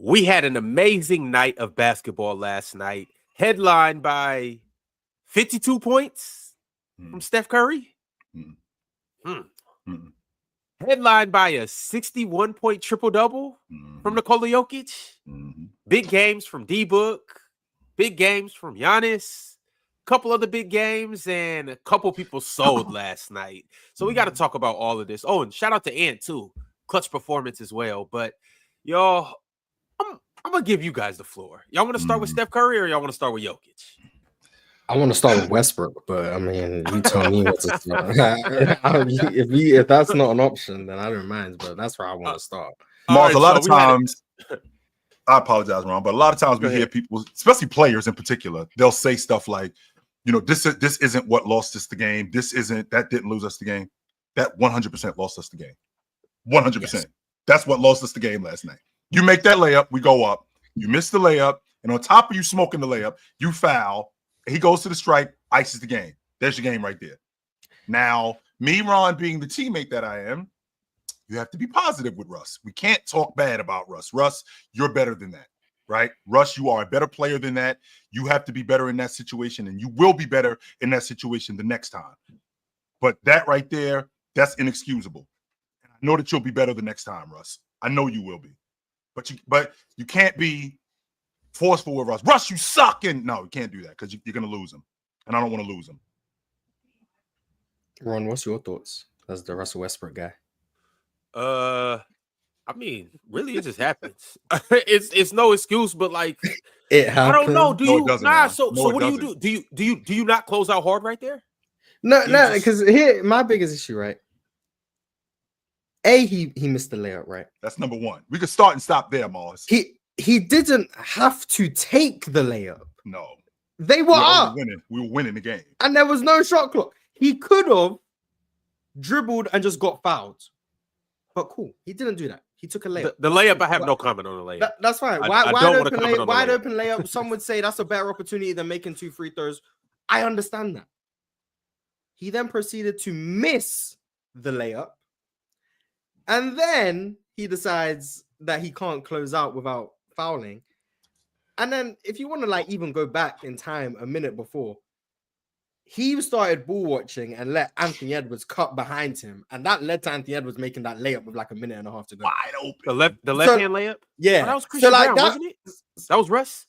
We had an amazing night of basketball last night, headlined by 52 points from Steph Curry. Headlined by a 61-point triple-double from Nikola Jokic. Big games from D-Book. Big games from Giannis. Couple other big games, and a couple people sold last night. So we got to talk about all of this. Oh, and shout out to Ant, too. Clutch performance as well. But, y'all, I'm going to give you guys the floor. Y'all want to start with Steph Curry or y'all want to start with Jokic? I want to start with Westbrook, but I mean, you tell me what to start. if that's not an option, then I don't mind, but that's where I want to start. Mars, a lot of times, I apologize, Ron, but a lot of times we hear people, especially players in particular, they'll say stuff like, you know, this isn't what lost us the game. That didn't lose us the game. That 100% lost us the game. 100%. Yes. That's what lost us the game last night. You make that layup, we go up. You miss the layup, and on top of you smoking the layup, you foul. He goes to the stripe, ices the game. There's your game right there. Now, me, Ron, being the teammate that I am, you have to be positive with Russ. We can't talk bad about Russ. Russ, you're better than that, right? Russ, you are a better player than that. You have to be better in that situation, and you will be better in that situation the next time. But that right there, that's inexcusable. And I know that you'll be better the next time, Russ. I know you will be. But you can't be forceful with Russ. Russ, you suck. And no, you can't do that because you're going to lose him. And I don't want to lose him. Ron, what's your thoughts as the Russell Westbrook guy? I mean, really, it just happens. It's no excuse, but like, it happens. I don't know. Do you? So what doesn't. do you do? Do you not close out hard right there? No, because here my biggest issue, right? He missed the layup, right? That's number one. We could start and stop there, Mars. He didn't have to take the layup. No. They were up. We were winning the game. And there was no shot clock. He could have dribbled and just got fouled. But cool. He didn't do that. He took a layup. The layup, I have no comment on the layup. That's fine. Wide open layup. Some would say that's a better opportunity than making 2 free throws. I understand that. He then proceeded to miss the layup. And then he decides that he can't close out without fouling. And then if you want to like even go back in time a minute before, he started ball watching and let Anthony Edwards cut behind him. And that led to Anthony Edwards making that layup with like a minute and a half to go. Wide open. The left-hand layup? Yeah. Oh, that was Christian Brown, wasn't it? That was Russ?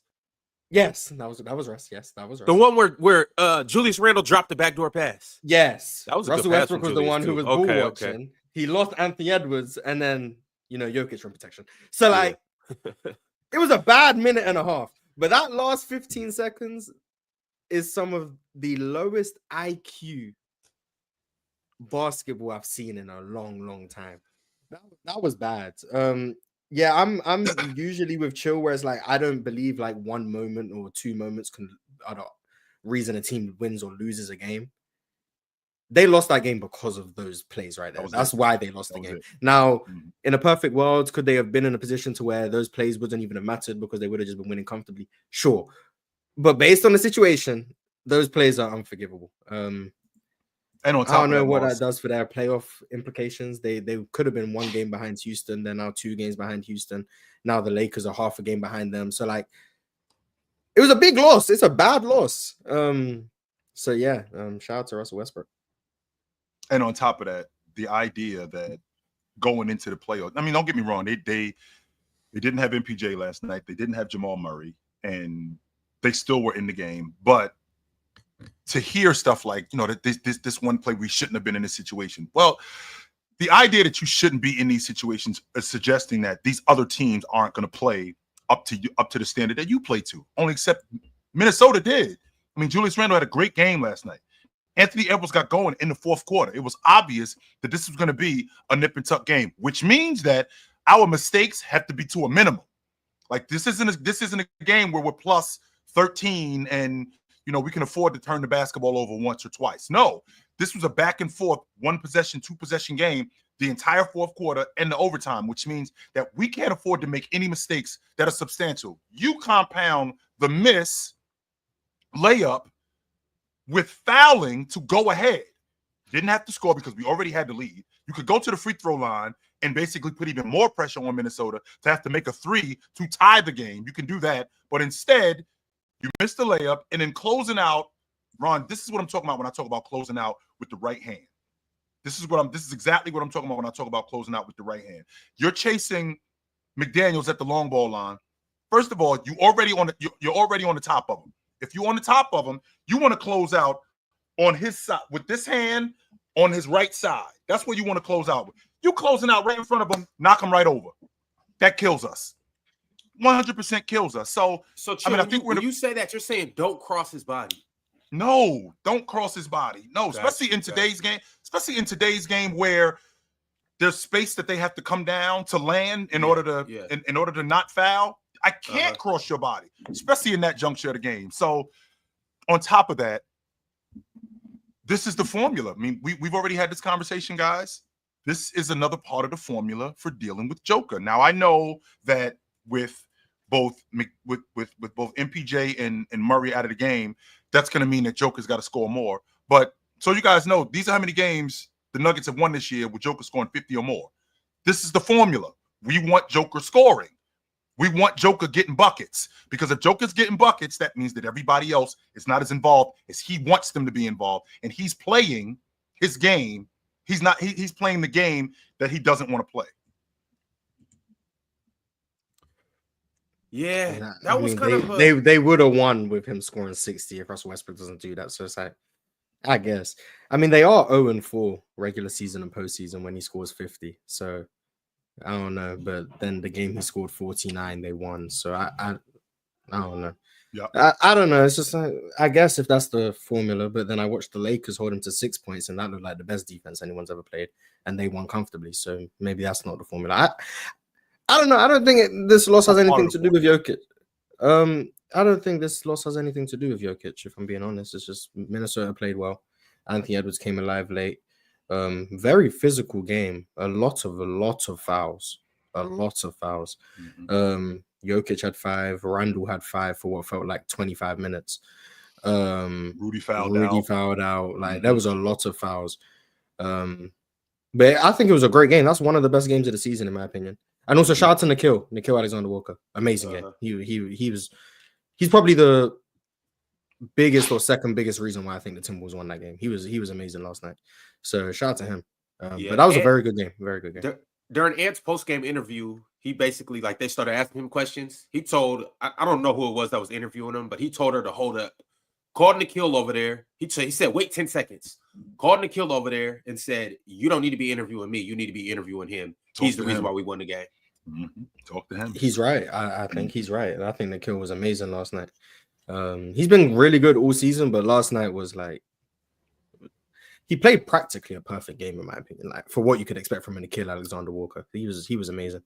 Yes, that was Russ. Yes, that was Russ. The one where Julius Randle dropped the backdoor pass. Yes. That was Russell Westbrook was the one who was ball watching. Okay. He lost Anthony Edwards and then, Jokic from protection. So, like, it was a bad minute and a half. But that last 15 seconds is some of the lowest IQ basketball I've seen in a long, long time. That was bad. Yeah, I'm usually with chill, where it's like I don't believe like one moment or 2 moments are the reason a team wins or loses a game. They lost that game because of those plays right there. That's why they lost the game. Now, in a perfect world, could they have been in a position to where those plays wouldn't even have mattered because they would have just been winning comfortably? Sure. But based on the situation, those plays are unforgivable. And on top I don't know what that does for their playoff implications. They could have been 1 game behind Houston. They're now 2 games behind Houston. Now the Lakers are half a game behind them. So, like, it was a big loss. It's a bad loss. So, yeah, shout out to Russell Westbrook. And on top of that, the idea that going into the playoffs, I mean, don't get me wrong, they didn't have MPJ last night. They didn't have Jamal Murray, and they still were in the game. But to hear stuff like, that this one play, we shouldn't have been in this situation. Well, the idea that you shouldn't be in these situations is suggesting that these other teams aren't going to play up to the standard that you play to. Only except Minnesota did. I mean, Julius Randle had a great game last night. Anthony Edwards got going in the 4th quarter. It was obvious that this was going to be a nip and tuck game, which means that our mistakes have to be to a minimum. Like this isn't a game where we're plus 13 and we can afford to turn the basketball over once or twice. No, this was a back and forth, 1 possession, 2 possession game the entire 4th quarter and the overtime, which means that we can't afford to make any mistakes that are substantial. You compound the miss layup with fouling to go ahead. Didn't have to score because we already had the lead. You could go to the free throw line and basically put even more pressure on Minnesota to have to make a 3 to tie the game. You can do that, but instead you missed the layup, and then closing out, Ron, this is what I'm talking about when I talk about closing out with the right hand. This is exactly what I'm talking about when I talk about closing out with the right hand. You're chasing McDaniels at the long ball line. First of all, you're already on the top of him. If you're on the top of him, you want to close out on his side with this hand on his right side. That's where you want to close out with. You closing out right in front of him, knock him right over. That kills us. 100% kills us. So Chill, I mean, I think when you say that, you're saying don't cross his body. No, don't cross his body. No, Gotcha, especially in today's game where there's space that they have to come down to land in order to not foul. I can't cross your body, especially in that juncture of the game. So on top of that, this is the formula. I mean, we've already had this conversation, guys. This is another part of the formula for dealing with Joker. Now, I know that with both MPJ and Murray out of the game, that's going to mean that Joker's got to score more. But so you guys know, these are how many games the Nuggets have won this year with Joker scoring 50 or more. This is the formula. We want Joker scoring. We want Joker getting buckets, because if Joker's getting buckets, that means that everybody else is not as involved as he wants them to be involved. And he's playing his game. He's playing the game that he doesn't want to play. Yeah, that was kind of they would have won with him scoring 60 if Russell Westbrook doesn't do that. So it's like, I guess. I mean, they are 0-4 regular season and postseason when he scores 50. So I don't know, but then the game he scored 49, they won. So I don't know. Yeah, I don't know. It's just like, I guess if that's the formula, but then I watched the Lakers hold him to 6 points, and that looked like the best defense anyone's ever played, and they won comfortably. So maybe that's not the formula. I don't know. I don't think this loss has anything to do with Jokic. I don't think this loss has anything to do with Jokic, if I'm being honest. It's just Minnesota played well. Anthony Edwards came alive late. Very physical game. A lot of fouls. Mm-hmm. Jokic had 5. Randall had 5 for what felt like 25 minutes. Rudy fouled out. Like, there was a lot of fouls. But I think it was a great game. That's one of the best games of the season, in my opinion. And also, shout out to Nikhil Alexander Walker. Amazing game. He's probably the biggest or second biggest reason why I think the Timberwolves won that game. He was amazing last night. So shout out to him. But that was a very good game. Very good game. During Ant's post-game interview, he basically, like, they started asking him questions. He told, I don't know who it was that was interviewing him, but he told her to hold up. Called Nikhil over there. He said, wait 10 seconds. Called Nikhil over there and said, you don't need to be interviewing me. You need to be interviewing him. He's the reason why we won the game. Mm-hmm. Talk to him. He's right. I think he's right. I think Nikhil was amazing last night. He's been really good all season, but last night was like, he played practically a perfect game, in my opinion. Like, for what you could expect from a Nikhil Alexander Walker, he was amazing.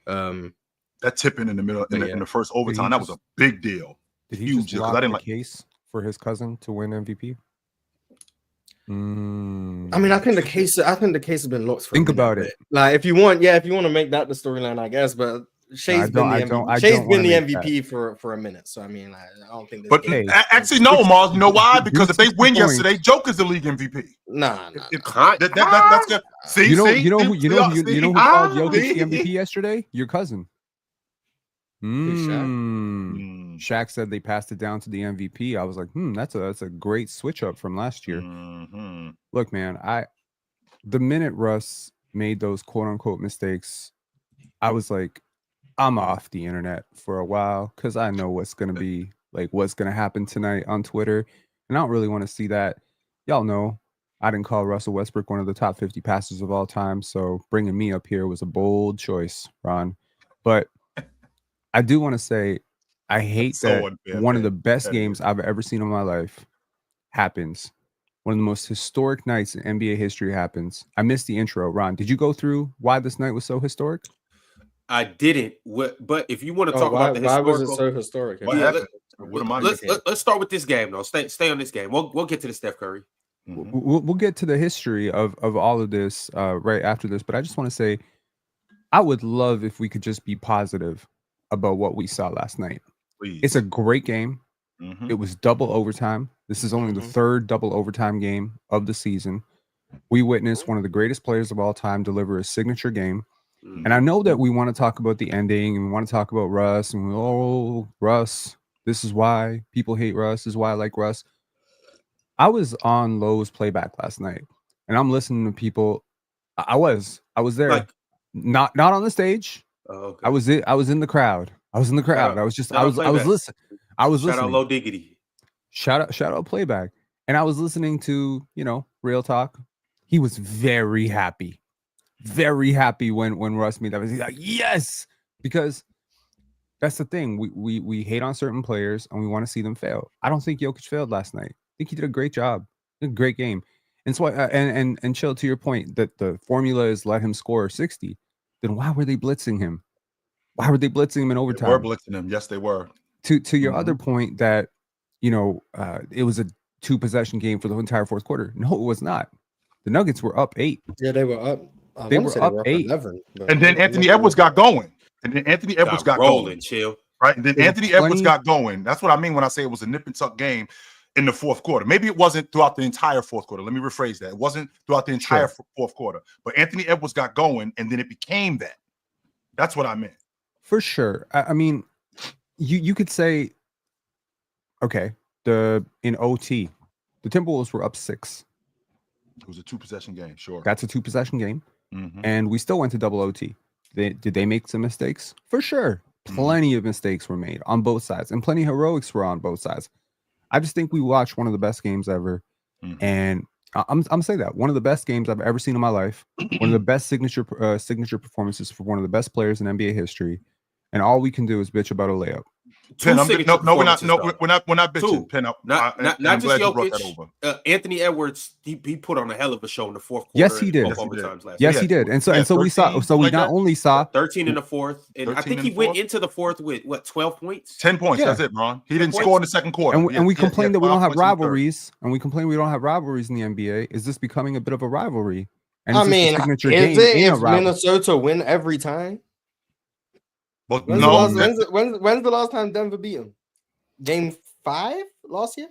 That tipping in the middle in the first overtime, that was a big deal. Did he just lock the case for his cousin to win MVP? I mean, I think the case has been locked for Think about it. Like, if you want to make that the storyline, I guess, but Shay's been the MVP for a minute. So I mean, I don't think. But actually, no, Mars. You know why? Because if they win yesterday, Joker's the league MVP. Nah. That's good. See, you know who called Jokic the MVP yesterday? Your cousin. Shaq said they passed it down to the MVP. I was like, that's a great switch up from last year. Mm-hmm. Look, man, the minute Russ made those quote unquote mistakes, I was like, I'm off the internet for a while, because I know what's gonna happen tonight on Twitter, and I don't really want to see that. Y'all know I didn't call Russell Westbrook one of the top 50 passers of all time, so bringing me up here was a bold choice, Ron. But I do want to say, I hate that one of the best games I've ever seen in my life happens. One of the most historic nights in NBA history happens. I missed the intro. Ron, did you go through why this night was so historic? I didn't. But if you want to talk about the historical, why was it so historic? Let's start with this game, though. Stay on this game. We'll get to the Steph Curry. Mm-hmm. We'll get to the history of all of this right after this. But I just want to say, I would love if we could just be positive about what we saw last night. Please. It's a great game. Mm-hmm. It was double overtime. This is only the third double overtime game of the season. We witnessed one of the greatest players of all time deliver a signature game. And I know that we want to talk about the ending and we want to talk about Russ and Russ, this is why people hate Russ, this is why I like Russ. I was on Lowe's Playback last night and I'm listening to people. I was there, Like, not on the stage. okay. I was in the crowd. I was listening. Shout out Low Diggity. Shout out Playback. And I was listening to, Real Talk. He was very happy when Russ made that. He's like, yes, because that's the thing. We hate on certain players and we want to see them fail. I don't think Jokic failed last night. I think he did a great job, a great game. And so, and Chill, to your point that the formula is let him score 60. Then why were they blitzing him? Why were they blitzing him in overtime? They were blitzing him. Yes, they were. To your other point that, it was a 2-possession game for the entire fourth quarter. No, it was not. The Nuggets were up 8. Yeah, they were up. They were up 8. 11, and then Anthony Edwards got going. Got rolling, going. Chill. Right. And then Anthony Edwards got going. That's what I mean when I say it was a nip and tuck game in the fourth quarter. Maybe it wasn't throughout the entire fourth quarter. Let me rephrase that. It wasn't throughout the entire fourth quarter. But Anthony Edwards got going, and then it became that. That's what I meant. For sure. I mean, you could say, okay, in OT, the Timberwolves were up 6. It was a 2-possession game, sure. That's a 2-possession game. And we still went to double OT. Did they make some mistakes? For sure. Plenty of mistakes were made on both sides, and plenty of heroics were on both sides. I just think we watched one of the best games ever. And I'm saying that one of the best games I've ever seen in my life, one of the best signature performances for one of the best players in NBA history. And all we can do is bitch about a layup. We're not bitching. Pen up. Not just Jokic. Anthony Edwards, he put on a hell of a show in the fourth quarter. Yes, he did. Yes, he did. And so we saw. So we not only saw 13 in the fourth, and I think he went into the fourth with 12 points. 10 points. Yeah. That's it, Ron. He didn't score in the second quarter. And we complain that we don't have rivalries, and we complain we don't have rivalries in the NBA. Is this becoming a bit of a rivalry? And I mean, if Minnesota win every time? But when's the last time Denver beat him? Game 5 last year?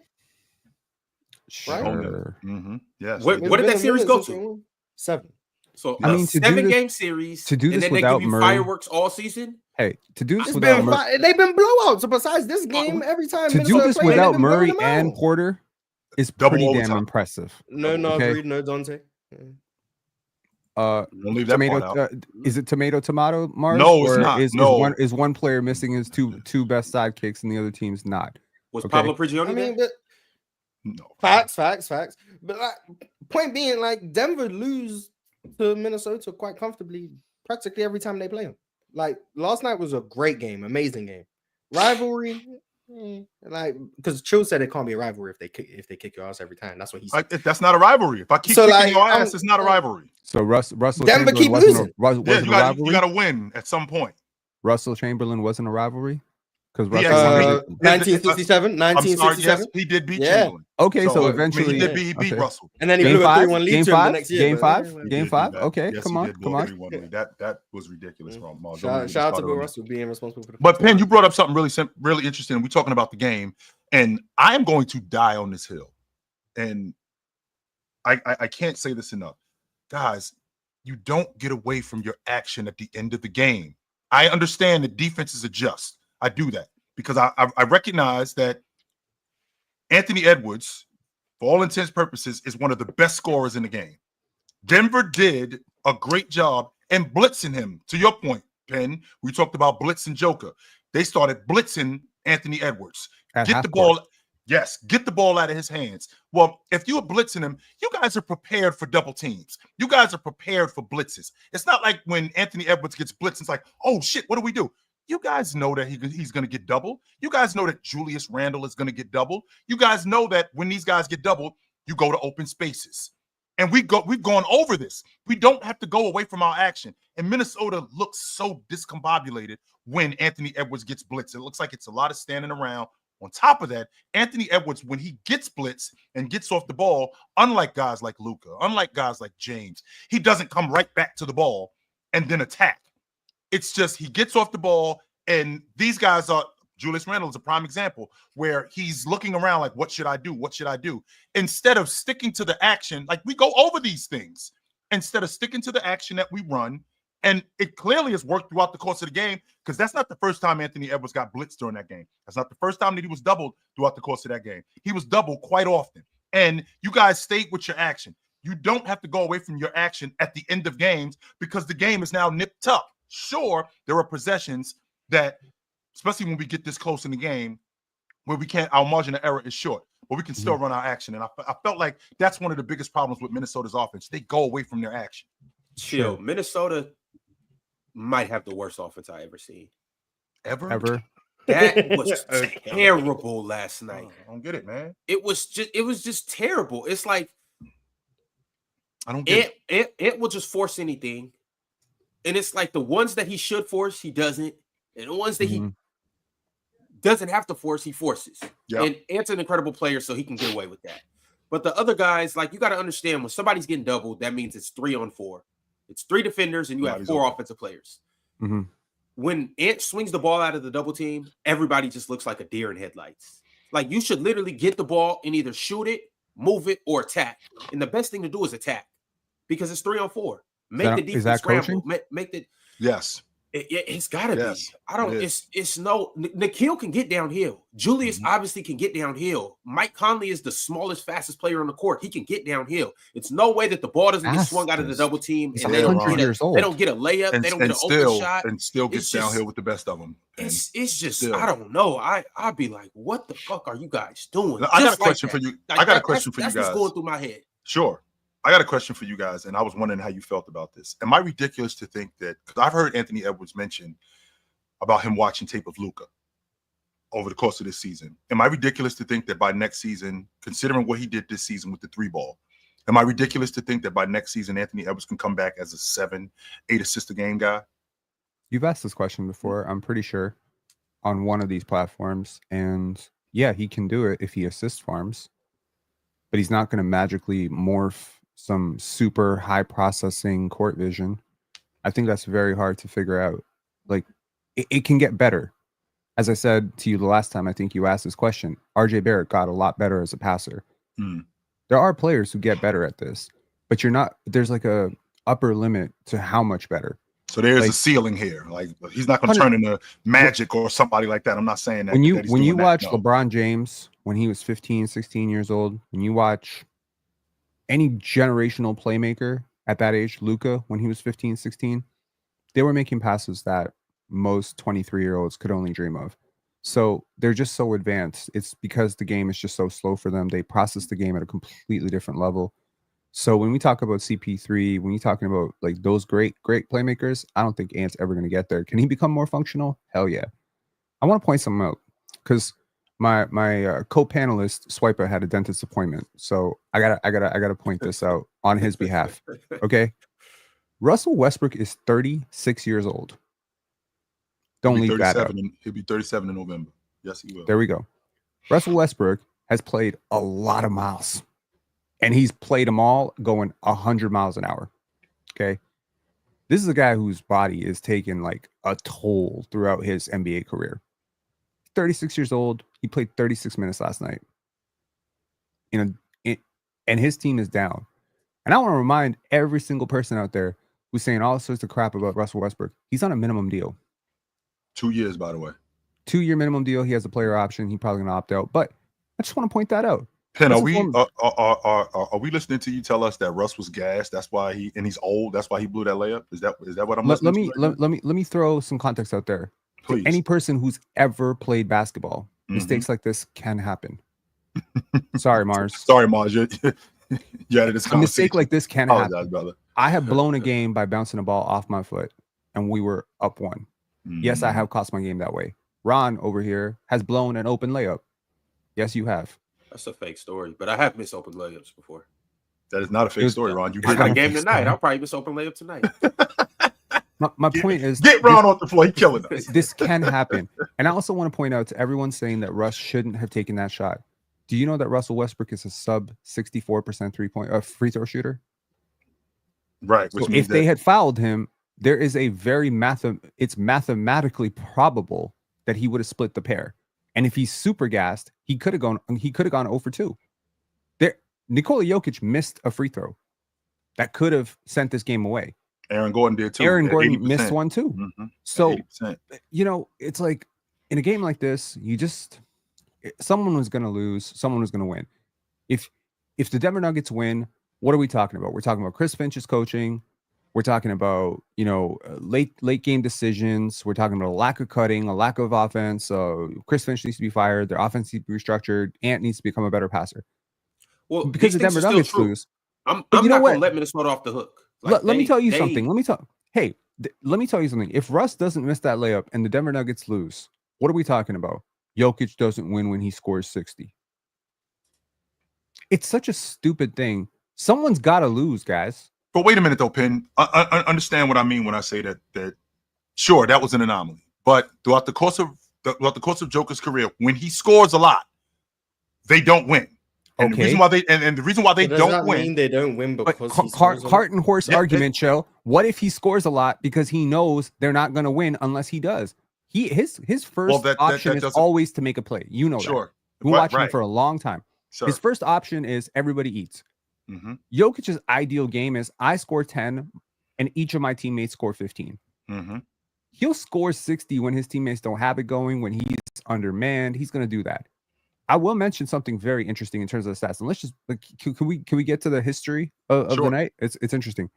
Sure. Right? Yes. What did that series go to? 7. So I mean, 7-game series to do this and then without they give you Murray, fireworks all season. Hey, to do this without Murray, they've been blowouts. So besides this game, every time to do this without Murray and Porter is pretty damn impressive. No, agreed. No, Dante. Don't leave that part out. Is it tomato, Mars? No, it's not. Is one player missing his two best sidekicks and the other team's not? Was Pablo Prigioni there? No. Facts. But point being, Denver lose to Minnesota quite comfortably practically every time they play them. Last night was a great game, amazing game. Rivalry, because Chill said it can't be a rivalry if they kick your ass every time. That's what he said. That's not a rivalry. If I keep kicking your ass, it's not a rivalry. So Russell Denver Chamberlain keep losing. Wasn't a rivalry. You got to win at some point. Russell Chamberlain wasn't a rivalry because 1967. Yes, he did beat Chamberlain. Okay, so eventually he beat Russell, and then he blew a 3-1 lead to him the next year. Game five. Okay, yes, come on. That was ridiculous. Shout out to Bill Russell being responsible for the. But Penn, you brought up something really interesting. We're talking about the game, and I am going to die on this hill, and I can't say this enough, guys. You don't get away from your action at the end of the game. I understand the defenses adjust. I do that because I recognize that Anthony Edwards, for all intents and purposes, is one of the best scorers in the game. Denver did a great job in blitzing him. To your point, Penn, we talked about blitz and Joker. They started blitzing Anthony Edwards. Get the ball out of his hands. Well, if you were blitzing him, you guys are prepared for double teams. You guys are prepared for blitzes. It's not like when Anthony Edwards gets blitzed, it's like, oh shit, what do we do? You guys know that he's going to get double. You guys know that Julius Randle is going to get double. You guys know that when these guys get doubled, you go to open spaces. And we've gone over this. We don't have to go away from our action. And Minnesota looks so discombobulated when Anthony Edwards gets blitzed. It looks like it's a lot of standing around. On top of that, Anthony Edwards, when he gets blitzed and gets off the ball, unlike guys like Luka, unlike guys like James, he doesn't come right back to the ball and then attack. It's just he gets off the ball, and these guys are – Julius Randle is a prime example where he's looking around like, what should I do? What should I do? Instead of sticking to the action, like we go over these things. Instead of sticking to the action that we run And it clearly has worked throughout the course of the game, because that's not the first time Anthony Edwards got blitzed during that game. That's not the first time that he was doubled throughout the course of that game. He was doubled quite often. And you guys stayed with your action. You don't have to go away from your action at the end of games, because the game is now nipped up. Sure, there are possessions that, especially when we get this close in the game, where we can't, our margin of error is short, but we can still run our action. And I felt like that's one of the biggest problems with Minnesota's offense. They go away from their action. Chill. Minnesota might have the worst offense I ever seen. Ever? That was terrible last night. I don't get it, man. It was just terrible. It's like I don't get it will just force anything. And it's like the ones that he should force, he doesn't. And the ones that he doesn't have to force, he forces. Yep. And Ant's an incredible player, so he can get away with that. But the other guys, like, you got to understand, when somebody's getting doubled, that means it's 3-on-4. It's 3 defenders, and you have 4 offensive players. Mm-hmm. When Ant swings the ball out of the double team, everybody just looks like a deer in headlights. Like, you should literally get the ball and either shoot it, move it, or attack. And the best thing to do is attack, because it's 3-on-4. Make the defense scramble. Make the yes. It's got to be. I don't. It it's no. Nikhil can get downhill. Julius obviously can get downhill. Mike Conley is the smallest, fastest player on the court. He can get downhill. It's no way that the ball doesn't get swung out of the double team and they don't get a layup. They don't get an open shot and still gets downhill with the best of them. It's just still. I don't know. I'd be like, what the fuck are you guys doing? I got a question for you. I got a question for you guys. That's what's going through my head. Sure. I got a question for you guys, and I was wondering how you felt about this. Am I ridiculous to think that, because I've heard Anthony Edwards mention about him watching tape of Luka over the course of this season. Am I ridiculous to think that by next season, considering what he did this season with the 3-ball, am I ridiculous to think that by next season, Anthony Edwards can come back as a 7-8 assist a game guy? You've asked this question before, I'm pretty sure, on one of these platforms. And yeah, he can do it if he assists farms, but he's not going to magically morph some super high processing court vision. I think that's very hard to figure out. Like, it can get better. As I said to you the last time, I think you asked this question, RJ Barrett got a lot better as a passer. There are players who get better at this, but there's like a upper limit to how much better. So there's a ceiling here. Like, he's not going to turn into Magic or somebody like that. I'm not saying that. When you watch LeBron James when he was 15, 16 years old, when you watch any generational playmaker at that age, Luka, when he was 15, 16, they were making passes that most 23-year-olds could only dream of. So they're just so advanced. It's because the game is just so slow for them. They process the game at a completely different level. So when we talk about CP3, when you're talking about like those great playmakers, I don't think Ant's ever going to get there. Can he become more functional? Hell yeah. I want to point something out, because my co-panelist Swiper had a dentist appointment, so I gotta point this out on his behalf. Okay, Russell Westbrook is 36 years old. Don't leave that out. He'll be 37 in November. Yes, he will. There we go. Russell Westbrook has played a lot of miles, and he's played them all going 100 miles an hour. Okay, this is a guy whose body is taking like a toll throughout his NBA career. 36 years old. He played 36 minutes last night. And his team is down. And I want to remind every single person out there who's saying all sorts of crap about Russell Westbrook. He's on a minimum deal. 2 years, by the way. 2-year minimum deal. He has a player option. He's probably going to opt out. But I just want to point that out. Pen, are we listening to you tell us that Russ was gassed? That's why he's old. That's why he blew that layup. Is that what I'm listening to? Let me throw some context out there. Please. To any person who's ever played basketball, mistakes like this can happen. Sorry, Mars. Sorry, Mars. You're out of this a mistake like this can happen. Brother. I have blown a game by bouncing a ball off my foot, and we were up 1. Yes, I have cost my game that way. Ron over here has blown an open layup. Yes, you have. That's a fake story, but I have missed open layups before. That is not a fake story, Ron. You got a game tonight. I'll probably miss open layup tonight. My point is, get Ron off the floor. He's killing us. This can happen. And I also want to point out to everyone saying that Russ shouldn't have taken that shot. Do you know that Russell Westbrook is a sub 64% free throw shooter? Right. So if they had fouled him, there is a very it's mathematically probable that he would have split the pair. And if he's super gassed, he could have gone 0 for 2. Nikola Jokic missed a free throw that could have sent this game away. Aaron Gordon did too. Aaron at Gordon 80%. missed one too. Mhm. So 80%. it's like in a game like this, someone was going to lose, someone was going to win. If the Denver Nuggets win, what are we talking about? We're talking about Chris Finch's coaching. We're talking about late game decisions. We're talking about a lack of cutting, a lack of offense. Chris Finch needs to be fired. Their offense needs to be restructured. Ant needs to become a better passer. Well, because the Denver Nuggets lose. I'm not going to let Minnesota off the hook. Like, let me tell you something. Let me tell you something. If Russ doesn't miss that layup and the Denver Nuggets lose, what are we talking about? Jokic doesn't win when he scores 60. It's such a stupid thing. Someone's got to lose, guys. But wait a minute, though, Penn. I understand what I mean when I say that. Sure, that was an anomaly. But throughout the course of Joker's career, when he scores a lot, they don't win. And the reason why they don't win, they don't win because cart and horse argument, Shell. What if he scores a lot because he knows they're not going to win unless he does? His first option is always to make a play. You know that. We've been watching him for a long time. Sure. His first option is everybody eats. Mm-hmm. Jokic's ideal game is I score 10 and each of my teammates score 15. Mm-hmm. He'll score 60 when his teammates don't have it going, when he's undermanned. He's going to do that. I will mention something very interesting in terms of the stats. And let's just can we get to the history of the night? It's interesting.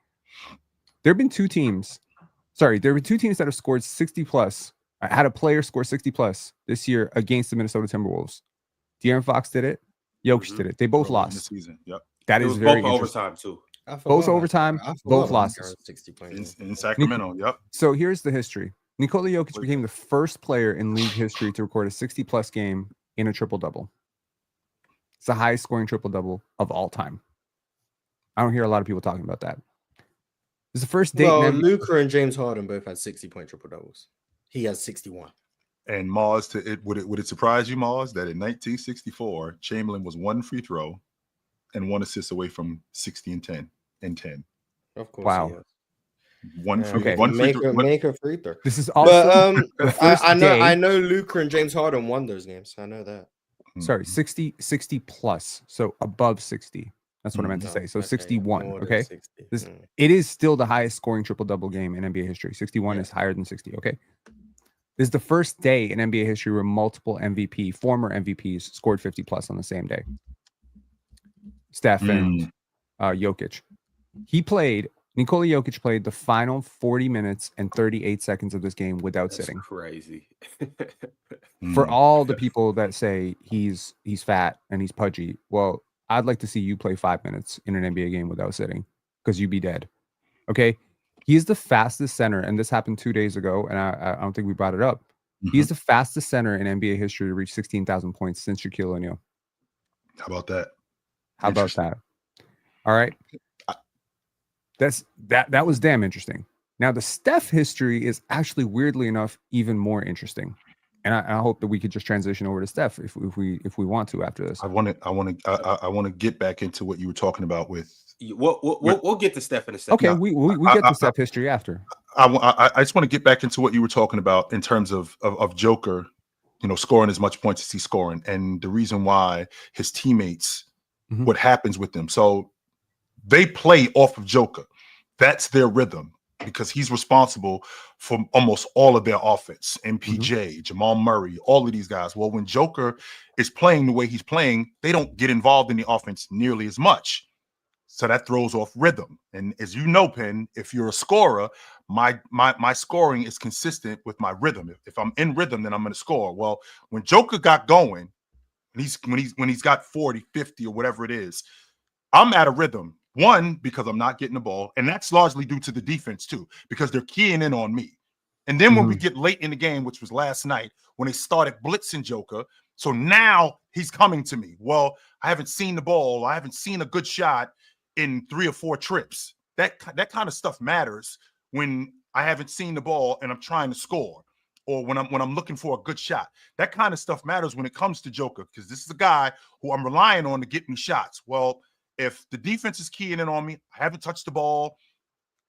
There have been two teams that have scored 60 plus. I had a player score 60 plus this year against the Minnesota Timberwolves. De'Aaron Fox did it. Jokic did it. They both lost. In the season. Yep. That is very both overtime too. Both overtime, both losses. In Sacramento. Yep. So here's the history. Nikola Jokic became the first player in league history to record a 60-plus game in a triple-double. It's the highest scoring triple-double of all time. I don't hear a lot of people talking about that. It's the first date. Well, Luka and James Harden both had 60-point triple-doubles. He has 61. And Mars, would it surprise you, Mars, that in 1964, Chamberlain was one free throw and one assist away from 60 and 10. Of course. Wow. Make a free throw. This is also I know Luka and James Harden won those games. I know that. Sorry, 60 plus. So above 60. That's what I meant to say. So 61. Okay. It is still the highest scoring triple-double game in NBA history. 61 is higher than 60. Okay. This is the first day in NBA history where multiple former MVPs scored 50 plus on the same day. Steph and Jokic. Nikola Jokic played the final 40 minutes and 38 seconds of this game without sitting. Crazy. For all the people that say he's fat and he's pudgy, well, I'd like to see you play 5 minutes in an NBA game without sitting because you'd be dead. Okay. He's the fastest center, and this happened 2 days ago, and I don't think we brought it up. Mm-hmm. He's the fastest center in NBA history to reach 16,000 points since Shaquille O'Neal. How about that? How about that? All right. That was damn interesting. Now, the Steph history is actually, weirdly enough, even more interesting. And I hope that we could just transition over to Steph if we want to after this. I want to get back into what you were talking about with. We'll get to Steph in a second. Okay, we get to Steph history after. I just want to get back into what you were talking about in terms of Joker, scoring as much points as he's scoring, and the reason why his teammates, what happens with them. So they play off of Joker. That's their rhythm because he's responsible for almost all of their offense. MPJ, Jamal Murray, all of these guys. Well, when Joker is playing the way he's playing, they don't get involved in the offense nearly as much. So that throws off rhythm. And as you know, Penn, if you're a scorer, my scoring is consistent with my rhythm. If I'm in rhythm, then I'm going to score. Well, when Joker got going, when he's got 40, 50 or whatever it is, I'm out of rhythm. One, because I'm not getting the ball, and that's largely due to the defense too, because they're keying in on me. And then when we get late in the game, which was last night, when they started blitzing Joker, so now he's coming to me. Well, I haven't seen the ball. I haven't seen a good shot in 3 or 4 trips. That kind of stuff matters when I haven't seen the ball and I'm trying to score, or when I'm looking for a good shot. That kind of stuff matters when it comes to Joker, because this is a guy who I'm relying on to get me shots. Well, if the defense is keying in on me, I haven't touched the ball,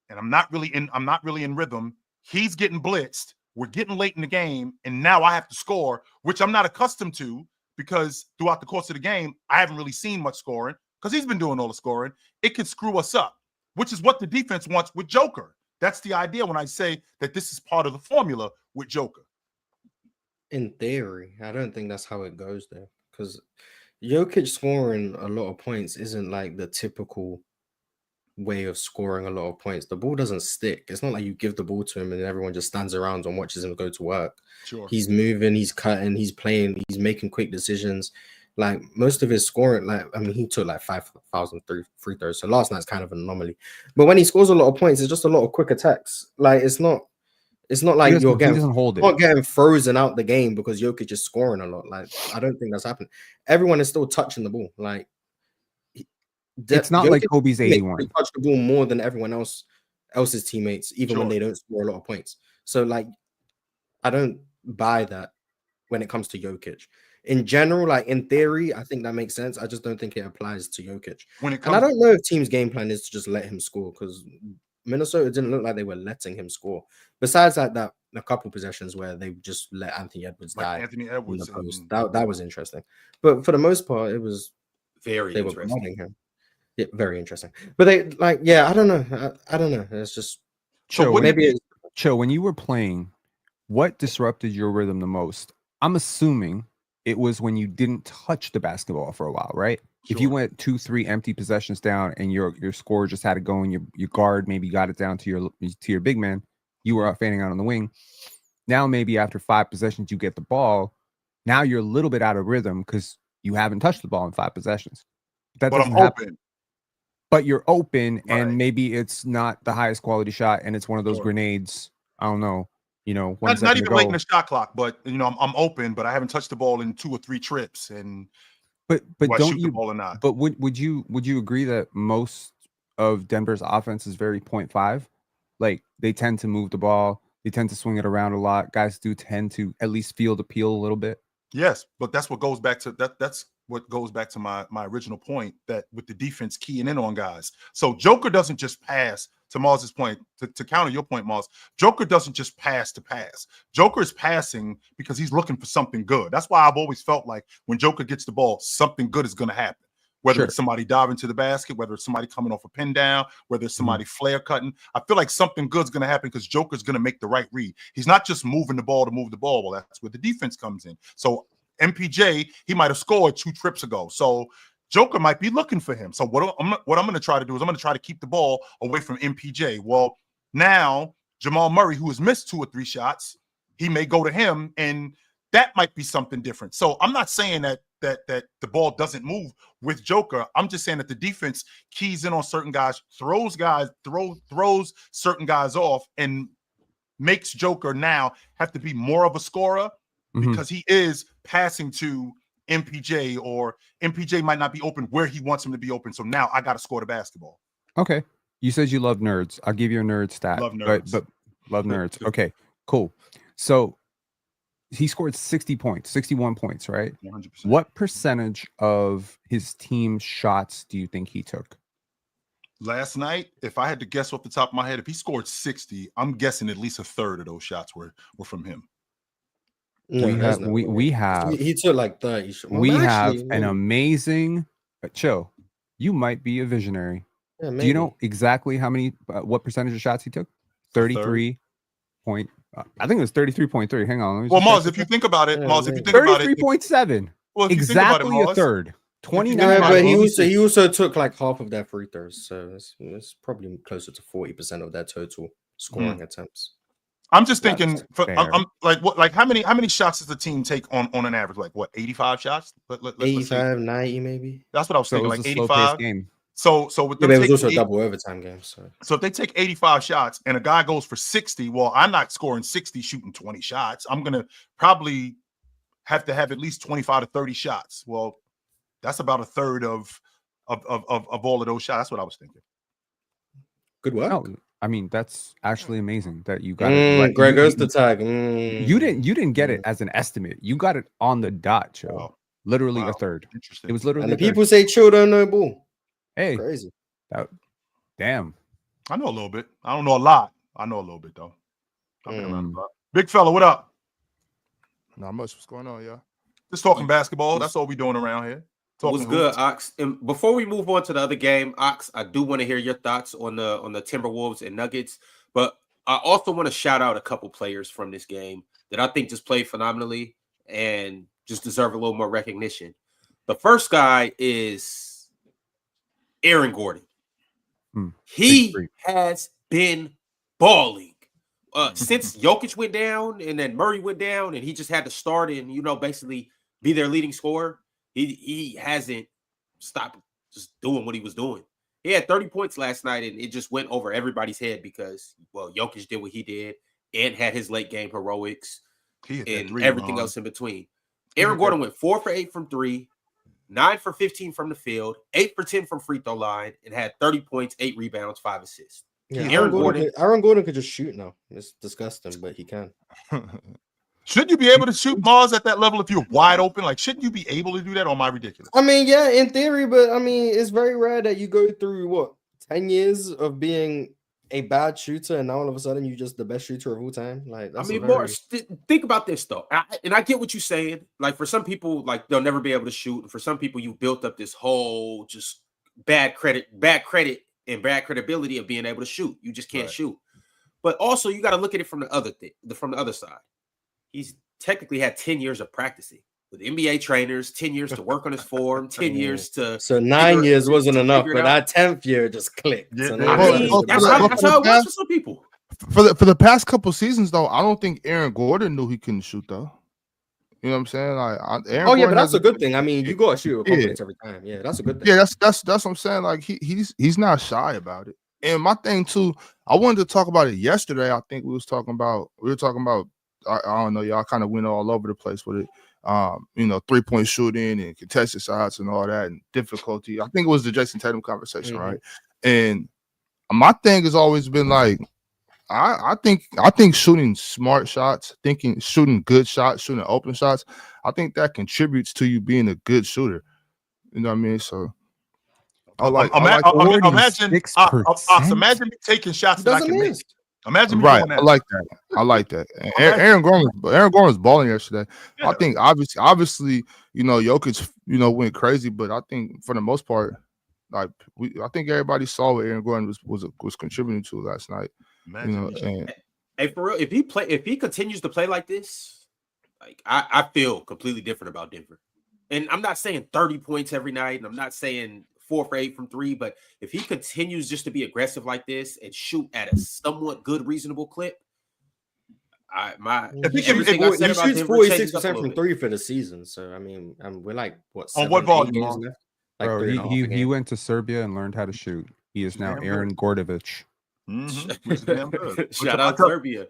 and I'm not really in rhythm. He's getting blitzed. We're getting late in the game, and now I have to score, which I'm not accustomed to because throughout the course of the game, I haven't really seen much scoring because he's been doing all the scoring. It can screw us up, which is what the defense wants with Joker. That's the idea when I say that this is part of the formula with Joker. In theory, I don't think that's how it goes there, because Jokic scoring a lot of points isn't like the typical way of scoring a lot of points. The ball doesn't stick. It's not like you give the ball to him and everyone just stands around and watches him go to work. Sure. He's moving, he's cutting, he's playing, he's making quick decisions. Like most of his scoring, like I mean, he took like 5,000 free throws. So last night's kind of an anomaly. But when he scores a lot of points, it's just a lot of quick attacks. Like it's not like you're getting frozen out the game because Jokic is scoring a lot. Like I don't think that's happening. Everyone is still touching the ball. Like it's not like Kobe's 81. They touch the ball more than everyone else's teammates, even when they don't score a lot of points. So like, I don't buy that when it comes to Jokic. In general, like in theory, I think that makes sense. I just don't think it applies to Jokic. And I don't know if team's game plan is to just let him score, because Minnesota didn't look like they were letting him score. Besides like that, a couple possessions where they just let Anthony Edwards die. Anthony Edwards. That was interesting. But for the most part, it was very interesting. Him. Yeah, very interesting. But they like, yeah, I don't know. I don't know. It's just when you were playing, what disrupted your rhythm the most? I'm assuming it was when you didn't touch the basketball for a while, right? Sure. If you went 2-3 empty possessions down and your scorer just had to go and your guard maybe got it down to your big man, you were fanning out on the wing. Now maybe after 5 possessions you get the ball. Now you're a little bit out of rhythm because you haven't touched the ball in 5 possessions. But I'm open. But you're open, and maybe it's not the highest quality shot, and it's one of those grenades. I don't know. You know, not even late in the shot clock, but you know, I'm open, but I haven't touched the ball in 2 or 3 trips, and but don't shoot the ball or not? But would you agree that most of Denver's offense is very 0.5? Like they tend to move the ball, they tend to swing it around a lot. Guys do tend to at least feel the peel a little bit. Yes, but that's what goes back to that's what goes back to my original point, that with the defense keying in on guys. So Joker doesn't just pass, to Mars's point, to counter your point, Mars. Joker doesn't just pass to pass. Joker is passing because he's looking for something good. That's why I've always felt like when Joker gets the ball, something good is going to happen. Whether it's somebody diving to the basket, whether it's somebody coming off a pin down, whether it's somebody flare cutting. I feel like something good's going to happen because Joker's going to make the right read. He's not just moving the ball to move the ball. Well, that's where the defense comes in. So MPJ, he might have scored 2 trips ago. So Joker might be looking for him. So what I'm going to try to do is I'm going to try to keep the ball away from MPJ. Well, now Jamal Murray, who has missed 2 or 3 shots, he may go to him, and that might be something different. So I'm not saying that the ball doesn't move with Joker. I'm just saying that the defense keys in on certain guys, throws certain guys off, and makes Joker now have to be more of a scorer because he is passing to MPJ, or MPJ might not be open where he wants him to be open. So now I got to score the basketball. Okay. You said you love nerds. I'll give you a nerd stat. Love nerds. But love nerds. Okay, cool. So he scored 61 points, right? 100%. What percentage of his team's shots do you think he took? Last night, if I had to guess off the top of my head, if he scored 60, I'm guessing at least a third of those shots were from him. No, we have he took like 30. We have an amazing chill. You might be a visionary. Yeah, do you know exactly how many what percentage of shots he took? 33 point. I think it was 33.3. Hang on. Well, Mars, if you think about it, 33.7. Well, exactly a third. 29. But he also took like half of their free throws, so it's probably closer to 40% of their total scoring attempts. I'm just thinking. I'm like how many shots does the team take on an average? Like what, 85 shots? 85, 90 maybe. That's what I was thinking. Like 85 game. So with them, it was also a double overtime game. So if they take 85 shots and a guy goes for 60, well, I'm not scoring 60 shooting 20 shots. I'm gonna probably have to have at least 25 to 30 shots. Well, that's about a third of all of those shots. That's what I was thinking. Good work. No, I mean, that's actually amazing that you got it right. Greg goes the tag. You didn't get it as an estimate. You got it on the dot, Joe. Wow. Literally a third. Interesting. It was literally. And the people say Chill don't know ball. Hey, crazy. Damn. I know a little bit. I don't know a lot. I know a little bit though. Big fella, what up? Not much. What's going on, y'all? Just talking basketball. That's all we doing around here. What's good, Ox? And before we move on to the other game, Ox, I do want to hear your thoughts on the Timberwolves and Nuggets. But I also want to shout out a couple players from this game that I think just played phenomenally and just deserve a little more recognition. The first guy is Aaron Gordon. He has been balling since Jokic went down and then Murray went down and he just had to start and, basically be their leading scorer. He hasn't stopped just doing what he was doing. He had 30 points last night and it just went over everybody's head because, Jokic did what he did and had his late game heroics and everything else in between. Aaron Gordon went 4 for 8 from 3, 9 for 15 from the field, 8 for 10 from free throw line, and had 30 points, 8 rebounds, 5 assists. Yeah, Aaron Gordon could just shoot now. It's disgusting, but he can. Shouldn't you be able to shoot Mars at that level if you're wide open? Like, shouldn't you be able to do that, or am I ridiculous? I mean, yeah, in theory, but I mean, it's very rare that you go through 10 years of being a bad shooter, and now all of a sudden you're just the best shooter of all time. Like, that's think about this though, and I get what you're saying. Like, for some people, like they'll never be able to shoot, and for some people, you built up this whole just bad credit, and bad credibility of being able to shoot. You just can't shoot. But also, you got to look at it from the other side. He's technically had 10 years of practicing with NBA trainers, 10 years to work on his form, 10 years to. So 9 years wasn't enough, but that 10th year just clicked. Yeah, that's how it works for some people. For the past couple seasons, though, I don't think Aaron Gordon knew he couldn't shoot, though. You know what I'm saying? Like, but that's a good thing. I mean, you got to shoot with confidence every time. Yeah, that's a good thing. Yeah, that's what I'm saying. Like, he's not shy about it. And my thing too, I wanted to talk about it yesterday. I think we were talking about. I don't know, y'all kind of went all over the place with it. 3-point shooting and contested shots and all that and difficulty. I think it was the Jason Tatum conversation, right? And my thing has always been like, I think shooting smart shots, shooting good shots, shooting open shots, I think that contributes to you being a good shooter. You know what I mean? So imagine me taking shots that I can make. Imagine me doing that. I like that. Aaron Gordon was balling yesterday. Yeah. I think obviously, Jokic, went crazy, but I think for the most part, I think everybody saw what Aaron Gordon was contributing to last night. Hey, for real, if he continues to play like this, like I feel completely different about Denver. And I'm not saying 30 points every night, and I'm not saying 4 for 8 from 3, but if he continues just to be aggressive like this and shoot at a somewhat good, reasonable clip, he shoots 46% from 3 for the season. So I mean, we're like what? On what volume? Like bro, he went to Serbia and learned how to shoot. He is now Aaron Gordovich. Shout out Serbia.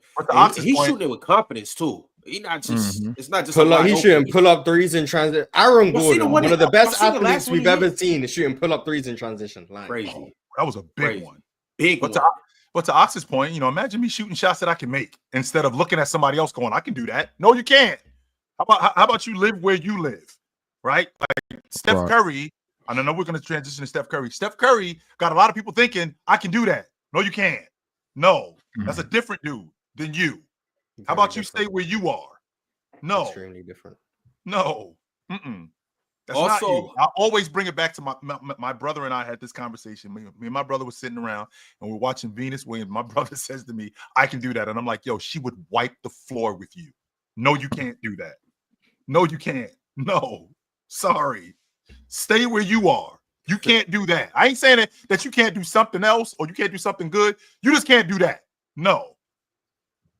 He's shooting it with confidence too. He's not just. It's not just. He's shooting pull-up threes in transition. Aaron Gordon, one of the best athletes we've ever seen, is shooting pull-up threes in transition. Crazy. That was a big one. But to Ox's point, imagine me shooting shots that I can make instead of looking at somebody else going, I can do that. No, you can't. How about you live where you live, right? Like Steph Curry. I don't know. We're going to transition to Steph Curry. Steph Curry got a lot of people thinking I can do that. No, you can't. No, that's a different dude than you. How about you stay where you are? No. Extremely different. No. That's also, not you. I always bring it back to my brother and I had this conversation. Me and my brother was sitting around and we're watching Venus Williams. My brother says to me, I can do that. And I'm like, yo, she would wipe the floor with you. No, you can't do that. No, you can't. No. Sorry. Stay where you are. You can't do that. I ain't saying that you can't do something else or you can't do something good. You just can't do that. No.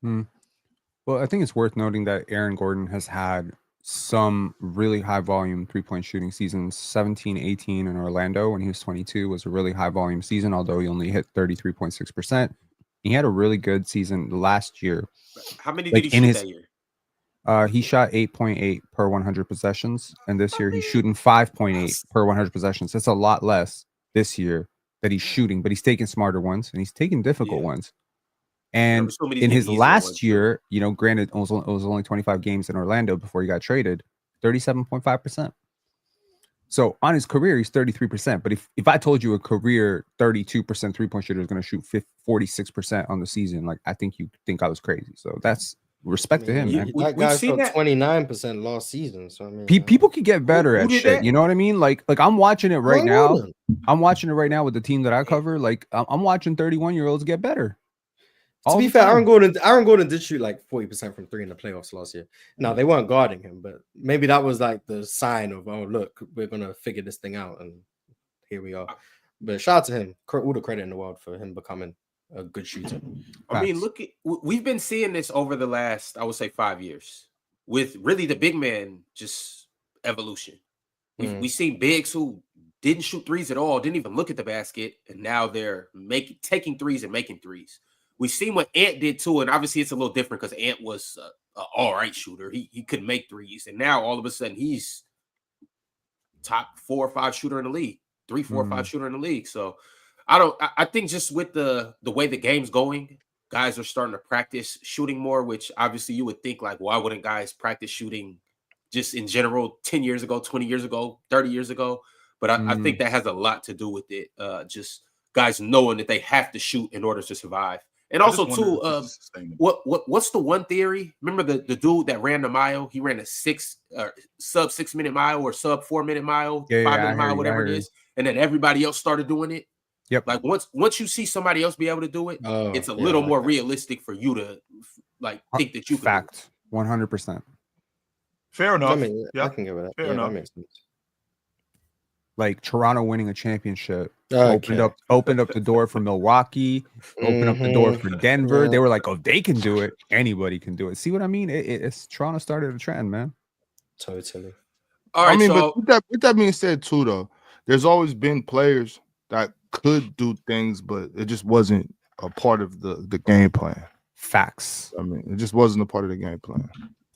Well, I think it's worth noting that Aaron Gordon has had some really high volume 3-point shooting seasons. 17-18 in Orlando when he was 22 was a really high volume season, although he only hit 33.6%. He had a really good season last year. How many did he shoot that year? He shot 8.8 per 100 possessions, and this year he's shooting 5.8 per 100 possessions. That's a lot less this year that he's shooting, but he's taking smarter ones and he's taking difficult ones. And in his last year, granted, it was only 25 games in Orlando before he got traded, 37.5%. So on his career, he's 33%. But if I told you a career 32% 3-point shooter is going to shoot 46% on the season, like I think you think I was crazy. So that's respect to him, man. That guy shot 29% last season. So I mean, people could get better at shit. You know what I mean? Like I'm watching it right now. I'm watching it right now with the team that I cover. Like I'm watching 31-year-olds get better. To be fair, Aaron Gordon did shoot like 40% from 3 in the playoffs last year. Now they weren't guarding him, but maybe that was like the sign of, oh look, we're gonna figure this thing out, and here we are. But shout out to him. All the credit in the world for him becoming a good shooter. I mean, we've been seeing this over the last, I would say, 5 years with really the big man just evolution. We've seen bigs who didn't shoot threes at all, didn't even look at the basket, and now they're taking threes and making threes. We've seen what Ant did too, and obviously it's a little different because Ant was an all right shooter. He could make threes, and now all of a sudden he's top 4 or 5 shooter in the league, 3, 4, or 5 shooter in the league. So I think just with the way the game's going, guys are starting to practice shooting more, which obviously you would think like, why wouldn't guys practice shooting just in general 10 years ago, 20 years ago, 30 years ago? But I think that has a lot to do with it. Just guys knowing that they have to shoot in order to survive. And also too, what's the one theory? Remember the dude that ran the mile? He ran a sub 6 minute mile or sub 4 minute mile, 5 minute mile, whatever it is, and then everybody else started doing it. Yep. Like once you see somebody else be able to do it, it's a little more realistic for you to like think that you can. Fact, 100%. Fair enough. I mean, I can give it that. Fair enough. That makes sense. Like Toronto winning a championship opened up the door for Milwaukee, opened up the door for Denver. They were like, oh, they can do it. Anybody can do it. See what I mean? It's Toronto started a trend, man. Totally. All right. I mean, but with that being said, too, though, there's always been players that could do things, but it just wasn't a part of the game plan. Facts. I mean, it just wasn't a part of the game plan.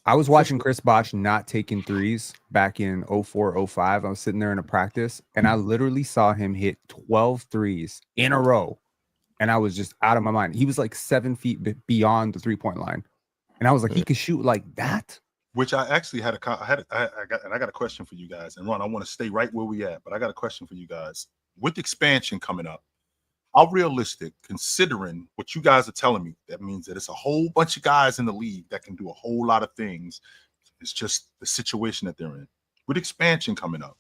I was watching Chris Bosh not taking threes back in 04, 05. I was sitting there in a practice, and I literally saw him hit 12 threes in a row, and I was just out of my mind. He was like 7 feet beyond the 3-point line, and I was like, he could shoot like that? Which I actually I got a question for you guys. And Ron, I want to stay right where we at, but I got a question for you guys. With expansion coming up, how realistic, considering what you guys are telling me, that means that it's a whole bunch of guys in the league that can do a whole lot of things. It's just the situation that they're in. With expansion coming up,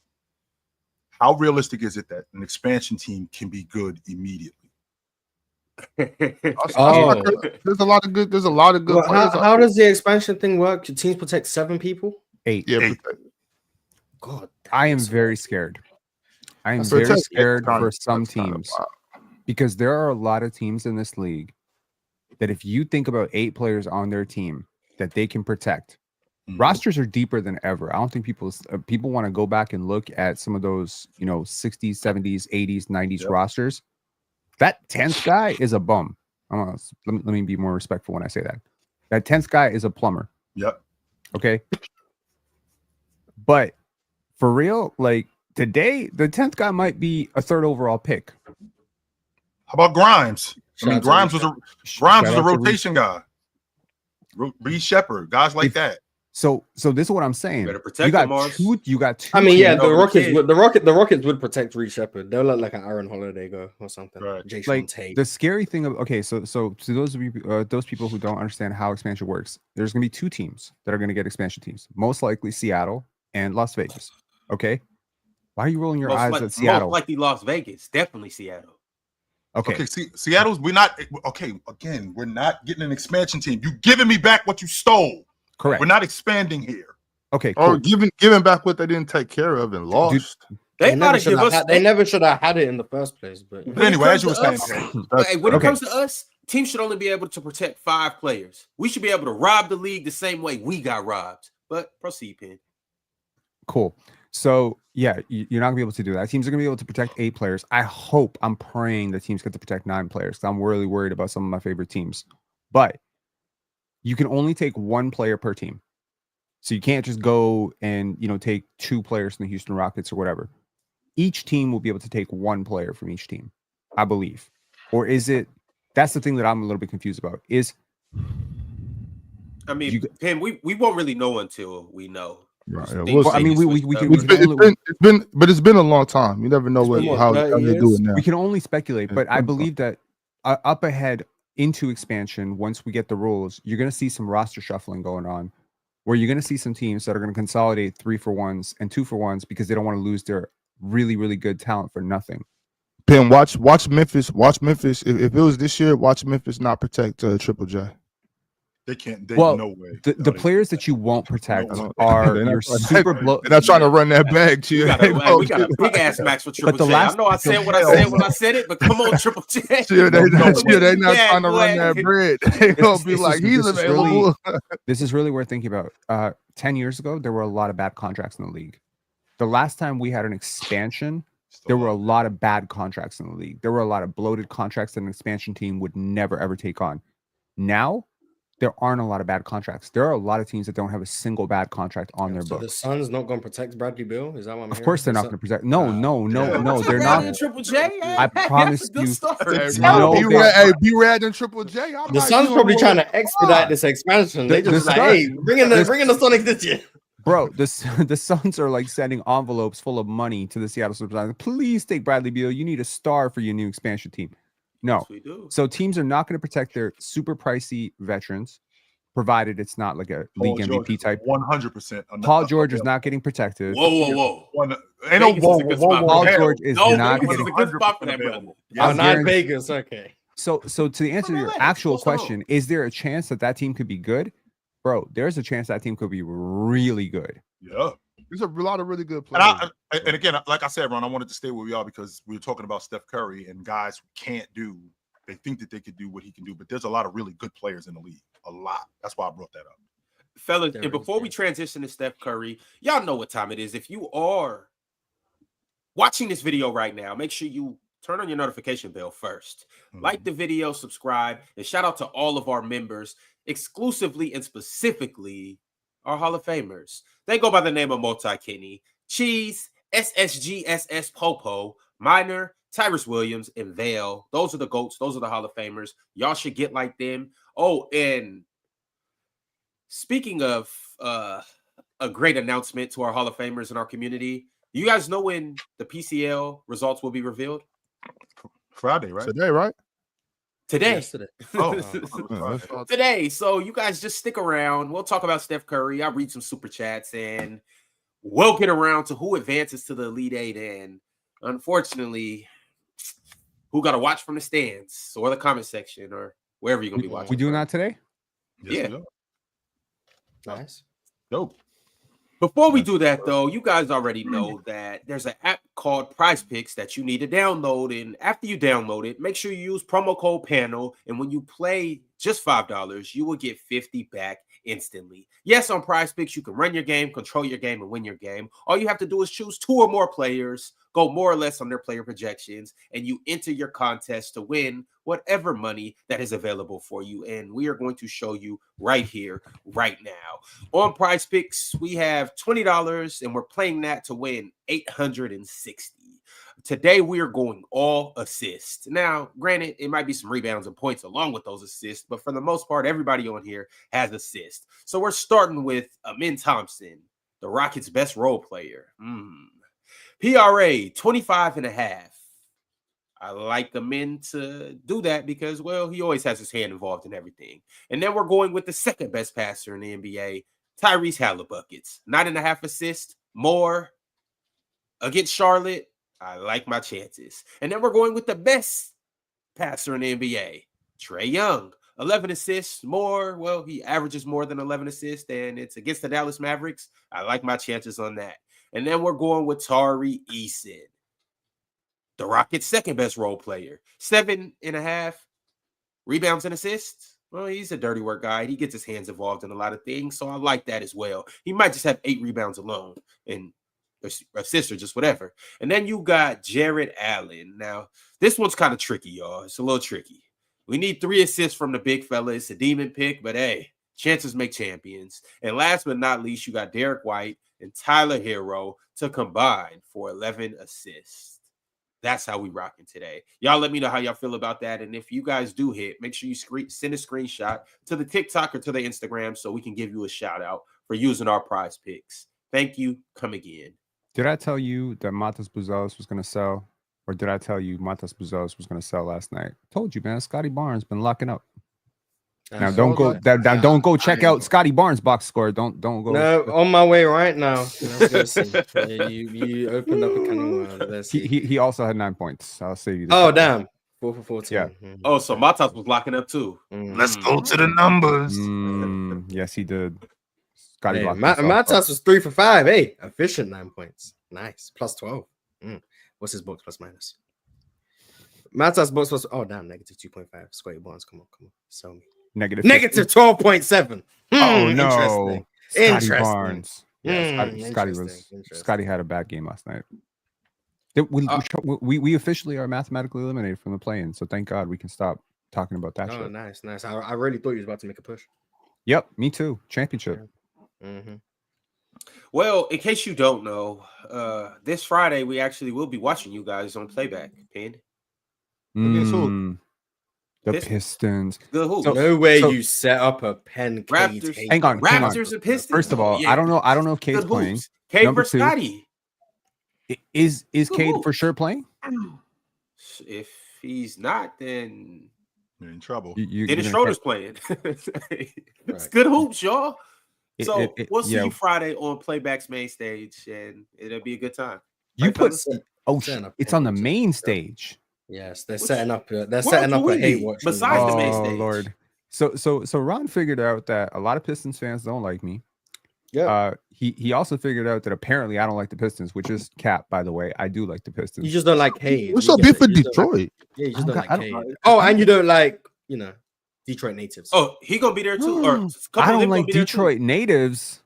how realistic is it that an expansion team can be good immediately? There's a lot of good players. How does the expansion thing work? Do teams protect 7 people? 8. Yeah, 8. God, I am very scared. I am very scared for some teams. Because there are a lot of teams in this league that if you think about 8 players on their team that they can protect, rosters are deeper than ever. I don't think people want to go back and look at some of those, 60s, 70s, 80s, 90s rosters. That 10th guy is a bum. Let me be more respectful when I say that. That 10th guy is a plumber. Yep. Okay. But for real, like today, the 10th guy might be a 3rd overall pick. How about Grimes? Grimes was a rotation guy. Reed Shepard, guys like that. So this is what I'm saying. Better protect him, Mars. You got 2. I mean, yeah, the Rockets would protect Reed Shepard. They'll let like an Aaron Holiday go or something. Right. The scary thing of so to those of you, those people who don't understand how expansion works, there's gonna be 2 teams that are gonna get expansion teams. Most likely Seattle and Las Vegas. Okay. Why are you rolling your eyes at Seattle? Most likely Las Vegas. Definitely Seattle. Okay. Seattle's we're not getting an expansion team. You giving me back what you stole. Correct. We're not expanding here. Okay. Cool. Or giving back what they didn't take care of and lost. They never should have had it in the first place. But anyway, as you were saying, when it comes to us, teams should only be able to protect 5 players. We should be able to rob the league the same way we got robbed. But proceed, Penn. Cool. So yeah, you're not gonna be able to do that. Teams are gonna be able to protect 8 players. I'm praying that teams get to protect 9 players. I'm really worried about some of my favorite teams. But you can only take 1 player per team. So you can't just go and take 2 players from the Houston Rockets or whatever. Each team will be able to take 1 player from each team, I believe. Or is it? That's the thing that I'm a little bit confused about. Penn, we won't really know until we know. Right, it's been a long time. You never know how they do it now. We can only speculate, but I believe that up ahead into expansion, once we get the rules, you're going to see some roster shuffling going on, where you're going to see some teams that are going to consolidate 3-for-1s and 2-for-1s because they don't want to lose their really, really good talent for nothing. Pim, watch Memphis. Watch Memphis. If it was this year, watch Memphis not protect Triple J. They can't. They Well, no way. the players that you won't protect No. are They're not your trying- super blow. They're not trying to run that back to you. We got a big ass max for Triple the J. last- I know I said what I said when I said it, but come on, Triple J. They not trying to boy. run that bread. They gonna be like, he's available. This is really worth thinking about. 10 years ago, there were a lot of bad contracts in the league. The last time we had an expansion, there were a lot of bad contracts in the league. There were a lot of bloated contracts that an expansion team would never, ever take on. Now, there aren't a lot of bad contracts. There are a lot of teams that don't have a single bad contract on their So the books. Suns not going to protect Bradley Beal? Is that what I'm Of hearing? course, they're not going to protect. No, they're not. Triple J. I promise you. Be rad and Triple J. The Suns probably trying to expedite this expansion. They just like, hey, bring in the Sonics this year. Bro, the Suns are like sending envelopes full of money to the Seattle Supersonics. Please take Bradley Beal. You need a star for your new expansion team. No. Yes, we do. So teams are not going to protect their super pricey veterans, provided it's not like a league MVP type. 100%. Paul George is not getting protected. Whoa. Ain't no whoa. Paul George is not Vegas getting is a good spot for that, brother. Oh, not Vegas. Okay. So to answer your actual question, is there a chance that team could be good? Bro, there's a chance that team could be really good. Yeah. There's a lot of really good players. And again, like I said, Ron, I wanted to stay where we are because we were talking about Steph Curry and guys who can't do. They think that they could do what he can do, but there's a lot of really good players in the league. A lot. That's why I brought that up. Fellas, and before we transition to Steph Curry, y'all know what time it is. If you are watching this video right now, make sure you turn on your notification bell first. Like the video, subscribe, and shout out to all of our members, exclusively and specifically our Hall of Famers. They go by the name of Multi-Kenny, Cheese, SSGSS Popo, Minor, Tyrus Williams, and Vale. Those are the GOATs. Those are the Hall of Famers. Y'all should get like them. Oh, and speaking of a great announcement to our Hall of Famers in our community, you guys know when the PCL results will be revealed? Friday, right? Today, right? Today. Yesterday. Today. So you guys just stick around. We'll talk about Steph Curry. I'll read some super chats and we'll get around to who advances to the Elite Eight. And unfortunately, who got to watch from the stands or the comment section or wherever you're going to be watching. We doing that today? Yes, Yeah. Nice. Dope. Before we do that, though, you guys already know that there's an app called PrizePicks that you need to download. And after you download it, make sure you use promo code PANEL. And when you play just $5, you will get 50 back instantly. Yes, on PrizePicks, you can run your game, control your game, and win your game. All you have to do is choose 2 or more players, go more or less on their player projections, and you enter your contest to win whatever money that is available for you. And we are going to show you right here, right now. On PrizePicks, we have $20, and we're playing that to win $860. Today, we are going all assists. Now, granted, it might be some rebounds and points along with those assists, but for the most part, everybody on here has assists. So we're starting with Amin Thompson, the Rockets' best role player. PRA 25.5. I like Amin to do that because, well, he always has his hand involved in everything. And then we're going with the second best passer in the NBA, Tyrese Halliburton. 9.5 assists, more against Charlotte. I like my chances. And then we're going with the best passer in the NBA, Trae Young. 11 assists, more. Well, he averages more than 11 assists, and it's against the Dallas Mavericks. I like my chances on that. And then we're going with Tari Eason, the Rockets' second best role player. 7.5 rebounds and assists. Well, he's a dirty work guy. He gets his hands involved in a lot of things, so I like that as well. He might just have 8 rebounds alone and assists or just whatever. And then you got Jared Allen. Now, this one's kind of tricky, y'all. It's a little tricky. We need 3 assists from the big fella. It's a demon pick, but hey, chances make champions. And last but not least, you got Derek White and Tyler Hero to combine for 11 assists. That's how we rocking today. Y'all let me know how y'all feel about that. And if you guys do hit, make sure you send a screenshot to the TikTok or to the Instagram so we can give you a shout out for using our prize picks. Thank you. Come again. Did I tell you that Matas Buzelis was going to sell? Or did I tell you Matas Buzelis was going to sell last night? Told you, man. Scotty Barnes been locking up. Now don't go. Don't go check out Scotty Barnes' box score. Don't go. No, on my way right now. Let's go see. Yeah, you opened up a can of worms. Let's see. He also had 9 points. I'll save you. Oh damn, 4 for 14. Yeah. Oh, so Matas was locking up too. Let's go to the numbers. Yes, he did. Scotty Hey, locked himself up. Matas was 3 for 5. Hey, efficient 9 points. Nice. Plus 12. What's his box plus minus? Matas box plus. Oh damn, negative 2.5. Scotty Barnes, come on. Sell me. Negative 12.7. Oh no, Interesting. Barnes. Yeah, Scotty had a bad game last night. We officially are mathematically eliminated from the play-in, so thank God we can stop talking about that. Oh, shit. nice. I really thought you was about to make a push. Yep, me too. Championship. Well, in case you don't know, this Friday we actually will be watching you guys on Playback. Pin. Against who? The Pistons. Good who? No way you set up a pen. Raptors. Hang on. Raptors and Pistons. First of all, I don't know if Cade's playing. Cade versus Scotty. Is Cade for sure playing? If he's not, then you're in trouble. Dennis Schroeder's playing. It's good hoops, y'all. So we'll see you Friday on Playback's main stage, and it'll be a good time. You put it's on the main stage. Yes, they're setting up. They're setting up a hate watch besides the main stage. Lord. So Ron figured out that a lot of Pistons fans don't like me. Yeah. He also figured out that apparently I don't like the Pistons, which is cap, by the way. I do like the Pistons. You just don't like Hayes. What's up, beef for Detroit? Yeah, you just don't like Hayes. Oh, and you don't like, Detroit natives. Oh, he gonna be there too. Or I don't like Detroit natives.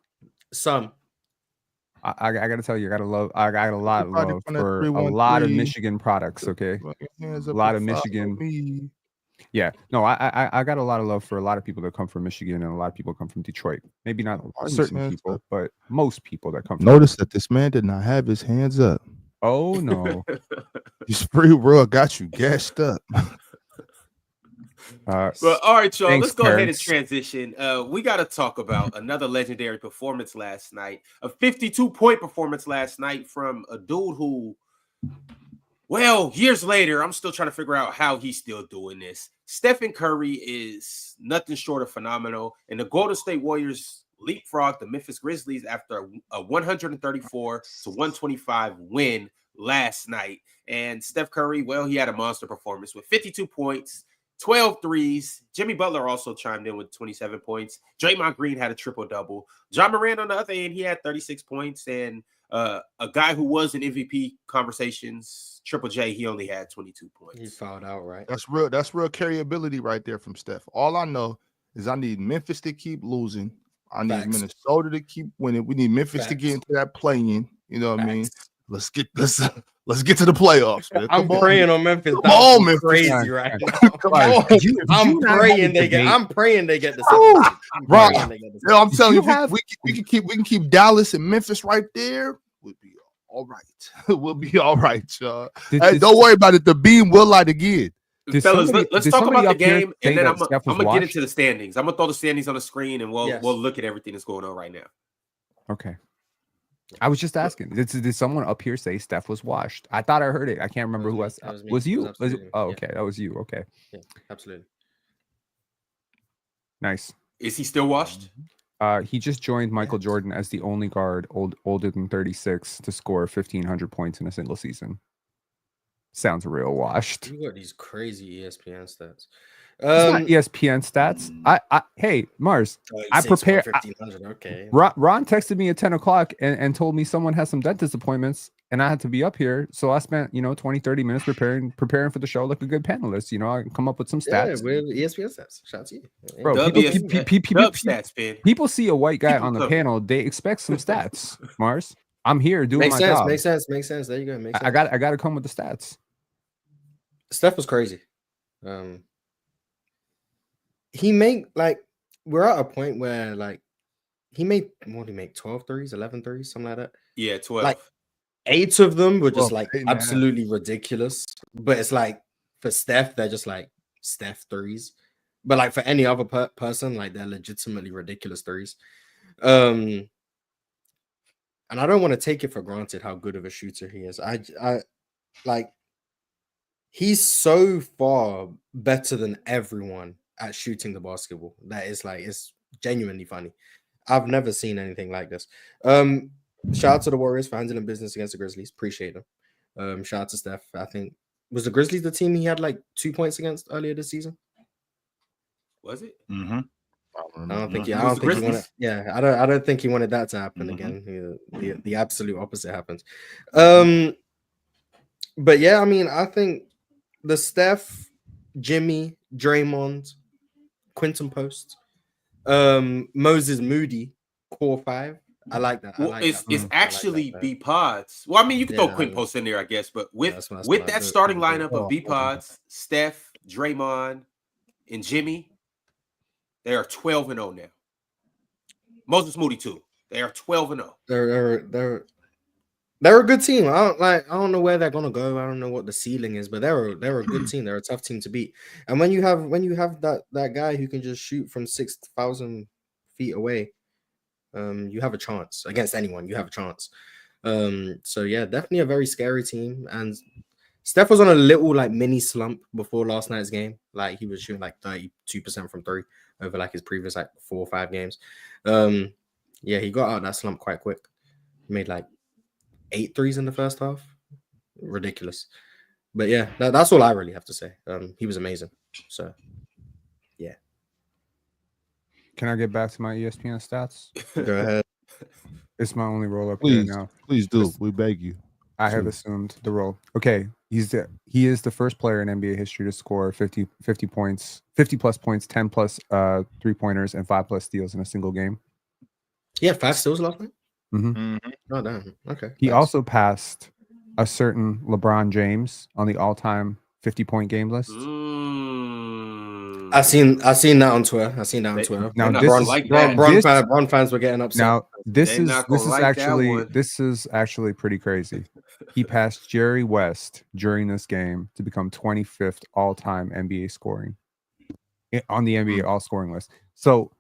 Some. I gotta tell you, I got a lot of love for a lot of Michigan products. Okay, a lot of Michigan. Yeah, no, I got a lot of love for a lot of people that come from Michigan, and a lot of people come from Detroit. Maybe not certain people, but most people that come. Notice that this man did not have his hands up. Oh no, this free world got you gassed up. But all right, y'all. Let's go ahead and transition. We got to talk about another legendary performance last night. A 52-point performance last night from a dude who, well, years later, I'm still trying to figure out how he's still doing this. Stephen Curry is nothing short of phenomenal, and the Golden State Warriors leapfrogged the Memphis Grizzlies after a 134-125 win last night. And Steph Curry, well, he had a monster performance with 52 points. 12 threes. Jimmy Butler also chimed in with 27 points. Draymond Green had a triple-double. John Moran, on the other end, he had 36 points. And a guy who was in MVP conversations, Triple J, he only had 22 points. He fouled out, right? That's real carryability right there from Steph. All I know is I need Memphis to keep losing. I need Minnesota to keep winning. We need Memphis to get into that play-in. You know what I mean? Let's get to the playoffs, man. I'm praying on Memphis. Come on, Memphis. Crazy right now. Come on. I'm praying they get the Bro, I'm telling you, we can keep Dallas and Memphis right there. We'll be all right. We'll be all right, y'all. Hey, don't worry about it. The beam will light again. Fellas, let's talk about the game, and then I'm gonna get into the standings. I'm gonna throw the standings on the screen, and we'll look at everything that's going on right now. Okay. I was just asking. Did someone up here say Steph was washed? I thought I heard it. I can't remember who was. Was you? Okay, that was you. Okay. Yeah, absolutely. Nice. Is he still washed? He just joined Michael Jordan as the only guard older than 36 to score 1,500 points in a single season. Sounds real washed. You got these crazy ESPN stats. It's not ESPN stats. Hey, Mars, I prepare. 1,500. Okay. Ron texted me at 10 o'clock and told me someone has some dentist appointments and I had to be up here. So I spent, 20, 30 minutes preparing for the show like a good panelist. I can come up with some stats. Yeah, with ESPN stats. Shout out to you. Bro, people see a white guy on the panel. They expect some stats, Mars. I'm here doing my job. Makes sense. There you go. Makes sense. I got to come with the stats. Steph was crazy. He made we're at a point where he made 12 threes, 11 threes, something like that. Yeah, 12. 8 of them were just absolutely ridiculous. But it's for Steph, they're just Steph threes. But for any other person, they're legitimately ridiculous threes. And I don't want to take it for granted how good of a shooter he is. He's so far better than everyone at shooting the basketball. That is like, it's genuinely funny. I've never seen anything like this. Shout out to the Warriors for handling business against the Grizzlies. Appreciate them. Shout out to Steph. I think was the Grizzlies the team he had like 2 points against earlier this season? Was it? Mm-hmm. I don't think he wanted. Yeah, I don't think he wanted that to happen again. The absolute opposite happens. But yeah, I mean, I think the Steph, Jimmy, Draymond, Quinton Post, Moses Moody, core 5. I like that. It's actually B Pods. Well, I mean, you can throw Quinton Post in there, I guess, but with that starting lineup of B Pods, Steph, Draymond, and Jimmy, they are 12-0 now. Moses Moody too. They are 12-0. They're a good team. I don't know where they're gonna go. I don't know what the ceiling is, but they're a good team. They're a tough team to beat. And when you have that guy who can just shoot from 6,000 feet away, you have a chance against anyone. You have a chance. So yeah, definitely a very scary team. And Steph was on a little like mini slump before last night's game. Like he was shooting like 32% from 3 over like his previous like 4 or 5 games. Yeah, he got out of that slump quite quick. Made like 8 threes in the first half. Ridiculous. But yeah, that's all I really have to say. He was amazing. So yeah. Can I get back to my ESPN stats? Go ahead. It's my only roll up Please, here now. please do. We beg you. I have assumed the role. Okay, he is the first player in NBA history to score 50 points, 50 plus points, 10 plus 3-pointers, and 5 plus steals in a single game. He had 5 steals last night. Mm-hmm. Oh damn. Okay. He also passed a certain LeBron James on the all-time 50-point game list. I seen that on Twitter. Now Bron fans were getting upset. Now this is actually pretty crazy. He passed Jerry West during this game to become 25th all-time NBA scoring on the NBA all-scoring list. So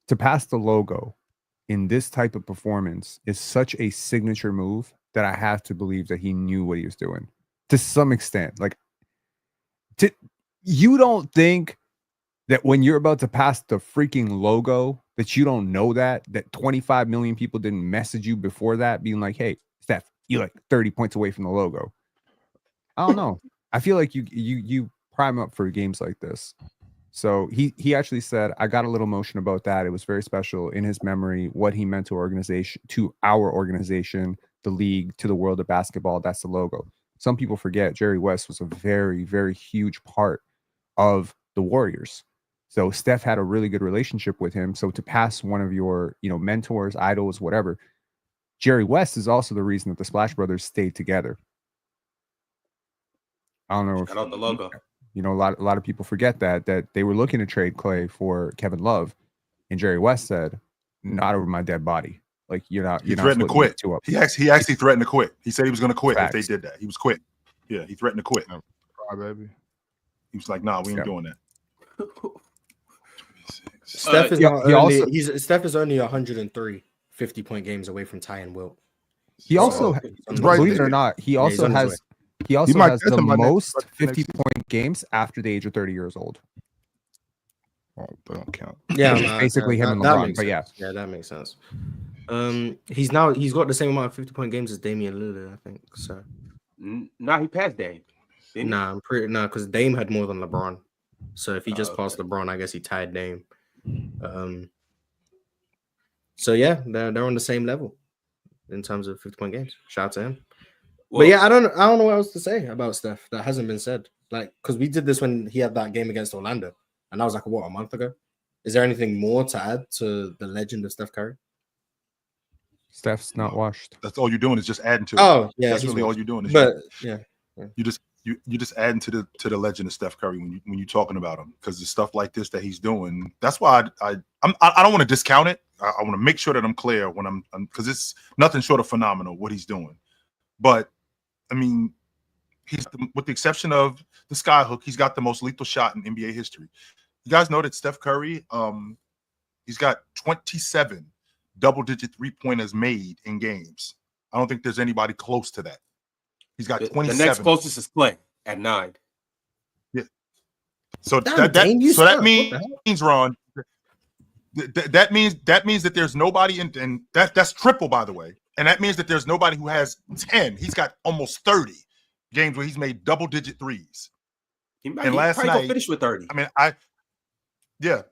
to pass the logo in this type of performance is such a signature move that I have to believe that he knew what he was doing to some extent. Like, you don't think that when you're about to pass the freaking logo that you don't know that 25 million people didn't message you before that being like, hey, Steph, you're like 30 points away from the logo. I don't know. I feel like you prime up for games like this. So he actually said, I got a little emotion about that. It was very special in his memory, what he meant to our organization, the league, to the world of basketball. That's the logo. Some people forget Jerry West was a very, very huge part of the Warriors. So Steph had a really good relationship with him. So to pass one of your, mentors, idols, whatever, Jerry West is also the reason that the Splash Brothers stayed together. I don't know if the logo. A lot of people forget that they were looking to trade Clay for Kevin Love, and Jerry West said, "Not over my dead body. Like you're not." He threatened to quit. He actually threatened to quit. He said he was going to quit if they did that. He was quit. Yeah, he threatened to quit. Cry, baby. He was like, "Nah, we ain't doing that." Steph is only 103 50-point games away from tying Wilt. He also, believe it or not, he also has the most 50-point games after the age of 30 years old. Oh, they don't count. Yeah, basically him and LeBron. But yeah, that makes sense. He's got the same amount of 50-point games as Damian Lillard, I think. So, he passed Dame. Because Dame had more than LeBron. So if he just passed LeBron, I guess he tied Dame. So yeah, they're on the same level in terms of 50-point games. Shout out to him. Well, but yeah, I don't know what else to say about Steph that hasn't been said. Like, because we did this when he had that game against Orlando, and that was like a month ago. Is there anything more to add to the legend of Steph Curry? Steph's not washed. That's all you're doing is just adding to it. Oh yeah, that's really all you're doing. You just adding to the legend of Steph Curry when you're talking about him, because the stuff like this that he's doing. That's why I don't want to discount it. I want to make sure that I'm clear when I'm because it's nothing short of phenomenal what he's doing. But I mean, with the exception of the skyhook, he's got the most lethal shot in NBA history. You guys know that Steph Curry, he's got 27 double-digit 3-pointers made in games. I don't think there's anybody close to that. He's got 27. The next closest is Clay at 9. Yeah. So Damn, that Dame, you so that suck. What the hell? means, Ron, that means that there's nobody and that's triple, by the way. And that means that there's nobody who has 10. He's got almost 30 games where he's made double-digit threes. He And last probably night, gonna finish with 30. I mean,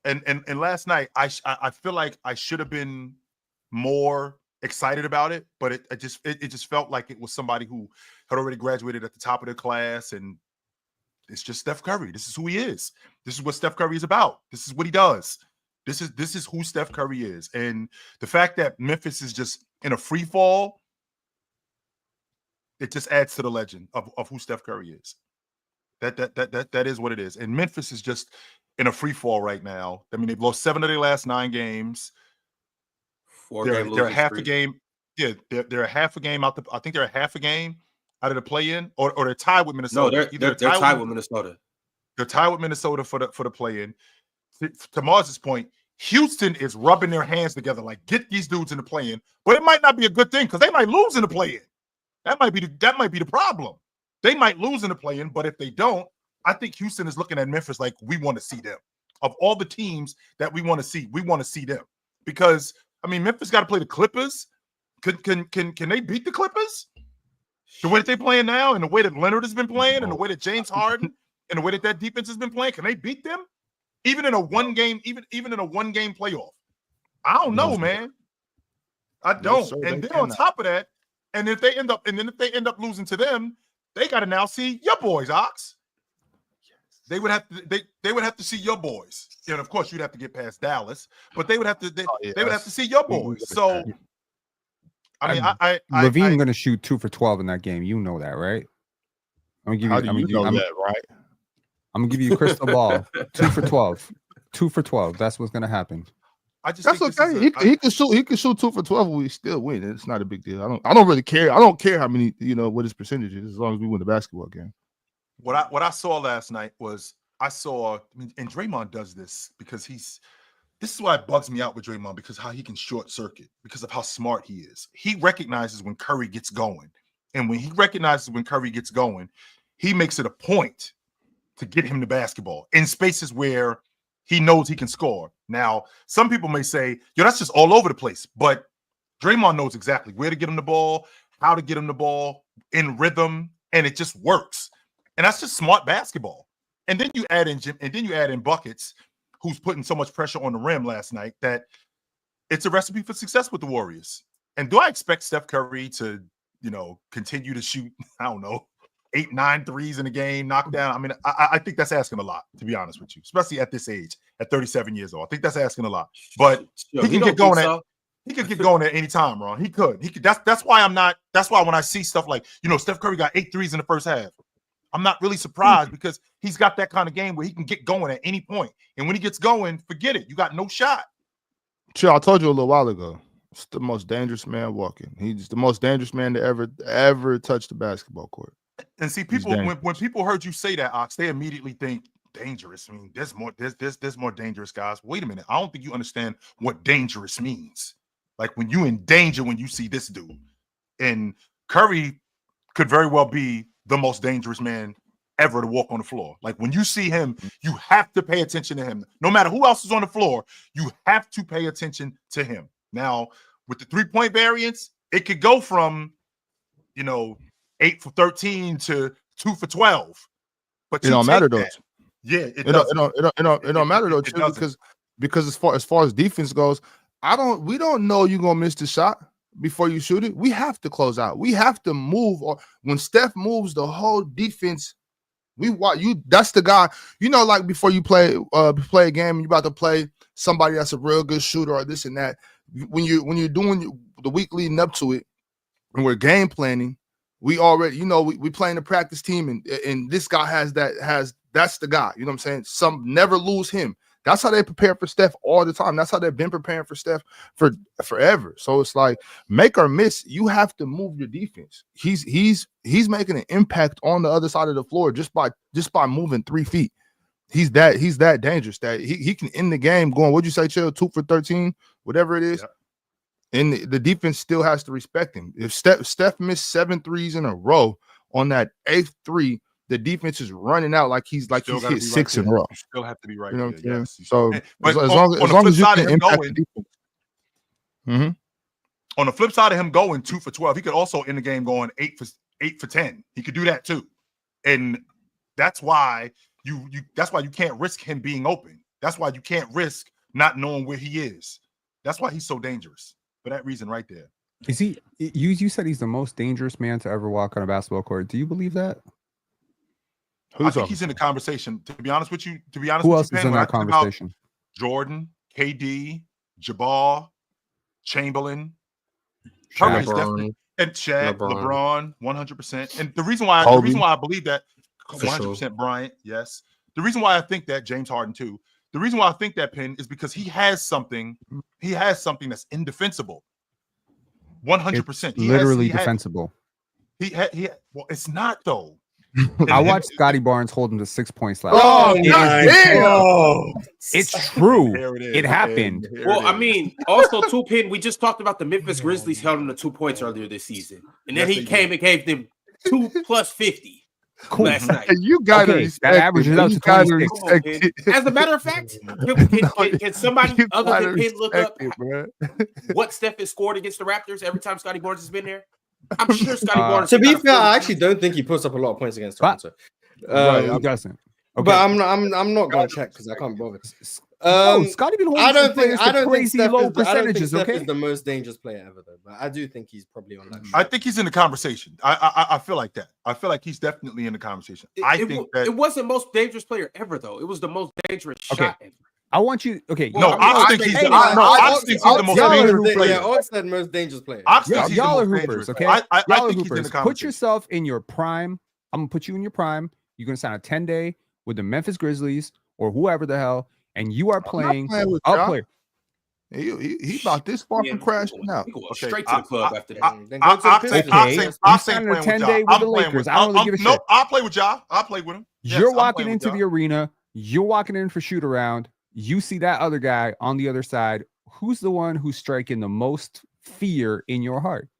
and last night I feel like I should have been more excited about it, but it just felt like it was somebody who had already graduated at the top of their class, and it's just Steph Curry. This is who he is. This is what Steph Curry is about. This is what he does. This is who Steph Curry is. And the fact that Memphis is just in a free fall, it just adds to the legend of who Steph Curry is. That is what it is. And Memphis is just in a free fall right now. I mean, they've lost 7 of their last 9 games. They're half a game. Yeah, they're a half a game out. I think they're a half a game out of the play-in, or they're tied with Minnesota. No, they're tied with Minnesota. They're tied with Minnesota for the play-in. To Mars's point, Houston is rubbing their hands together like, get these dudes in the play-in, but it might not be a good thing because they might lose in the play-in. That might be the problem. They might lose in the play-in, but if they don't, I think Houston is looking at Memphis like, we want to see them. Of all the teams that we want to see them. Because I mean, Memphis got to play the Clippers. Can they beat the Clippers? The way that they're playing now, and the way that Leonard has been playing, and the way that James Harden, and the way that defense has been playing, can they beat them? Even in a one game playoff. I don't know, man. I don't. And then on top of that, and if they end up losing to them, they got to now see your boys, Ox. They would have to see your boys. And of course, you'd have to get past Dallas, but they would have to would have to see your boys. So I mean, Levine's going to shoot 2 for 12 in that game. You know that, right? I'm gonna give you right? I'm gonna give you a crystal ball. 2 for 12. 2 for 12. That's what's gonna happen. That's okay. He can shoot 2 for 12 and we still win. It's not a big deal. I don't really care. I don't care how many, what his percentage is, as long as we win the basketball game. What I saw last night was and Draymond does this because this is why it bugs me out with Draymond, because how he can short circuit, because of how smart he is. He recognizes when Curry gets going. And when he recognizes when Curry gets going, he makes it a point to get him the basketball in spaces where he knows he can score. Now, some people may say, that's just all over the place. But Draymond knows exactly where to get him the ball, how to get him the ball in rhythm, and it just works. And that's just smart basketball. And then you add in buckets, who's putting so much pressure on the rim last night that it's a recipe for success with the Warriors. And do I expect Steph Curry to, continue to shoot, 8, 9 threes in a game, knock down? I mean, I think that's asking a lot, to be honest with you, especially at this age, at 37 years old. I think that's asking a lot. But he can get going he could get going at any time, Ron. He could. That's why when I see stuff like, Steph Curry got 8 threes in the first half, I'm not really surprised because he's got that kind of game where he can get going at any point. And when he gets going, forget it. You got no shot. Chill, I told you a little while ago. It's the most dangerous man walking. He's the most dangerous man to ever touch the basketball court. And see, people when people heard you say that, Ox, they immediately think dangerous. I mean, there's more dangerous guys. Wait a minute. I don't think you understand what dangerous means. Like when you in danger when you see this dude. And Curry could very well be the most dangerous man ever to walk on the floor. Like when you see him, you have to pay attention to him. No matter who else is on the floor, you have to pay attention to him. Now, with the 3-point variance, it could go from, 8 for 13 to 2 for 12. But it don't matter though. Yeah, it don't matter though, too, because as far as defense goes, we don't know you're gonna miss the shot before you shoot it. We have to close out. We have to move. Or when Steph moves, the whole defense, that's the guy. Like before you play a game, you about to play somebody that's a real good shooter or this and that. When you're doing the week leading up to it, and we're game planning, we already, we playing the practice team, and this guy that's the guy. You know what I'm saying? Never lose him. That's how they prepare for Steph all the time. That's how they've been preparing for Steph for forever. So it's like, make or miss, you have to move your defense. He's making an impact on the other side of the floor just by moving 3 feet. He's that dangerous that he can end the game going, what'd you say, Chill? 2 for 13, whatever it is. Yeah. And the defense still has to respect him. If Steph missed 7 threes in a row on that 8th 3, the defense is running out like he's Still gotta hit be 6 right in a there. row. You still have to be right You know what there. I'm saying? Yes. So But as on long the flip as you side can of him impact going, the defense. Mm-hmm. on the flip side of him going 2 for 12, he could also end the game going 8 for 10. He could do that too, and that's why you can't risk him being open. That's why you can't risk not knowing where he is. That's why he's so dangerous for that reason right there. Is he? You said he's the most dangerous man to ever walk on a basketball court. Do you believe that? I think he's in the conversation. To be honest with you, Who else is in that conversation? Jordan, KD, Jabbar, Chamberlain, Shaq. Curry's definitely, and Shaq, LeBron, 100%. And the reason why I believe that, 100% Bryant, yes. The reason why I think that, James Harden too. The reason why I think that, Penn, is because he has something that's indefensible. 100%. Literally defensible. Well, it's not though. I watched Scotty Barnes hold him to 6 points last It's true. It happened. Well, I mean, also too, Pin, we just talked about the Memphis Grizzlies held him to 2 points earlier this season. And then he came and gave them 2 plus 50 last night. You got to that averages out to 26. As a matter of fact, can somebody other than Pin look up what Steph has scored against the Raptors every time Scotty Barnes has been there? I'm sure Scotty Barnes. To be fair, I actually don't think he puts up a lot of points against Toronto. He doesn't. Okay. But I'm not going to check because I can't bother. Scotty been holding crazy low percentages. Steph is the most dangerous player ever, though. But I do think he's probably on that. I think he's in the conversation. I feel like that. I feel like he's definitely in the conversation. It wasn't most dangerous player ever, though. It was the most dangerous shot ever. I want you. Okay. No, I think he's the most dangerous player. Yeah, Ox said most dangerous player. Y'all are hoopers, okay? I think he's in the conversation. Put yourself in your prime. I'm gonna put you in your prime. You're gonna sign a 10-day with the Memphis Grizzlies or whoever the hell, and you are playing a player. He about this far from crashing out. Straight to the club after that. I'm saying a 10-day with the Lakers. I don't really give a shit. No, I'll play with y'all. I'll play with him. You're walking into the arena. You're walking in for shoot around. You see that other guy on the other side. Who's the one who's striking the most fear in your heart?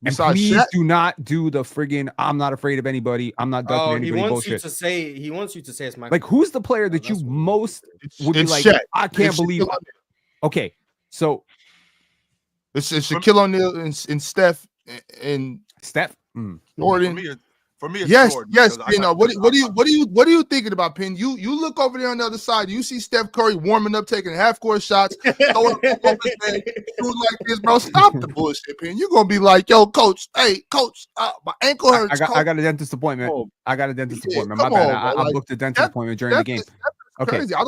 And please do not do the friggin' I'm not afraid of anybody. I'm not ducking anybody bullshit. He wants you to say it's Michael. Like, who's the player that you most would be like, Shaq. I can't believe it. Okay, so it's Shaquille O'Neal and Steph and Jordan. For me, it's yes, Jordan, yes. You know what are you thinking about, Penn? You look over there on the other side. You see Steph Curry warming up, taking half-court shots, throwing up over his head, doing like this, bro. Stop the bullshit, Penn. You're gonna be like, yo, coach. Hey, coach, my ankle hurts. I got a dentist appointment. My bad. I booked a dentist appointment during the game. Okay. Crazy. I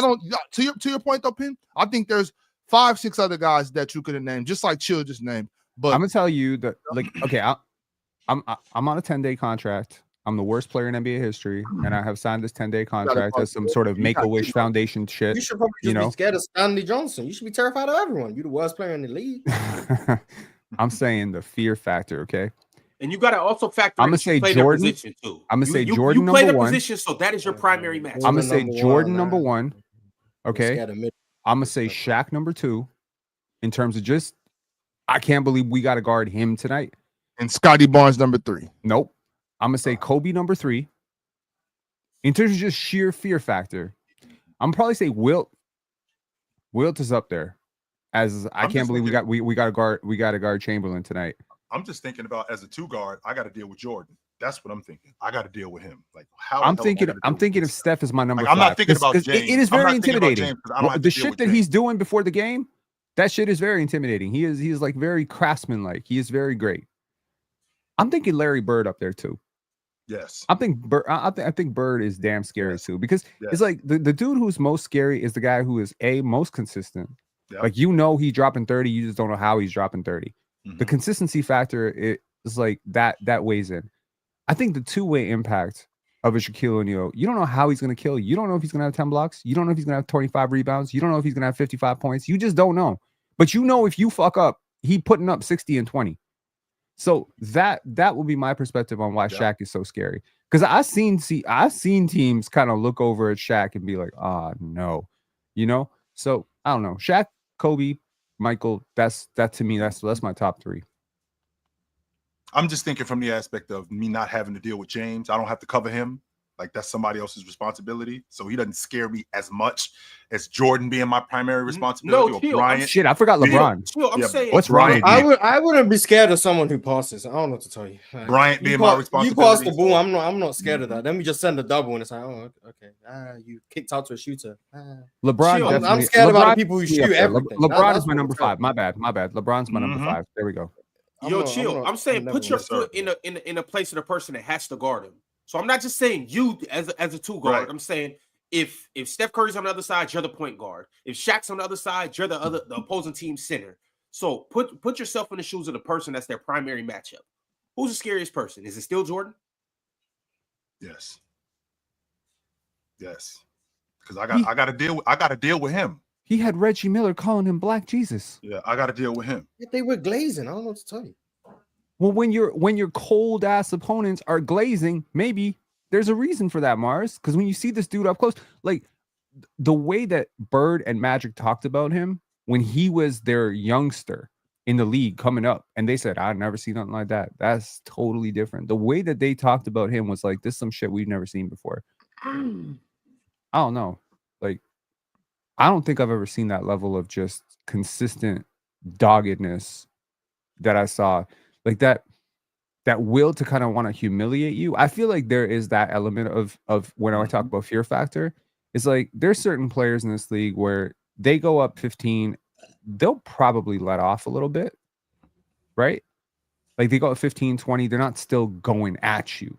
don't. To your point though, Penn. I think there's 5-6 other guys that you could have named, just like Chill just named. But I'm gonna tell you that, like, okay, I'm on a 10-day contract. I'm the worst player in NBA history, and I have signed this 10-day contract as some sort of Make-A-Wish Foundation shit. You should probably just be scared of Stanley Johnson. You should be terrified of everyone. You're the worst player in the league. I'm saying the fear factor, okay? And you got to also factor. I'm gonna say Jordan. Position too. I'm gonna say Jordan you play number the 1. Position, so that is your primary match. I'm gonna say Jordan number 1. Okay. I'm gonna say Shaq number 2. In terms of just, I can't believe we got to guard him tonight. And Scotty Barnes number 3. Nope. I'm gonna say Kobe number 3. In terms of just sheer fear factor, I'm probably say Wilt. Wilt is up there. As I can't believe we got to guard Chamberlain tonight. I'm just thinking about, as a 2 guard, I got to deal with Jordan. That's what I'm thinking. I got to deal with him. Like, how I'm thinking if Steph is my number 5. I'm not thinking about James. It is very intimidating. The shit that he's doing before the game, that shit is very intimidating. He is like very craftsman-like. He is very great. I'm thinking Larry Bird up there too. Yes. I think Bird is damn scary too, because it's like the dude who's most scary is the guy who is most consistent. Yep. Like, he's dropping 30, you just don't know how he's dropping 30. Mm-hmm. The consistency factor is like that weighs in. I think the two-way impact of a Shaquille O'Neal, you don't know how he's going to kill you. You don't know if he's going to have 10 blocks. You don't know if he's going to have 25 rebounds. You don't know if he's going to have 55 points. You just don't know. But you know if you fuck up, he putting up 60 and 20. So that will be my perspective on why Shaq is so scary. Because I've seen teams kind of look over at Shaq and be like, no. So I don't know. Shaq, Kobe, Michael, that to me, that's my top 3. I'm just thinking from the aspect of me not having to deal with James. I don't have to cover him. Like that's somebody else's responsibility. So he doesn't scare me as much as Jordan being my primary responsibility. No, or Bryant. Shit, I forgot LeBron. I'm saying what's Bryant? I wouldn't be scared of someone who passes. I don't know what to tell you. Like, Bryant being my responsibility. You pass the ball. I'm not scared of that. Then we just send a double and it's like, oh, okay. You kicked out to a shooter. LeBron. I'm scared about the people who shoot everything. LeBron is my number 5. My bad. LeBron's my number 5. There we go. I'm saying put your foot in a place of the person that has to guard him. So I'm not just saying you as a two guard. Right. I'm saying if Steph Curry's on the other side, you're the point guard. If Shaq's on the other side, you're the opposing team center. So put yourself in the shoes of the person that's their primary matchup. Who's the scariest person? Is it still Jordan? Yes. Because I got to deal with him. He had Reggie Miller calling him Black Jesus. Yeah, I got to deal with him. They were glazing. I don't know what to tell you. Well, when your cold ass opponents are glazing, maybe there's a reason for that, Mars. Because when you see this dude up close, like the way that Bird and Magic talked about him when he was their youngster in the league coming up, and they said, "I've never seen nothing like that." That's totally different. The way that they talked about him was like, "This is some shit we've never seen before." I don't know, like I don't think I've ever seen that level of just consistent doggedness that I saw. Like that will to kind of want to humiliate you. I feel like there is that element of when I talk about fear factor. It's like there's certain players in this league where they go up 15, they'll probably let off a little bit, right? Like they go up 15, 20, they're not still going at you.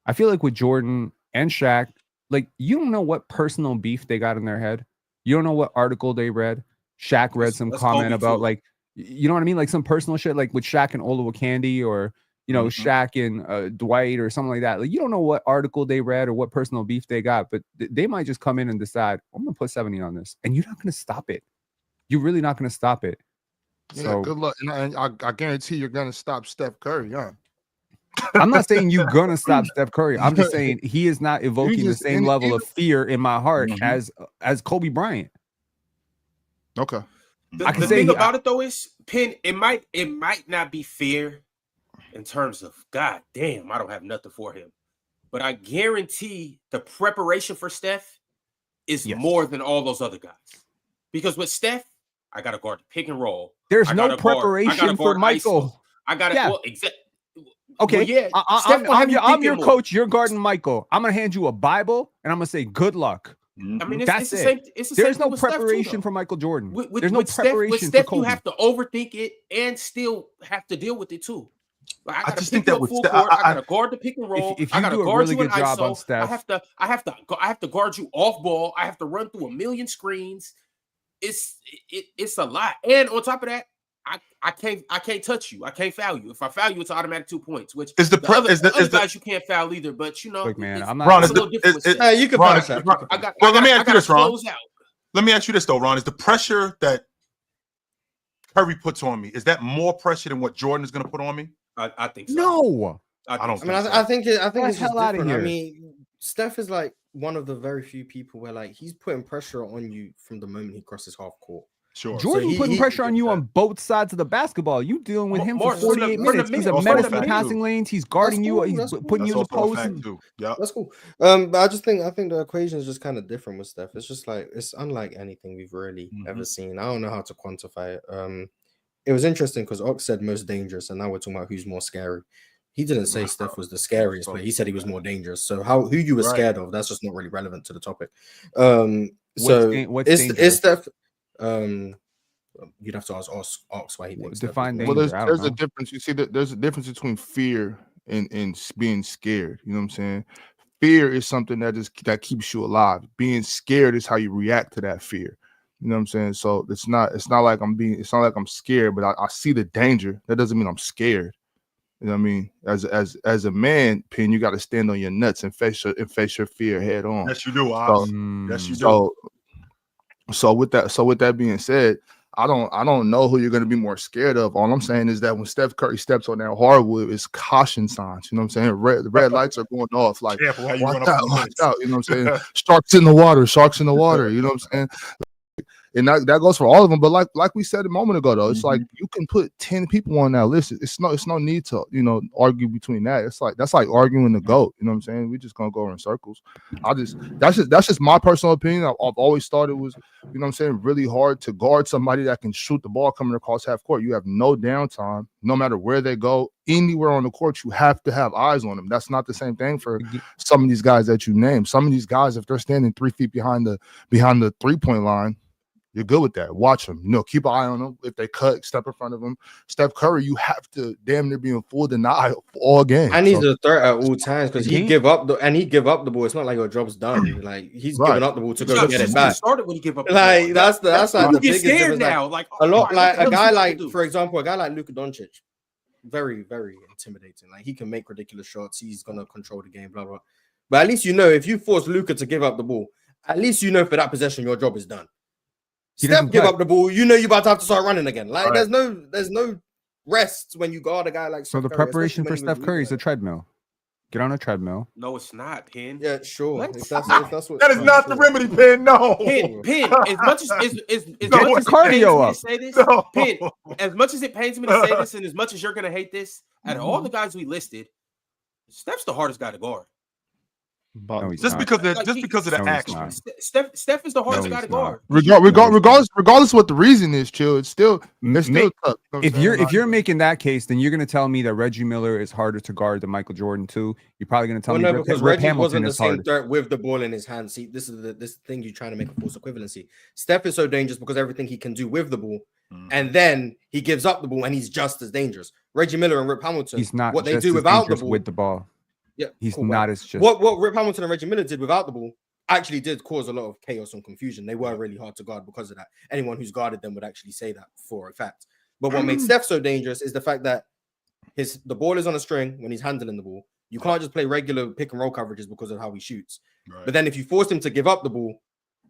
I feel like with Jordan and Shaq, like you don't know what personal beef they got in their head. You don't know what article they read. Shaq read some comment about like, you know what I mean? Like some personal shit, like with Shaq and Olowokandi or, you know, Shaq and Dwight or something like that. Like you don't know what article they read or what personal beef they got, but they might just come in and decide, I'm going to put 70 on this. And you're not going to stop it. You're really not going to stop it. Yeah, so good luck. And I guarantee you're going to stop Steph Curry, huh? I'm not saying you're going to stop Steph Curry. I'm just saying he is not evoking the same level of fear in my heart as Kobe Bryant. Okay. The thing about it though is, Penn, it might not be fair in terms of God damn, I don't have nothing for him. But I guarantee the preparation for Steph is more than all those other guys. Because with Steph, I gotta guard the pick and roll. There's no preparation for Michael. I gotta okay. Well, yeah, I'm your coach. You're guarding Michael. I'm gonna hand you a Bible and I'm gonna say good luck. I mean, it's the same. There's no preparation for Michael Jordan. There's no preparation Steph, for Kobe. You have to overthink it and still have to deal with it too. Like, I just think that with Steph, I gotta guard the pick and roll. If I you gotta do a guard really you in good job on ISO. Steph, I have to guard you off ball. I have to run through a million screens. It's a lot. And on top of that, I can't touch you. I can't foul you. If I foul you, it's automatic 2 points. Which is the other guys you can't foul either. But you know, look, man, I'm not. Ron, it's a little different. You can Ron, that. Let me ask you this, Ron. Let me ask you this though, Ron. Is the pressure that Curry puts on me, is that more pressure than what Jordan is going to put on me? I think so. No, I think it's just different. I mean, Steph is like one of the very few people where like he's putting pressure on you from the moment he crosses half court. Sure. Jordan putting pressure on you on both sides of the basketball. You dealing with him for 48 minutes. He's a menace in passing lanes. He's guarding you. He's putting you in the post. Yeah, that's cool. But I think the equation is just kind of different with Steph. It's just like it's unlike anything we've really ever seen. I don't know how to quantify it. It was interesting because Ox said most dangerous, and now we're talking about who's more scary. He didn't say Steph was the scariest, but he said he was more dangerous. So who you were scared of, that's just not really relevant to the topic. Is Steph? You'd have to ask Ox why he thinks. Define danger. Well, there's a difference. You see that there's a difference between fear and being scared. You know what I'm saying? Fear is something that keeps you alive. Being scared is how you react to that fear. You know what I'm saying? So it's not like I'm scared, but I see the danger. That doesn't mean I'm scared. You know what I mean? As a man, Penn, you got to stand on your nuts and face your fear head on. Yes, you do. Yes, you do. So with that being said, I don't know who you're going to be more scared of. All I'm saying is that when Steph Curry steps on that hardwood, it's caution signs. You know what I'm saying? The red lights are going off. Like, watch out. You know what I'm saying? Sharks in the water. You know what I'm saying? And that goes for all of them. But like we said a moment ago, though, it's like you can put 10 people on that list. It's no need to, argue between that. It's like that's like arguing the GOAT. You know what I'm saying? We just gonna go in circles. That's just my personal opinion. I've always thought it was, really hard to guard somebody that can shoot the ball coming across half court. You have no downtime, no matter where they go, anywhere on the court. You have to have eyes on them. That's not the same thing for some of these guys that you name. Some of these guys, if they're standing 3 feet behind the 3-point line, you're good with that. Watch them. Keep an eye on them. If they cut, step in front of them. Steph Curry, you have to damn near be in full denial all game. And he's a threat at all times because he give up the ball. It's not like your job's done. Like he's giving up the ball to go get it back. Started when he give up. Like that's like the biggest difference. Now. Like a lot, like a guy like, for example, a guy like Luka Doncic, very, very intimidating. Like he can make ridiculous shots. He's gonna control the game. Blah blah. But at least if you force Luka to give up the ball, at least for that possession your job is done. Steph give up the ball, you're about to have to start running again. Like there's no rest when you guard a guy like. So the preparation for Steph Curry is a treadmill. Get on a treadmill. No, it's not, Pin. Yeah, sure. If that's what that is not the remedy, Pin. No, Pin. As much as cardio up. Say this, Pin. As much as it pains me to say this, and as much as you're gonna hate this, out of all the guys we listed, Steph's the hardest guy to guard. Just because of the action. Steph is the hardest guy to guard. Regardless what the reason is, chill. It's still tough. If you're making that case, then you're going to tell me that Reggie Miller is harder to guard than Michael Jordan too. You're probably going to tell me because Rip Reggie Hamilton wasn't the is same harder. threat with the ball in his hand. See, this is this thing you're trying to make a false equivalency. Steph is so dangerous because everything he can do with the ball, and then he gives up the ball, and he's just as dangerous. Reggie Miller and Rip Hamilton, he's not what they just do as without the dangerous ball. with the ball. Yeah, he's not as just what Rip Hamilton and Reggie Miller did without the ball actually did cause a lot of chaos and confusion. They were really hard to guard because of that. Anyone who's guarded them would actually say that for a fact. But what makes Steph so dangerous is the fact that the ball is on a string when he's handling the ball. You can't just play regular pick and roll coverages because of how he shoots. Right. But then if you force him to give up the ball,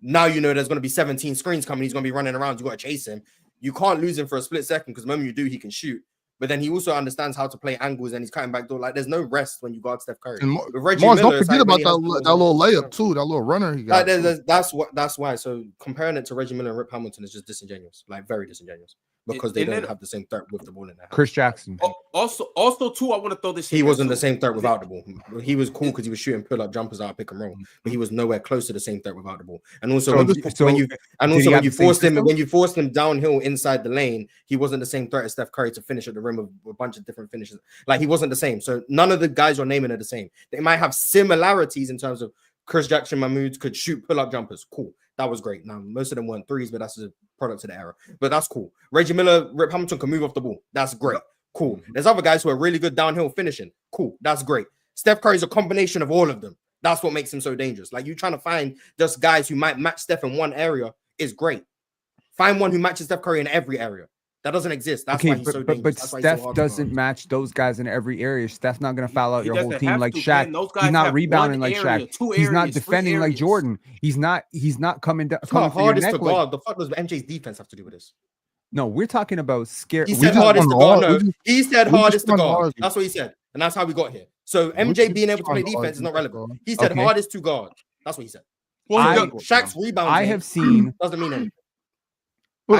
now there's going to be 17 screens coming. He's going to be running around. You got to chase him. You can't lose him for a split second because the moment you do, he can shoot. But then he also understands how to play angles and he's cutting back door. Like there's no rest when you guard Steph Curry. And Mars, don't forget about that little layup too, that little runner he got. That's why. So comparing it to Reggie Miller and Rip Hamilton is just disingenuous, like very disingenuous, because they don't have the same threat with the ball in their hand. Chris Jackson. Also too, I want to throw this. He wasn't the same threat without the ball. He was cool because he was shooting pull-up jumpers out of pick and roll, but he was nowhere close to the same threat without the ball. And also when you forced him downhill inside the lane, he wasn't the same threat as Steph Curry to finish at the rim with a bunch of different finishes. Like he wasn't the same. So none of the guys you're naming are the same. They might have similarities in terms of Chris Jackson Mahmoud could shoot pull-up jumpers. Cool. That was great. Now, most of them weren't threes, but that's a product of the era. But that's cool. Reggie Miller, Rip Hamilton can move off the ball. That's great. Cool. There's other guys who are really good downhill finishing. Cool. That's great. Steph Curry's a combination of all of them. That's what makes him so dangerous. Like, you trying to find just guys who might match Steph in one area is great. Find one who matches Steph Curry in every area. That doesn't exist. That's why he's so dangerous. But Steph doesn't match those guys in every area. Steph's not going to foul out your whole team like Shaq. He's not rebounding like Shaq. He's not defending like Jordan. He's not coming down. It's not hardest to guard. The fuck does MJ's defense have to do with this? No, we're talking about scare. He said hardest to guard. No, he said hardest to guard. That's what he said. And that's how we got here. So MJ being able to play defense is not relevant. He said hardest to guard. That's what he said. Shaq's rebounding. I have seen doesn't mean anything. I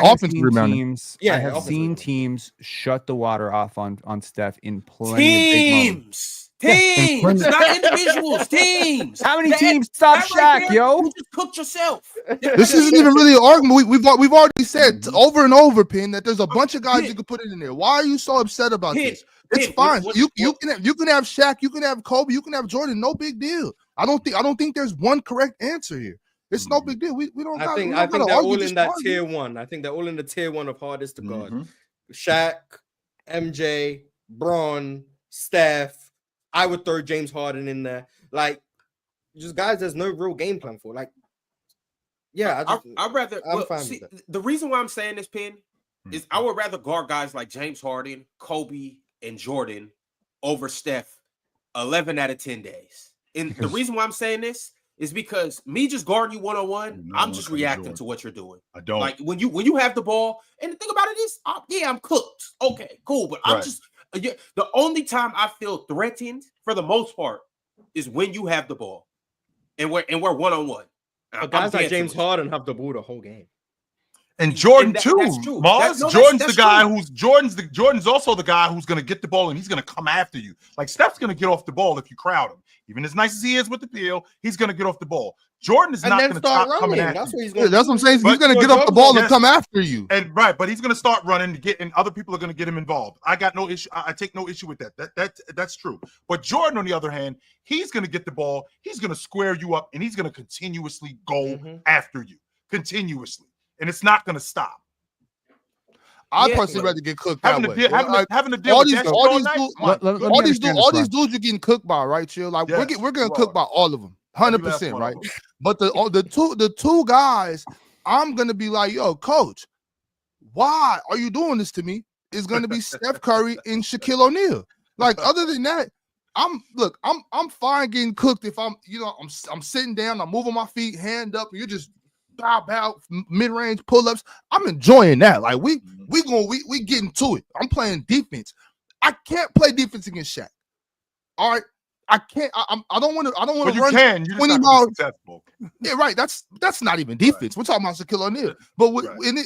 have seen teams shut the water off on Steph in plenty of big moments. Teams, not individuals. Teams. How many teams stop Shaq, yo? You just cooked yourself. This isn't even really an argument. We've already said over and over, Pin, that there's a bunch of guys you could put it in there. Why are you so upset about this? It's fine. You can have Shaq, you can have Kobe, you can have Jordan. No big deal. I don't think there's one correct answer here. It's no big deal. We don't. I think they're all in that tier one. I think they're all in the tier one of hardest to guard. Shaq, MJ, Bron, Steph. I would throw James Harden in there. Like, just guys, there's no real game plan for. Like, yeah, I'd rather. The reason why I'm saying this, Pin, is I would rather guard guys like James Harden, Kobe, and Jordan over Steph 11 out of 10 days. And the reason why I'm saying this is because me just guarding you one-on-one, I'm just reacting to what you're doing. I don't like when you have the ball, and the thing about it is, I'm cooked. Okay, cool, but I'm just the only time I feel threatened for the most part is when you have the ball, and we're one-on-one. Guys like James Harden have the ball the whole game. And Jordan And too. that's true. Mars. That's Jordan's the true. guy Jordan's also the guy who's gonna get the ball and he's gonna come after you. Like Steph's gonna get off the ball if you crowd him. Even as nice as he is with the peel, he's gonna get off the ball. Jordan is not gonna stop coming at That's you. what he's going. That's what I'm saying. He's But- gonna get off the ball and come after you. And right, but he's gonna start running to get, and other people are gonna get him involved. I got no issue. I take no issue with that. That's true. But Jordan, on the other hand, he's gonna get the ball, he's gonna square you up, and he's gonna continuously go after you, continuously, and it's not gonna stop. I'd Yeah, personally but rather get cooked Having that to way. deal, having to deal all with these, that shit all all these, night. dudes, Let me all these, understand all this, these dudes you're getting cooked by, right? Chill, like Yes, we're getting you cooked are. by all of them, Every last 100%, one right? of them. But the two guys, I'm gonna be like, yo, coach, why are you doing this to me? Is gonna be Steph Curry and Shaquille O'Neal. Like, other than that, I'm fine getting cooked if I'm sitting down, I'm moving my feet, hand up, and you're just bow mid-range pull-ups. I'm enjoying that. Like we getting to it. I'm playing defense. I can't play defense against Shaq. All right. I can't. I don't want to. I don't want But to you run can. You just 20 have to be miles. successful. Yeah, right. That's not even defense. We're talking about Shaquille O'Neal. But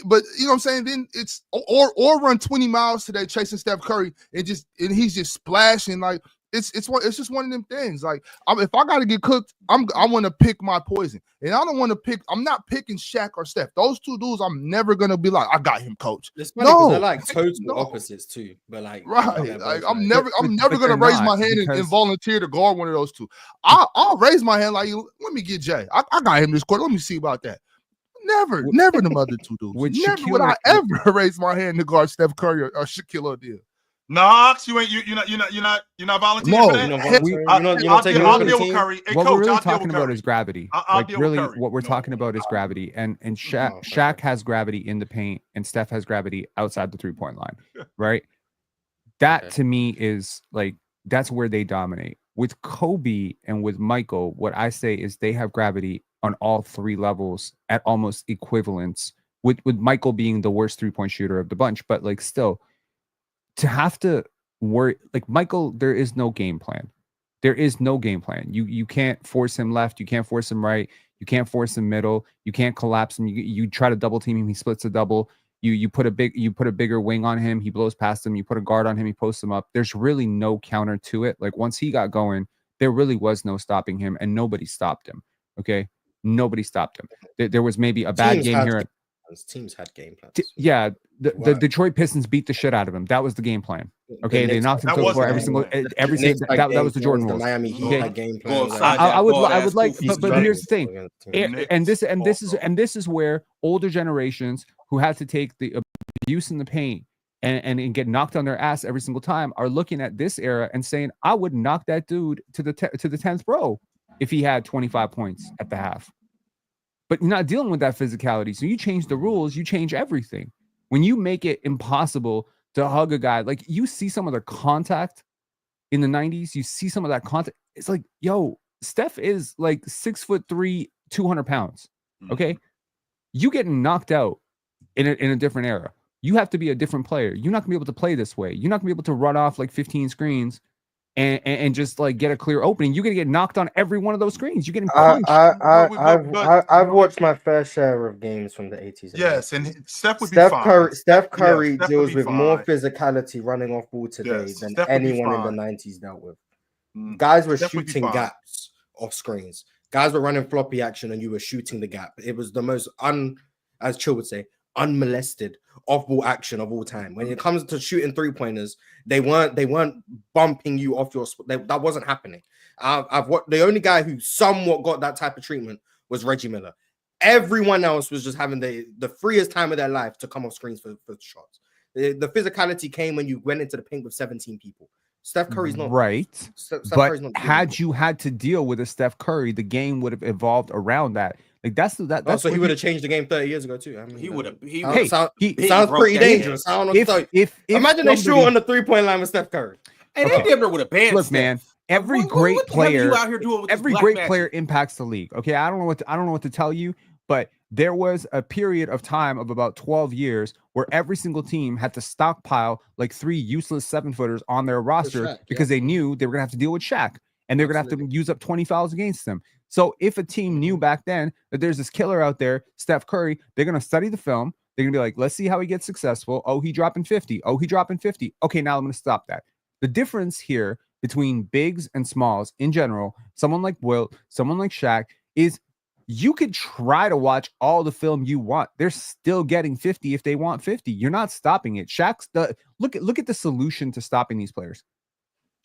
but you know what I'm saying? Then it's or run 20 miles today chasing Steph Curry and he's just splashing. Like it's just one of them things. Like if I got to get cooked, I want to pick my poison, and I don't want to pick. I'm not picking Shaq or Steph. Those two dudes, I'm never gonna be like, I got him, coach. It's funny because No. they're like total No. opposites too. But like, Right. they're Like, both I'm like- never but gonna they're raise my not, hand and because- volunteer to guard one of those two. I'll raise my hand like, let me get Jay. I got him this quarter. Let me see about that. Never them other two dudes. With Never Shaquille would I ever raise my hand to guard Steph Curry or Shaquille O'Neal. Knox, you're not volunteering No, for that. You're not Heck, volunteering? I'll You're not taking I'll over the deal with team? Curry. Hey, What coach, we're really I'll deal talking with about Curry. is gravity. I'll Like deal with really, Curry. what we're No. talking about is gravity. And Shaq, No, Shaq has gravity in the paint, and Steph has gravity outside the 3-point line. Right. That Okay. to me is like that's where they dominate. With Kobe and with Michael, what I say is they have gravity on all three levels at almost equivalence. With Michael being the worst 3-point shooter of the bunch, but like still to have to worry like Michael, there is no game plan. There is no game plan. You can't force him left, you can't force him right, you can't force him middle, you can't collapse him. You try to double team him, he splits a double. You put a bigger wing on him, he blows past him. You put a guard on him, he posts him up. There's really no counter to it. Like once he got going, there really was no stopping him, and nobody stopped him. Okay, nobody stopped him. There was maybe a bad game here. Teams had game plans. Yeah, the Wow. Detroit Pistons beat the shit out of him. That was the game plan. Okay, they knocked him That to the was floor the every game single plan. that was the Jordan The rules. Miami Heat Okay. had game Go plans. outside. I would Ball-ass like, goofy but here's the thing. Knicks And this also. is where older generations who had to take the abuse in the paint and get knocked on their ass every single time are looking at this era and saying, I would knock that dude to the 10th row if he had 25 points at the half. But you're not dealing with that physicality. So you change the rules, you change everything. When you make it impossible to hug a guy, like you see some of the contact in the 90s, you see some of that contact. It's like, yo, Steph is like 6'3", 200 pounds. Okay. You getting knocked out in a different era. You have to be a different player. You're not gonna be able to play this way. You're not gonna be able to run off like 15 screens and just like get a clear opening. You're gonna get knocked on every one of those screens. You're getting punched. I've watched my fair share of games from the 80s. Yes, and Steph would be fine. Steph Curry Steph would deals be with more fine. physicality running off ball today Yes, than Steph would be anyone in the fine. 90s dealt with. Guys were Steph would be shooting fine. gaps off screens. Guys were running floppy action and you were shooting the gap. It was the most as Chill would say, unmolested off-ball action of all time. When it comes to shooting 3-pointers, they weren't bumping you off your that wasn't happening. The only guy who somewhat got that type of treatment was Reggie Miller. Everyone else was just having the freest time of their life to come off screens for shots. The physicality came when you went into the paint with 17 people. Steph Curry's not right. Steph But Curry's not had you had to deal with a Steph Curry, the game would have evolved around that. Like that's so what he would have changed the game 30 years ago too. I mean, He would have. He sounds- would. sounds he sounds broke pretty that dangerous. I don't know what to tell you. Imagine they shoot somebody- on the 3-point line with Steph Curry. And Okay. they never would have banned. Look, Steph. man, every What great the hell are you player, out here doing with this every black great magic? player impacts the league. Okay, I don't know what to tell you, but there was a period of time of about 12 years where every single team had to stockpile like 3 useless 7-footers on their roster Shaq, because they knew they were gonna have to deal with Shaq and they're gonna have to use up 20 fouls against them. So if a team knew back then that there's this killer out there, Steph Curry, they're gonna study the film. They're going to be like, let's see how he gets successful. Oh, he dropping 50. Oh, he dropping 50. Okay, now I'm going to stop that. The difference here between bigs and smalls in general, someone like Wilt, someone like Shaq, is you could try to watch all the film you want. They're still getting 50 if they want 50. You're not stopping it. Look at the solution to stopping these players.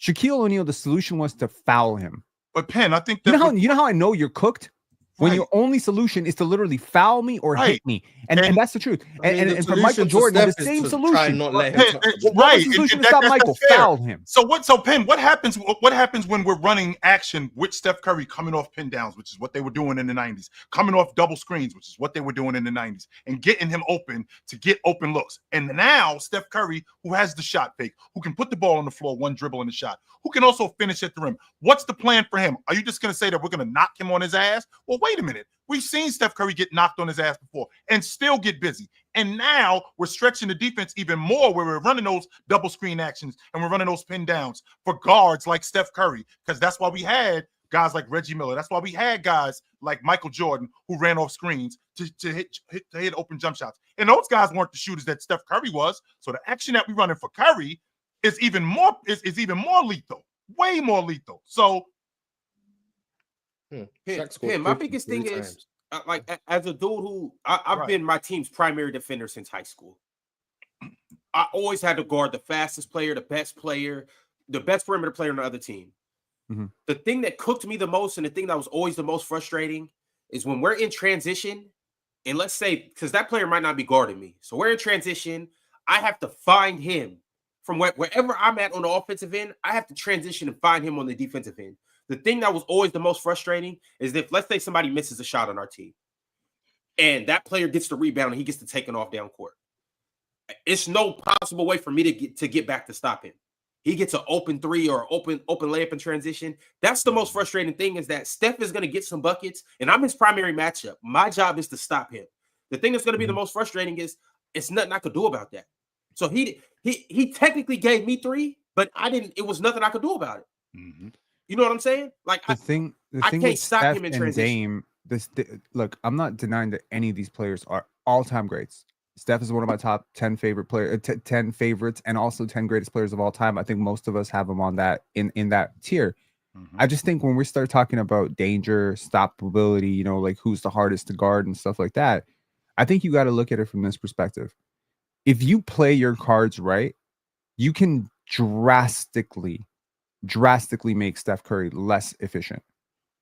Shaquille O'Neal, the solution was to foul him. But Penn, I think you know how I know you're cooked? When your only solution is to literally foul me or hit me. And that's the truth. And for Michael Jordan, the same solution. Right. The solution to stop Michael, foul him. So Penn, what happens when we're running action with Steph Curry coming off pin downs, which is what they were doing in the 90s, coming off double screens, which is what they were doing in the 90s, and getting him open to get open looks. And now Steph Curry, who has the shot fake, who can put the ball on the floor, one dribble in the shot, who can also finish at the rim. What's the plan for him? Are you just going to say that we're going to knock him on his ass? Well, wait a minute. We've seen Steph Curry get knocked on his ass before and still get busy. And now we're stretching the defense even more where we're running those double screen actions and we're running those pin downs for guards like Steph Curry, because that's why we had guys like Reggie Miller. That's why we had guys like Michael Jordan who ran off screens to hit open jump shots. And those guys weren't the shooters that Steph Curry was. So the action that we're running for Curry is even more lethal, way more lethal. So my biggest thing is, like, as a dude who I've been my team's primary defender since high school. I always had to guard the fastest player, the best perimeter player on the other team. Mm-hmm. The thing that cooked me the most and the thing that was always the most frustrating is when we're in transition, and let's say, because that player might not be guarding me. So we're in transition. I have to find him from wherever I'm at on the offensive end. I have to transition and find him on the defensive end. The thing that was always the most frustrating is if, let's say, somebody misses a shot on our team and that player gets the rebound and he gets to take it off down court. It's no possible way for me to get back to stop him. He gets an open three or open layup in transition. That's the most frustrating thing, is that Steph is going to get some buckets and I'm his primary matchup. My job is to stop him. The thing that's going to be the most frustrating is it's nothing I could do about that. So he technically gave me 3, but it was nothing I could do about it. Mm-hmm. You know what I'm saying? Like the thing I can't stop Steph him in transition. Look, I'm not denying that any of these players are all-time greats. Steph is one of my top 10 favorite players, 10 favorites, and also 10 greatest players of all time. I think most of us have him on that in that tier. Mm-hmm. I just think when we start talking about danger, stoppability, like who's the hardest to guard and stuff like that, I think you got to look at it from this perspective. If you play your cards right, you can drastically make Steph Curry less efficient.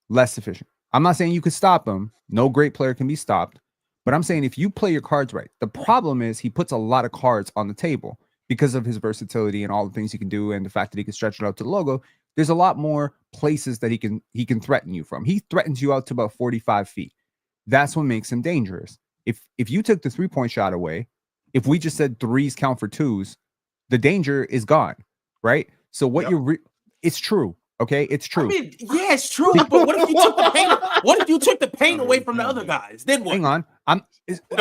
I'm not saying you could stop him. No great player can be stopped. But I'm saying if you play your cards right, the problem is he puts a lot of cards on the table because of his versatility and all the things he can do and the fact that he can stretch it out to the logo. There's a lot more places that he can threaten you from. He threatens you out to about 45 feet. That's what makes him dangerous. If you took the 3-point shot away, if we just said 3s count for 2s, the danger is gone, right? So what it's true. Okay, it's true. I mean, yeah, it's true. But what if you took the paint? What if you took the paint away from the other guys? Then what? Hang on,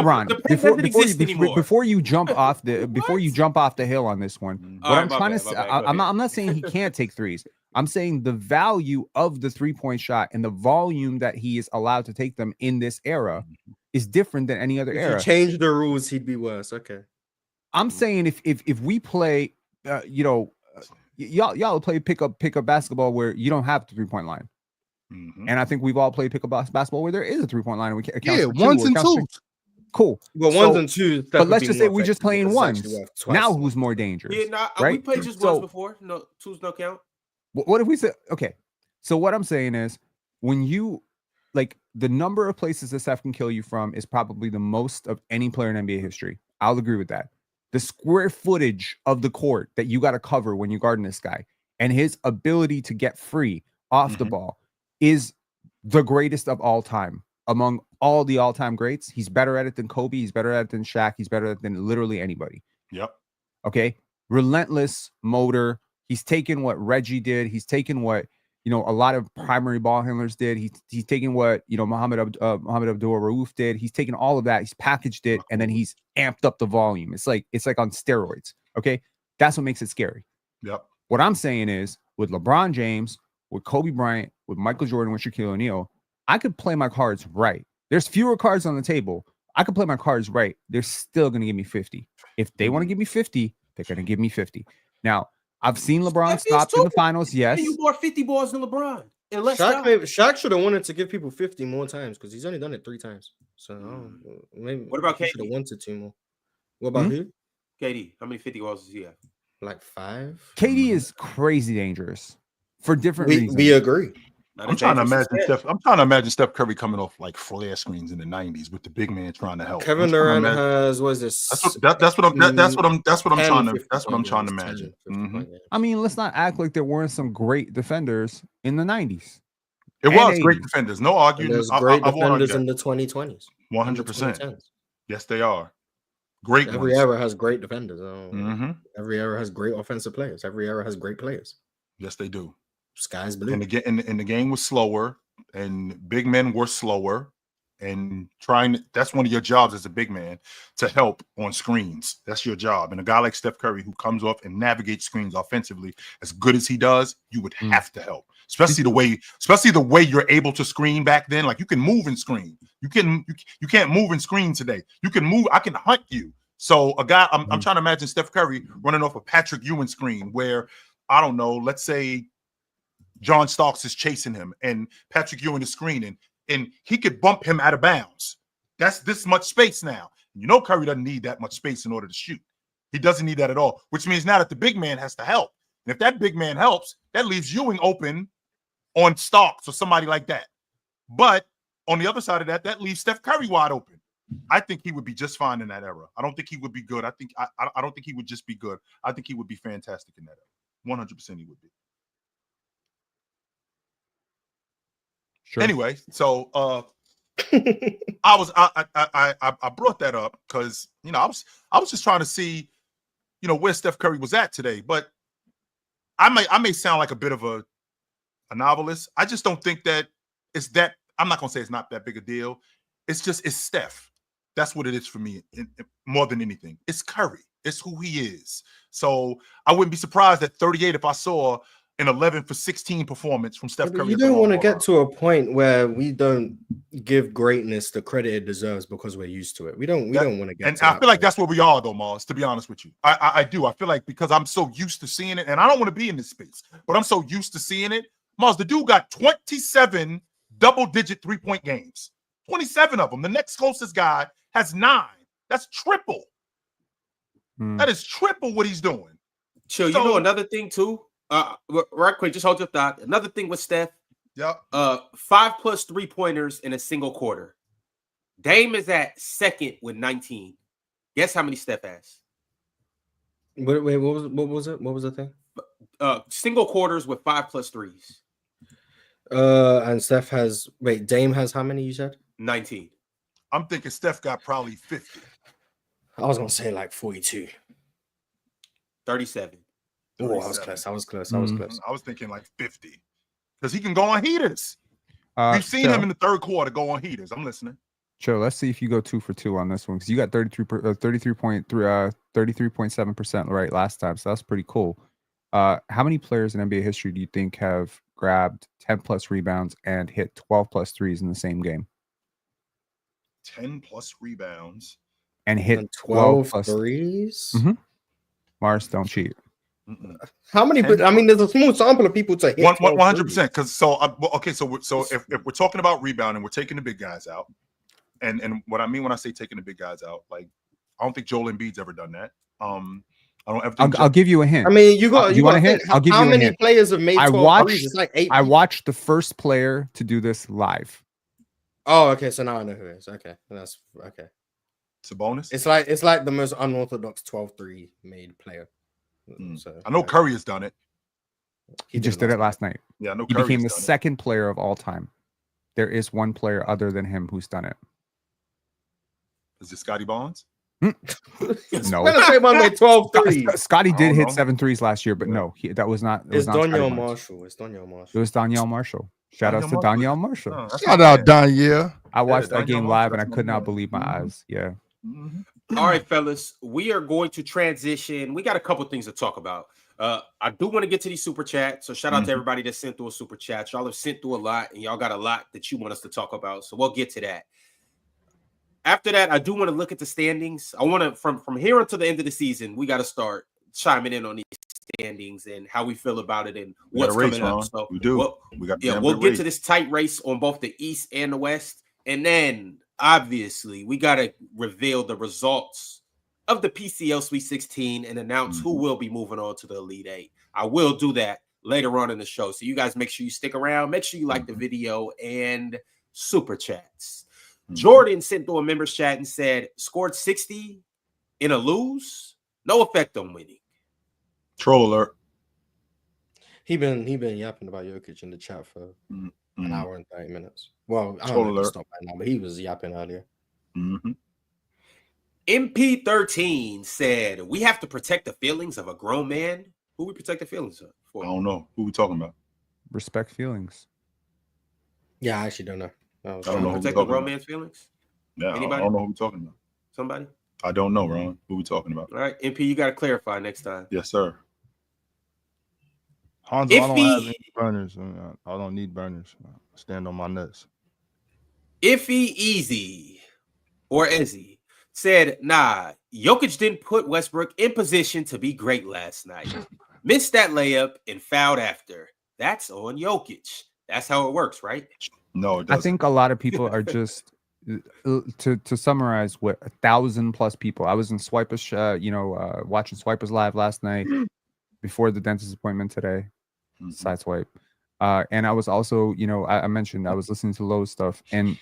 Ron. Before you jump off the hill on this one, what I'm trying to say, I'm not saying he can't take 3s. I'm saying the value of the 3-point shot and the volume that he is allowed to take them in this era is different than any other era. If you change the rules, he'd be worse. Okay. I'm saying if we play, y'all play pick up basketball where you don't have the 3-point line. Mm-hmm. And I think we've all played pick up basketball where there is a 3-point line. And ones and twos. Cool. Well, ones and twos. But let's just say we're just playing ones. Now who's more dangerous? Yeah, right? We played just ones before. No, twos no count. What if we say, okay, so what I'm saying is when you, like, the number of places that Steph can kill you from is probably the most of any player in NBA history. I'll agree with that. The square footage of the court that you got to cover when you're guarding this guy and his ability to get free off the ball is the greatest of all time. Among all the all-time greats, he's better at it than Kobe. He's better at it than Shaq. He's better at it than literally anybody. Yep. Okay. Relentless motor. He's taken what Reggie did. He's taken what, a lot of primary ball handlers did. He's taken what, Mohamed Abdul-Rauf did. He's taken all of that. He's packaged it, and then he's amped up the volume. It's like on steroids. Okay. That's what makes it scary. Yep. What I'm saying is with LeBron James, with Kobe Bryant, with Michael Jordan, with Shaquille O'Neal, I could play my cards right. There's fewer cards on the table. I could play my cards right. They're still going to give me 50. If they want to give me 50, they're going to give me 50. Now, I've seen LeBron stopped in the finals. Yes. You more 50 balls than LeBron. Shaq should have wanted to give people 50 more times because he's only done it 3 times. So maybe what about he KD? should have wanted 2 more. What about who? KD. How many 50 balls does he have? Like 5. KD is crazy dangerous for different reasons. We agree. I'm trying to imagine Steph Curry coming off like flare screens in the 90s with the big man trying to help. Kevin Durant has what is this? That's what I'm trying to imagine. I mean, let's not act like there weren't some great defenders in the 90s. It was great defenders, no argument. There's great defenders in the 2020s. 100%. Yes, they are. Great. Every era has great defenders. Every era has great offensive players. Every era has great players. Yes, they do. Sky's blue. And the game was slower, and big men were slower. And that's one of your jobs as a big man, to help on screens. That's your job. And a guy like Steph Curry, who comes off and navigates screens offensively as good as he does, you would have to help. Especially the way you're able to screen back then. Like, you can move and screen. You can't move and screen today. You can move. I can hunt you. So a guy, I'm trying to imagine Steph Curry running off a Patrick Ewing screen where, I don't know, let's say John Starks is chasing him and Patrick Ewing is screening, and he could bump him out of bounds. That's this much space now. You know, Curry doesn't need that much space in order to shoot. He doesn't need that at all, which means now that the big man has to help. And if that big man helps, that leaves Ewing open on Starks or somebody like that. But on the other side of that, that leaves Steph Curry wide open. I think he would be just fine in that era. I don't think he would be good. I don't think he would just be good. I think he would be fantastic in that era. 100% he would be. Sure. Anyway, so I brought that up because, you know, I was just trying to see, you know, where Steph Curry was at today. But I may sound like a bit of a novelist. I just don't think that it's that. I'm not gonna say it's not that big a deal. It's Steph. That's what it is for me, more than anything. It's Curry. It's who he is. So I wouldn't be surprised at 38 if I saw an 11 for 16 performance from Steph Curry. You don't want to get to a point where we don't give greatness the credit it deserves because we're used to it. We don't want to get. And I feel like that's where we are, though, Mars. To be honest with you, I do. I feel like because I'm so used to seeing it, and I don't want to be in this space, but I'm so used to seeing it. Mars, the dude got 27 double-digit 3-point games. 27 of them. The next closest guy has 9. That's triple. That is triple what he's doing. Chill. You know another thing too. Right quick, just hold your thought. Another thing with Steph. Yep. 5+ 3-pointers in a single quarter. Dame is at second with 19. Guess how many Steph has? Wait, what was it? What was the thing? Single quarters with 5+ 3s. And Steph has Dame has how many you said? 19. I'm thinking Steph got probably 50. I was gonna say like 42. 37. Oh, I was close. I was close. I was thinking like 50. Because he can go on heaters. We've seen him in the third quarter go on heaters. I'm listening. Joe, let's see if you go 2 for 2 on this one, because you got 33.7% right last time. So that's pretty cool. How many players in NBA history do you think have grabbed 10+ rebounds and hit 12+ threes in the same game? 10+ rebounds and hit 12 threes? Mm-hmm. Mars, don't cheat. How many? I mean, there's a small sample of people to hit 100%. Because so if we're talking about rebounding, we're taking the big guys out, and what I mean when I say taking the big guys out, like I don't think Joel Embiid's ever done that. I don't ever. I'll give you a hint. I mean, you want a hint? I'll give you a hint. How many players have made 12 threes? It's like 8. I watched the first player to do this live. Oh, okay. So now I know who it is. Okay, that's okay. It's a bonus. It's like the most unorthodox 12-3 made player. So I know Curry has done it. He just did it last night. Yeah, I know he Curry became the second player of all time. There is one player other than him who's done it. Is it Scotty Barnes? No. Made 12 threes. Scotty did hit 7 threes last year, but no, that was not. It's Donyell Marshall. It was Donyell Marshall. Shout out to Donyell Marshall. Shout out Donyell. I watched that game live and I could not believe my eyes. Yeah. All right, fellas, we are going to transition. We got a couple things to talk about. I do want to get to these super chats. So shout out to everybody that sent through a super chat. Y'all have sent through a lot, and y'all got a lot that you want us to talk about. So we'll get to that. after that, I do want to look at the standings. I want to from here until the end of the season, we got to start chiming in on these standings and how we feel about it and what's coming up. So we do. We'll get to this tight race on both the East and the West, and then obviously we got to reveal the results of the PCL Sweet 16 and announce who will be moving on to the Elite Eight. I will do that later on in the show, so you guys make sure you stick around. Make sure you like the video and super chats. Jordan sent through a members chat and said, scored 60 in a lose, no effect on winning. Troll alert. He been yapping about Jokic in the chat for an hour and 30 minutes. Well, I Troll don't know if alert. he stopped right now, but he was yapping earlier. MP13 said, we have to protect the feelings of a grown man. Who we protect the feelings of? For? I don't know. Who we talking about? Respect feelings. Yeah, I actually don't know. I don't know. Protect the grown man's feelings? Yeah, Anybody? I don't know who we talking about. Somebody? I don't know, Ron. Who we talking about? All right, MP, you got to clarify next time. Yes, sir. Hanzo, I don't have any burners. I don't need burners. I stand on my nuts. Iffy Easy or Ezzy said, nah, Jokic didn't put Westbrook in position to be great last night. Missed that layup and fouled after. That's on Jokic. That's how it works, right? No, it doesn't. I think a lot of people are just to summarize what 1,000+ people. I was in Swipers, watching Swipers live last night before the dentist appointment today. Side swipe. And I was also, I mentioned I was listening to Lowe's stuff, and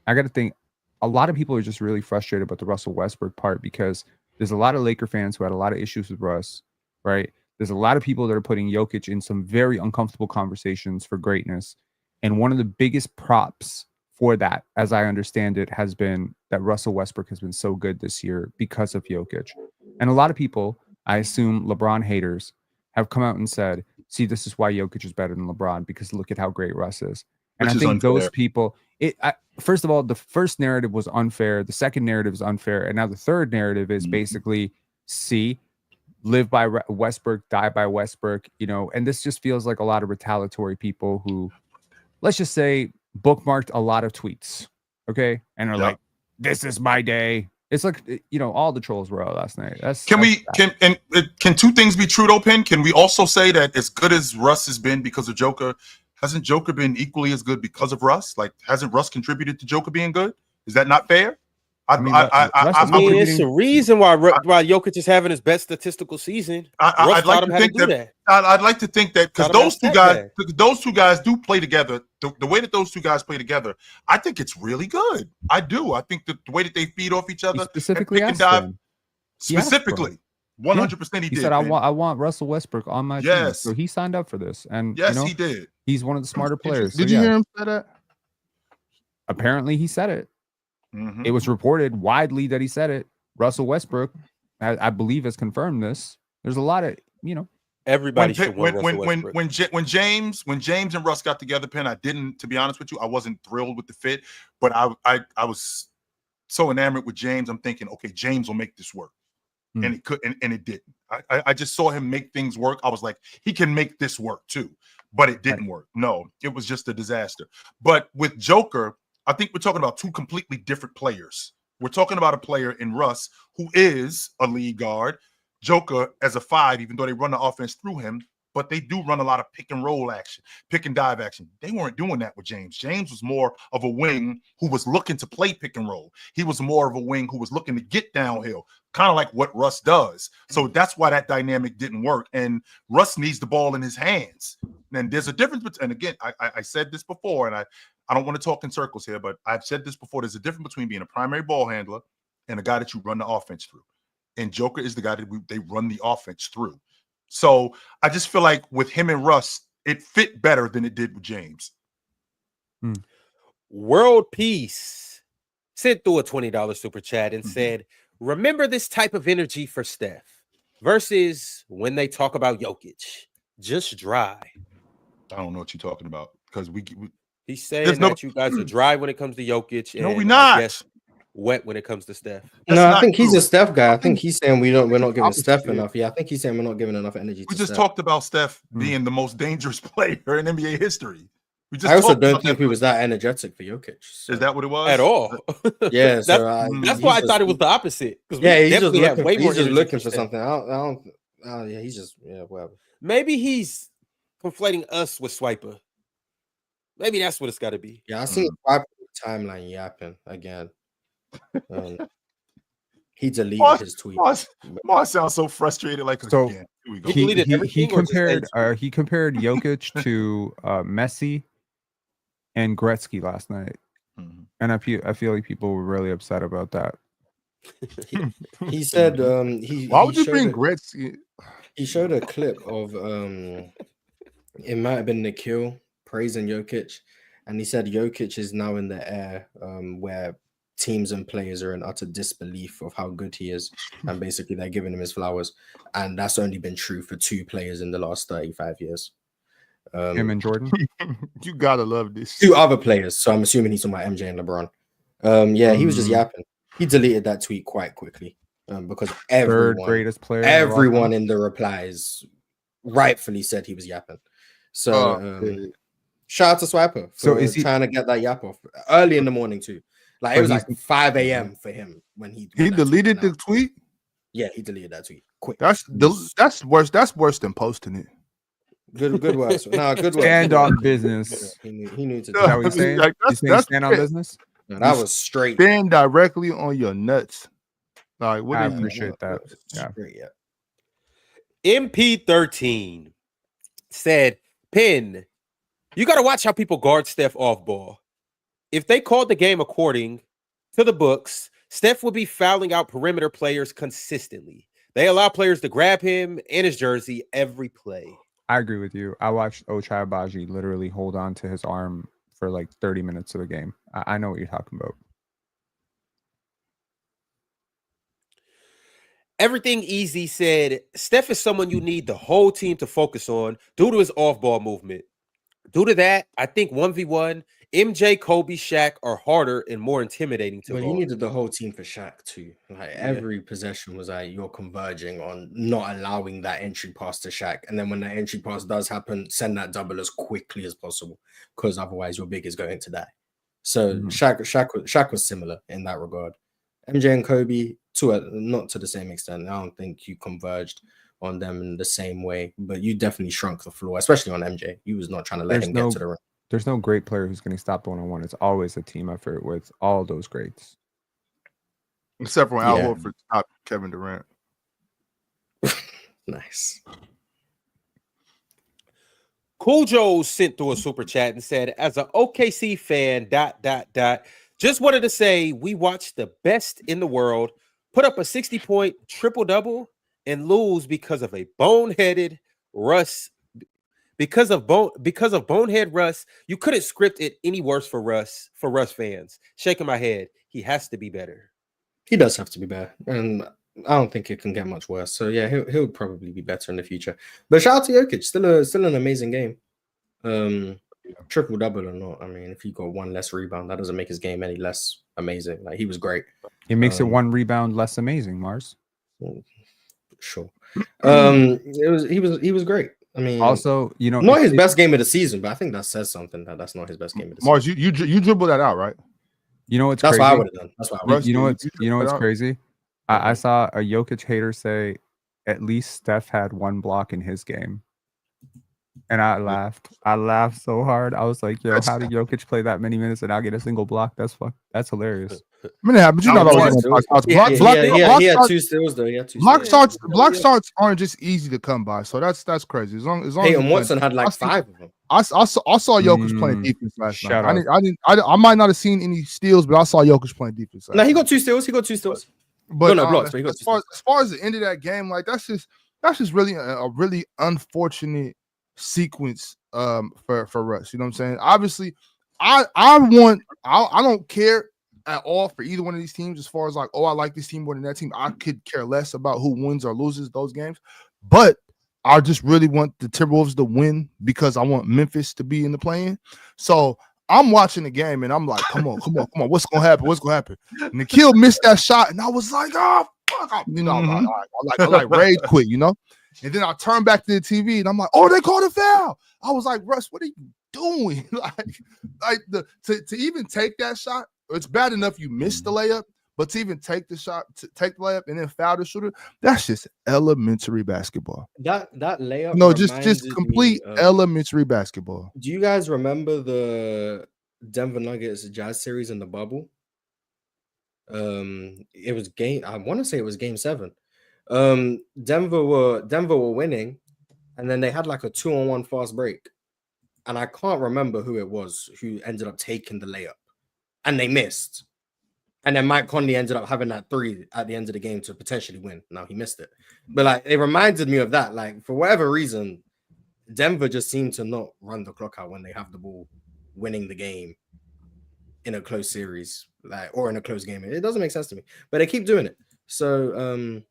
I got to think a lot of people are just really frustrated about the Russell Westbrook part because there's a lot of Laker fans who had a lot of issues with Russ, right? There's a lot of people that are putting Jokic in some very uncomfortable conversations for greatness. And one of the biggest props for that, as I understand it, has been that Russell Westbrook has been so good this year because of Jokic. And a lot of people, I assume LeBron haters, have come out and said, see, this is why Jokic is better than LeBron, because look at how great Russ is. And I think those people, first of all, the first narrative was unfair. The second narrative is unfair. And now the third narrative is basically, see, live by Westbrook, die by Westbrook, and this just feels like a lot of retaliatory people who, let's just say, bookmarked a lot of tweets, okay? And are like, this is my day. It's like, all the trolls were out last night. Can two things be true though, Pin? Can we also say that as good as Russ has been because of Joker, hasn't Joker been equally as good because of Russ? Like, hasn't Russ contributed to Joker being good? Is that not fair? It's the reason why Jokic is having his best statistical season. I'd like to think that because those two guys do play together. The way that those two guys play together, I think it's really good. I do. I think that the way that they feed off each other, specifically asked him. Specifically, 100%. He did. Said, I want Russell Westbrook on my team. So he signed up for this, and he did. He's one of the smarter players. Did you hear him say that? Apparently, he said it. It was reported widely that he said it. Russell Westbrook, I believe, has confirmed this. There's a lot of, everybody when James and Russ got together, Penn, to be honest with you, I wasn't thrilled with the fit, but I was so enamored with James. I'm thinking, okay, James will make this work. And it could, and it didn't. I just saw him make things work. I was like, he can make this work too, but it didn't work. No, it was just a disaster. But with Joker, I think we're talking about two completely different players. We're talking about a player in Russ who is a lead guard, Joker as a 5, even though they run the offense through him, but they do run a lot of pick and roll action, pick and dive action. They weren't doing that with James. James was more of a wing who was looking to play pick and roll. He was more of a wing who was looking to get downhill, kind of like what Russ does. So that's why that dynamic didn't work. And Russ needs the ball in his hands. And there's a difference between, and again, I said this before, and I don't want to talk in circles here, but I've said this before. There's a difference between being a primary ball handler and a guy that you run the offense through. And Joker is the guy that they run the offense through. So I just feel like with him and Russ, it fit better than it did with James. World Peace sent through a $20 super chat and said, remember this type of energy for Steph versus when they talk about Jokic. Just dry. I don't know what you're talking about because he's saying that you guys are dry when it comes to Jokic. No, we're not. I guess wet when it comes to Steph. I think he's a Steph guy. I think he's saying we're not giving Steph enough. Yeah, I think he's saying we're not giving enough energy. We just talked about Steph being the most dangerous player in NBA history. I also don't think he was that energetic for Jokic. So. Is that what it was? At all. Yeah, so that's why I thought it was the opposite. Yeah, he's just definitely had way more looking for energy. something. I don't. Yeah, he's just whatever. Maybe he's conflating us with Swiper. Maybe that's what it's got to be. Yeah, I see Swiper timeline yapping again. He deleted his tweet. Mars sounds so frustrated. Like, so again, here we go. He compared Jokic to Messi and Gretzky last night, and I feel like people were really upset about that. He said, "Why would you bring Gretzky?" He showed a clip of it might have been Nikhil praising Jokic, and he said Jokic is now in the air where teams and players are in utter disbelief of how good he is, and basically they're giving him his flowers, and that's only been true for 2 players in the last 35 years. Him and Jordan. You gotta love this. 2 other players, so I'm assuming he's talking about MJ and LeBron. Yeah, he was just yapping. He deleted that tweet quite quickly because third greatest player. Everyone in the replies rightfully said he was yapping. So shout out to Swiper for trying to get that yap off early in the morning too. Like it was like 5 a.m. for him when he deleted the tweet. Yeah, he deleted that tweet quick. That's worse. That's worse than posting it. Good words. No, good words. Stand on business. He knew to. Is that what he's saying? Like, he's saying stand on business. No, that was straight. Stand directly on your nuts. Like, what I appreciate that. Yeah. Straight, yeah. MP13 said, "Pin, you got to watch how people guard Steph off ball. If they called the game according to the books, Steph would be fouling out perimeter players consistently. They allow players to grab him and his jersey every play." I agree with you. I watched Ochai Agbaji literally hold on to his arm for like 30 minutes of the game. I know what you're talking about. Everything Easy said, Steph is someone you need the whole team to focus on due to his off-ball movement. Due to that, I think 1v1, MJ, Kobe, Shaq are harder and more intimidating to guard. You needed the whole team for Shaq too. Like every possession was like you're converging on not allowing that entry pass to Shaq. And then when that entry pass does happen, send that double as quickly as possible because otherwise your big is going to die. So Shaq was similar in that regard. MJ and Kobe, not to the same extent. I don't think you converged on them in the same way, but you definitely shrunk the floor, especially on MJ. You was not trying to let him get to the rim. There's no great player who's going to stop one-on-one. It's always a team effort with all those greats. Except for Al Horford top Kevin Durant. Nice. Cool Joe sent through a super chat and said, as an OKC fan, ... just wanted to say we watched the best in the world put up a 60-point triple-double and lose because of a boneheaded Russ. Because of bonehead Russ, you couldn't script it any worse for Russ fans. Shaking my head. He has to be better. He does have to be better. And I don't think it can get much worse. So yeah, he'll probably be better in the future. But shout out to Jokic, still an amazing game. Triple double or not. I mean, if he got 1 less rebound, that doesn't make his game any less amazing. Like he was great. It makes it 1 rebound less amazing, Mars. Sure. He was great. I mean, also, not his best game of the season, but I think that says something that's not his best game of the season. Mars, you dribble that out, right? You know what's that's crazy? what I would have done. That's what I would. You know what's crazy? I saw a Jokic hater say at least Steph had 1 block in his game. And I laughed. I laughed so hard. I was like, yo, how did Jokic play that many minutes and not get a single block? That's hilarious. I mean, it happens. You're not always going to He had 2 steals though. Block starts aren't just easy to come by. So that's crazy. As long Peyton Watson had like 5 of them. I saw Jokic playing defense last night. I might not have seen any steals, but I saw Jokic playing defense. No, he got 2 steals. But no blocks. But he got 2 steals. As far as the end of that game, like that's just really a really unfortunate sequence for Russ. You know what I'm saying? Obviously, I don't care at all for either one of these teams as far as like, oh, I like this team more than that team. I could care less about who wins or loses those games. But I just really want the Timberwolves to win because I want Memphis to be in the play-in. So I'm watching the game and I'm like, come on. What's gonna happen? Nikhil missed that shot, and I was like, oh fuck. I like rage quit, And then I turn back to the TV and I'm like, oh, they called a foul. I was like, Russ, what are you doing? To even take that shot, it's bad enough you missed the layup, but to even take the shot, to take the layup and then foul the shooter, that's just elementary basketball. That layup. No, just complete elementary basketball. Do you guys remember the Denver Nuggets Jazz series in the bubble? It was I want to say it was game 7. Denver were winning, and then they had like a 2-on-1 fast break, and I can't remember who it was who ended up taking the layup, and they missed. And then Mike Conley ended up having that 3 at the end of the game to potentially win. Now he missed it, but like it reminded me of that. Like for whatever reason, Denver just seemed to not run the clock out when they have the ball, winning the game in a close series, or in a close game. It doesn't make sense to me, but they keep doing it. So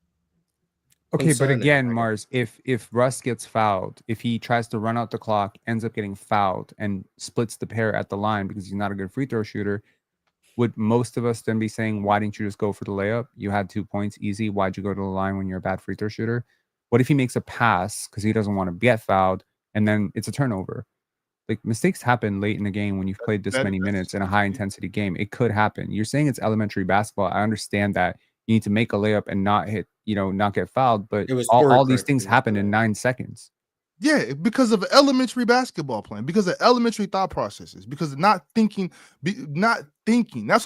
okay, but again, Mars, if Russ gets fouled, if he tries to run out the clock, ends up getting fouled, and splits the pair at the line because he's not a good free throw shooter, would most of us then be saying, why didn't you just go for the layup? You had 2 points, easy. Why'd you go to the line when you're a bad free throw shooter? What if he makes a pass because he doesn't want to get fouled, and then it's a turnover? Like, mistakes happen late in the game when you've played this many minutes in a high intensity game. It could happen. You're saying it's elementary basketball. I understand that you need to make a layup and not hit, not get fouled, but all these things happen in 9 seconds. Yeah, because of elementary basketball playing, because of elementary thought processes, because of not thinking. That's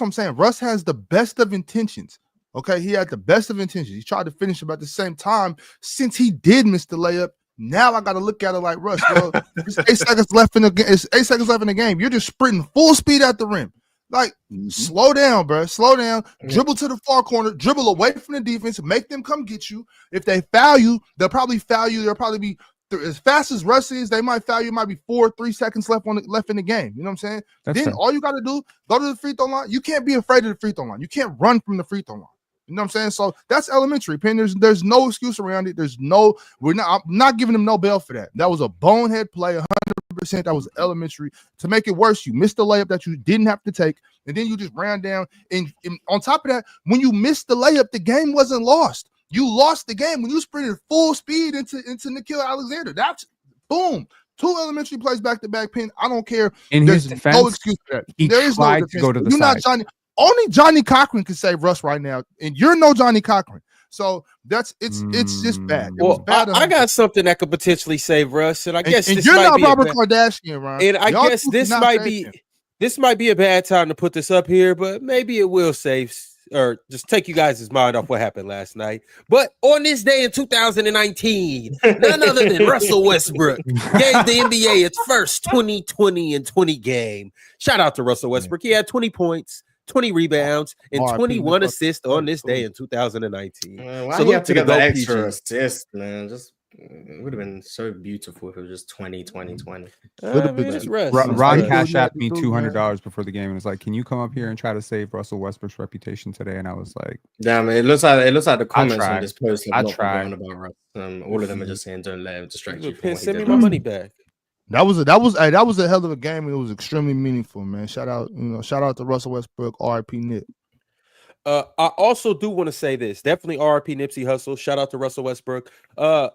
what I'm saying. Russ has the best of intentions. Okay, he had the best of intentions. He tried to finish him at the same time. Since he did miss the layup, now I got to look at it like, Russ, well, it's 8 seconds left in the game. It's 8 seconds left in the game. You're just sprinting full speed at the rim. Like, slow down, bro. Slow down. Dribble to the far corner. Dribble away from the defense. Make them come get you. If they foul you, they'll probably foul you. They'll probably be as fast as Russ is. They might foul you. Might be 3 seconds left in the game. You know what I'm saying? Then all you got to do, go to the free throw line. You can't be afraid of the free throw line. You can't run from the free throw line. You know what I'm saying? So that's elementary, Penn. There's no excuse around it. I'm not giving them no bail for that. That was a bonehead play, 100%. That was elementary. To make it worse, you missed the layup that you didn't have to take, and then you just ran down. And on top of that, when you missed the layup, the game wasn't lost. You lost the game when you sprinted full speed into Gilgeous-Alexander. That's boom. 2 elementary plays back to back, Penn. I don't care. In his defense, no excuse for that. He tried to go to the side. Not Johnny. Only Johnny Cochran can save Russ right now, and you're no Johnny Cochran. So it's just bad. Well, I got something that could potentially save Russ, and I guess and you're not Robert Kardashian, Ron. And I guess this might be a bad time to put this up here, but maybe it will save or just take you guys' mind off what happened last night. But on this day in 2019, none other than Russell Westbrook gave the NBA its first 20-20-20 game. Shout out to Russell Westbrook. He had 20 points, 20 rebounds, and 21 assists on this day in 2019. Why do you have to get the extra assist, man? It would have been so beautiful if it was just 20-20-20. Ron Cash asked me $200 before the game and was like, "Can you come up here and try to save Russell Westbrook's reputation today?" And I was like, "Damn, it looks like the comments on this post have I not tried. about Russ. All of them are just saying, "Don't let him distract you." Send me my money back. That was a hell of a game. It was extremely meaningful, man. Shout out to Russell Westbrook, RIP Nip. I also do want to say this. Definitely RIP Nipsey Hussle. Shout out to Russell Westbrook.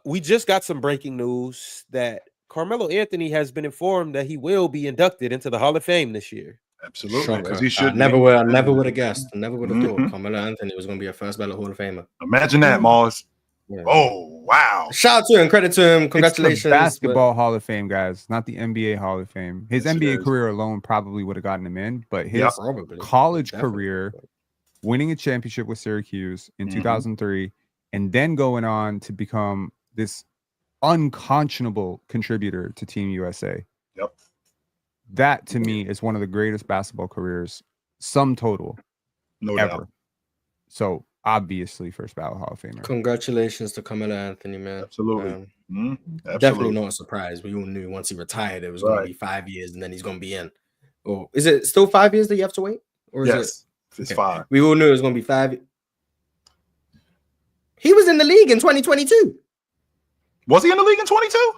We just got some breaking news that Carmelo Anthony has been informed that he will be inducted into the Hall of Fame this year. Absolutely. As he should. I never would have guessed. I never would have thought Carmelo Anthony was going to be a first ballot Hall of Famer. Imagine that, Mars. Yeah. Oh, wow. Shout out to him. Credit to him. Congratulations. It's the basketball Hall of Fame, guys, not the NBA Hall of Fame. His NBA career alone probably would have gotten him in, but his college career, winning a championship with Syracuse in 2003, and then going on to become this unconscionable contributor to Team USA. Yep. That, to me, is one of the greatest basketball careers, sum total, no ever. doubt. So, obviously, first ballot Hall of Famer. Congratulations to Carmelo Anthony, man. Absolutely. Definitely not a surprise. We all knew once he retired, it was going to be 5 years, and then he's going to be in. Or is it still 5 years that you have to wait? Or is it? It's 5. We all knew it was going to be 5. He was in the league in 2022. Was he in the league in 22?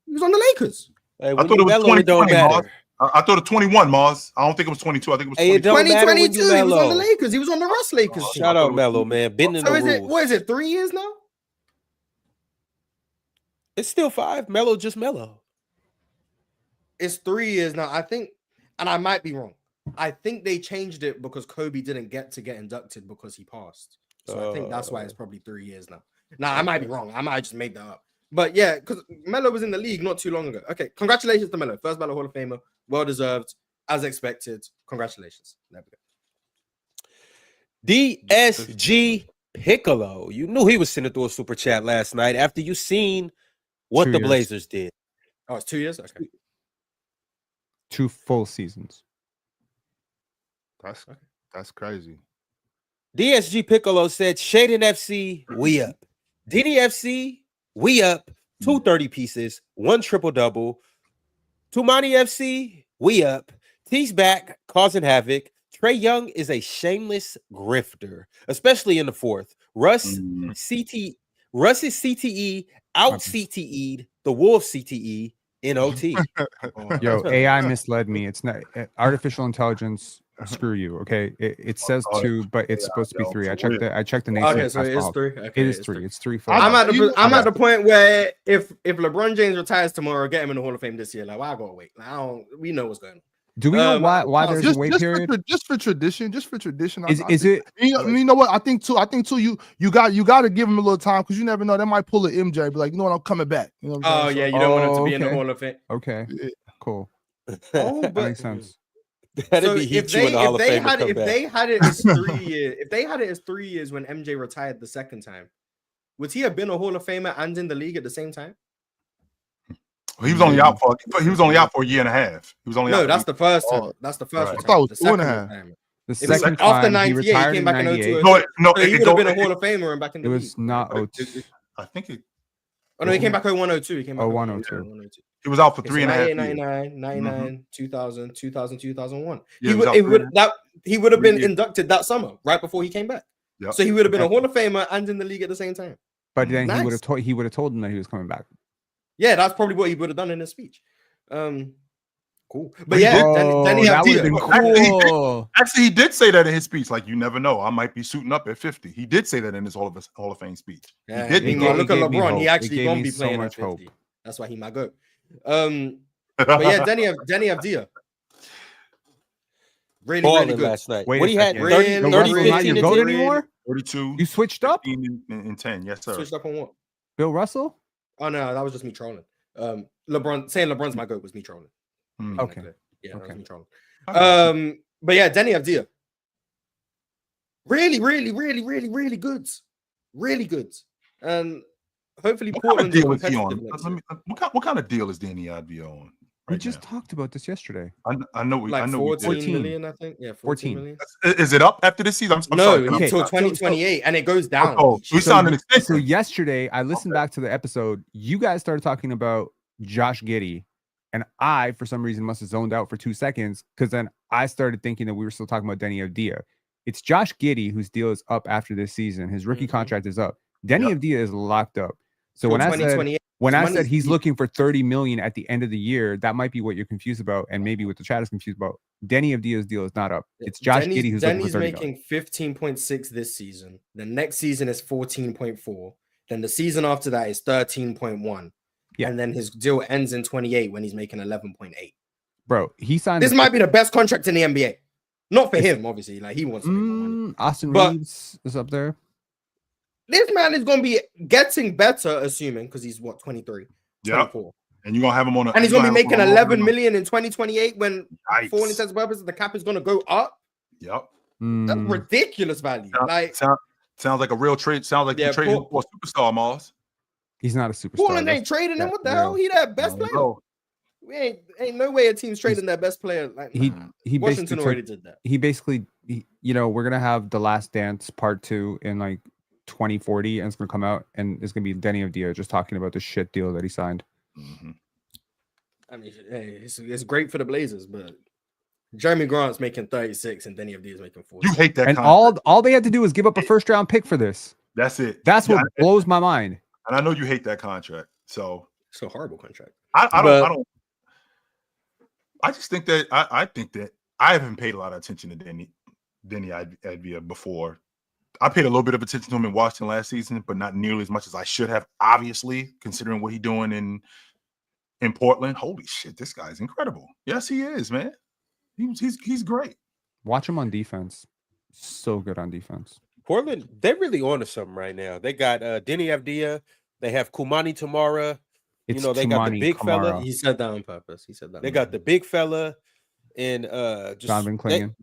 He was on the Lakers. Hey, I thought it was 2020, Mars. I thought it was 21, Mars. I don't think it was 22. I think it was 2022. He was on the Lakers. He was on the Russ Lakers. Shout out Melo, man. Bending the rules. What is it, 3 years now? It's still 5. Melo just Melo. it's 3 years now. I think, and I might be wrong. I think they changed it because Kobe didn't get inducted because he passed. So I think that's why it's probably 3 years now. Now, I might be wrong. I might have just made that up. But yeah, because Melo was in the league not too long ago. Okay, congratulations to Melo. First ballot Hall of Famer. Well deserved, as expected. Congratulations. There we go. DSG Piccolo. You knew he was sending through a super chat last night after you seen what 2 the years. Blazers did. Oh, it's 2 years? Okay. 2 full seasons. That's crazy. DSG Piccolo said, Shaden FC, we up. Diddy FC, we up. 2 30 pieces, 1 triple-double. Tumani FC, we up. T's back, causing havoc. Trae Young is a shameless grifter, especially in the fourth. Russ is CTE, out CTE'd the Wolves CTE in OT. Yo, AI misled me. It's not artificial intelligence. Screw you. Okay, it says 2, but it's supposed to be 3. I checked the nation. Okay, so it is 3. Okay, it is 3. It's 3. I'm at the point where if LeBron James retires tomorrow, get him in the Hall of Fame this year. Like, why I gotta wait? Like, we know what's going on. Do we know why there's a wait period? Just for tradition. Is it? You know what? I think too. You got to give him a little time because you never know. They might pull an MJ, be like, you know what? I'm coming back. You know what I'm saying? You don't want him to be in the Hall of Fame. Okay, cool. That makes sense. That'd be if they had it as 3 years, if they had it as 3 years when MJ retired the second time, would he have been a Hall of Famer and in the league at the same time? He was only out for a year and a half. He was only out. That's the first time. That's the first I time. thought it was 2.5. The second time after 98, he came back in 02. No, he would have been a Hall of Famer and back in the league. It was not 02. I think it. Oh no, he came back 0102. He came back 0102. He was out for 3.5 years. 99, 2000, 2001. Yeah, he would have been inducted that summer, right before he came back. Yep. So he would have been a Hall of Famer and in the league at the same time. But then he would have told him that he was coming back. Yeah, that's probably what he would have done in his speech. Cool. But yeah, Danny that would have been cool. Actually, he did say that in his speech. Like, you never know. I might be suiting up at 50. He did say that in his Hall of Fame speech. Yeah, he did. Look at LeBron. He actually gonna be playing at 50. That's why he might go. But yeah, Danny Avdia. Really good last night. Wait, what he had 30, 15 not your anymore? 32. You switched up? 15 and 10. Yes, sir. Switched up on what? Bill Russell? Oh no, that was just me trolling. LeBron's my goat was me trolling. Okay. Yeah, that was me trolling. But yeah, Danny Avdia. Really good. Really good. And hopefully Portland deal is he on? What kind of deal is Danny Avdia on? We just talked about this yesterday. I know. Like I know 14 million, I think. Yeah, 14 million. Is it up after this season? I'm no, sorry, until 2028, and it goes down. We signed an extension. So yesterday, I listened back to the episode. You guys started talking about Josh Giddey, and I, for some reason, must have zoned out for 2 seconds because then I started thinking that we were still talking about Denny Avdia. It's Josh Giddey whose deal is up after this season. His rookie contract is up. Denny Avdia is locked up. So when I said he's looking for 30 million at the end of the year, that might be what you're confused about, and maybe what the chat is confused about. Denny Avdia's deal is not up. It's Josh Giddey who's looking for 30 making 15.6 this season. The next season is 14.4. Then the season after that is 13.1. Yeah. And then his deal ends in 28 when he's making 11.8. Bro, he signed. This might be the best contract in the NBA. Not for him, obviously. Like, he wants to make more money. Austin Reeves is up there. This man is going to be getting better, assuming, because he's 23, 24. And you're going to have him on and he's going to be making 11 million in 2028 when, for all intents and purposes, the cap is going to go up. Yep. That's ridiculous value. Sounds like a real trade. Sounds like you're trading for a superstar, Mars. He's not a superstar. Portland ain't trading him. What the hell? He their best player. We ain't no way a team's trading their best player. Like, he Washington already did that. He basically, we're gonna have The Last Dance Part 2 in like 2040, and it's gonna come out, and it's gonna be Denny Avdia just talking about the shit deal that he signed. I mean, hey, it's great for the Blazers, but Jeremy Grant's making 36 and Denny Avdia is making 40. You hate that. And all they had to do was give up a first round pick for this. That's it. That's what blows my mind. And I know you hate that contract. So it's a horrible contract. I don't. I just think that I think that I haven't paid a lot of attention to Denny Avdia before. I paid a little bit of attention to him in Washington last season, but not nearly as much as I should have, obviously, considering what he's doing in Portland. Holy shit, this guy's incredible. Yes, he is, man. He's great. Watch him on defense. So good on defense. Portland, they're really on to something right now. They got Denny Avdia. They have Kumani Tamara. It's They got the Tumani big fella. Kamara. He said that on purpose. He said that. They got the big fella and just Donovan Clingan.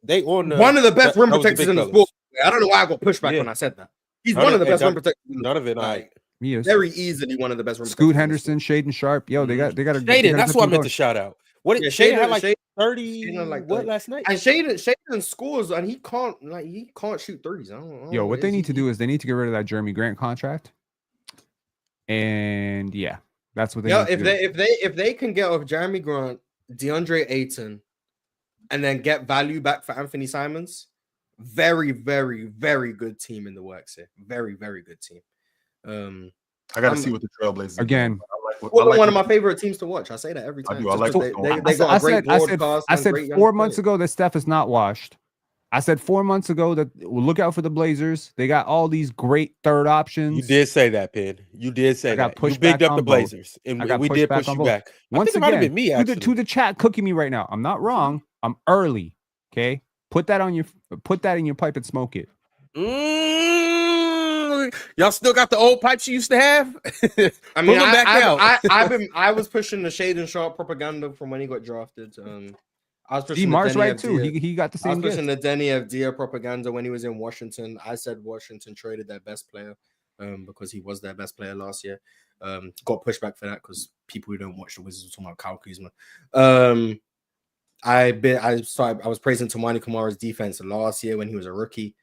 They on one of the best rim that was the protectors big in the fellas. sport. I don't know why I got pushback Yeah. when I said that. He's one of the best rim protectors. None of it. Like, He is. very easily one of the best rim Scoot protectors in the Henderson, sport. Shaden Sharp. Yo, they got a Shaden, that's what I meant to shout out. What Yeah, Shaden had like Shaden- 30 Shaden like what 30. last night? And Shaden scores and he can't shoot threes. I don't Yo, know what they need to he- do is they need to get rid of that Jeremy Grant contract. And yeah, that's what they Yeah, need to do. if they can get off Jeremy Grant, DeAndre Ayton, and then get value back for Anthony Simons, very, very, very good team in the works here. Very, very good team. I got to see what the Trailblazers again. One of my favorite teams to watch. I say that every I time. do. I like They what's going on. got a great broadcast. I and said great young 4 months players. ago that Steph is not washed. I said 4 months ago that we'll look out for the Blazers. They got all these great third options. You did say that, Pin. You did say I got that. You pushed bigged back up the on both. Blazers, and I got we pushed did back push on you both. back. Once I think it might have again, been me, to actually. the chat cooking me right now. I'm not wrong. I'm early. Okay, put that in your pipe and smoke it. Y'all still got the old pipes you used to have? I mean, Pull them back out. I was pushing the Shaden Sharp propaganda from when he got drafted. I was pushing Mars the Denny right too. Avdia- He got the I was same pushing gift. the Denny Avdia propaganda when he was in Washington. I said Washington traded their best player because he was their best player last year. Got pushback for that because people who don't watch the Wizards were talking about Kyle Kuzma. I was praising Tamani Kamara's defense last year when he was a rookie.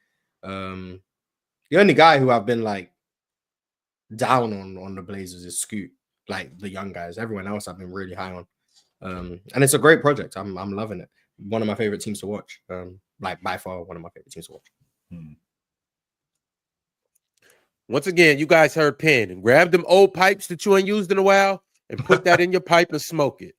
The only guy who I've been like down on the Blazers is Scoot, like the young guys. Everyone else I've been really high on. And it's a great project. I'm loving it. One of my favorite teams to watch. Like by far one of my favorite teams to watch. Once again, you guys heard Pin. And grab them old pipes that you ain't used in a while and put that in your pipe and smoke it.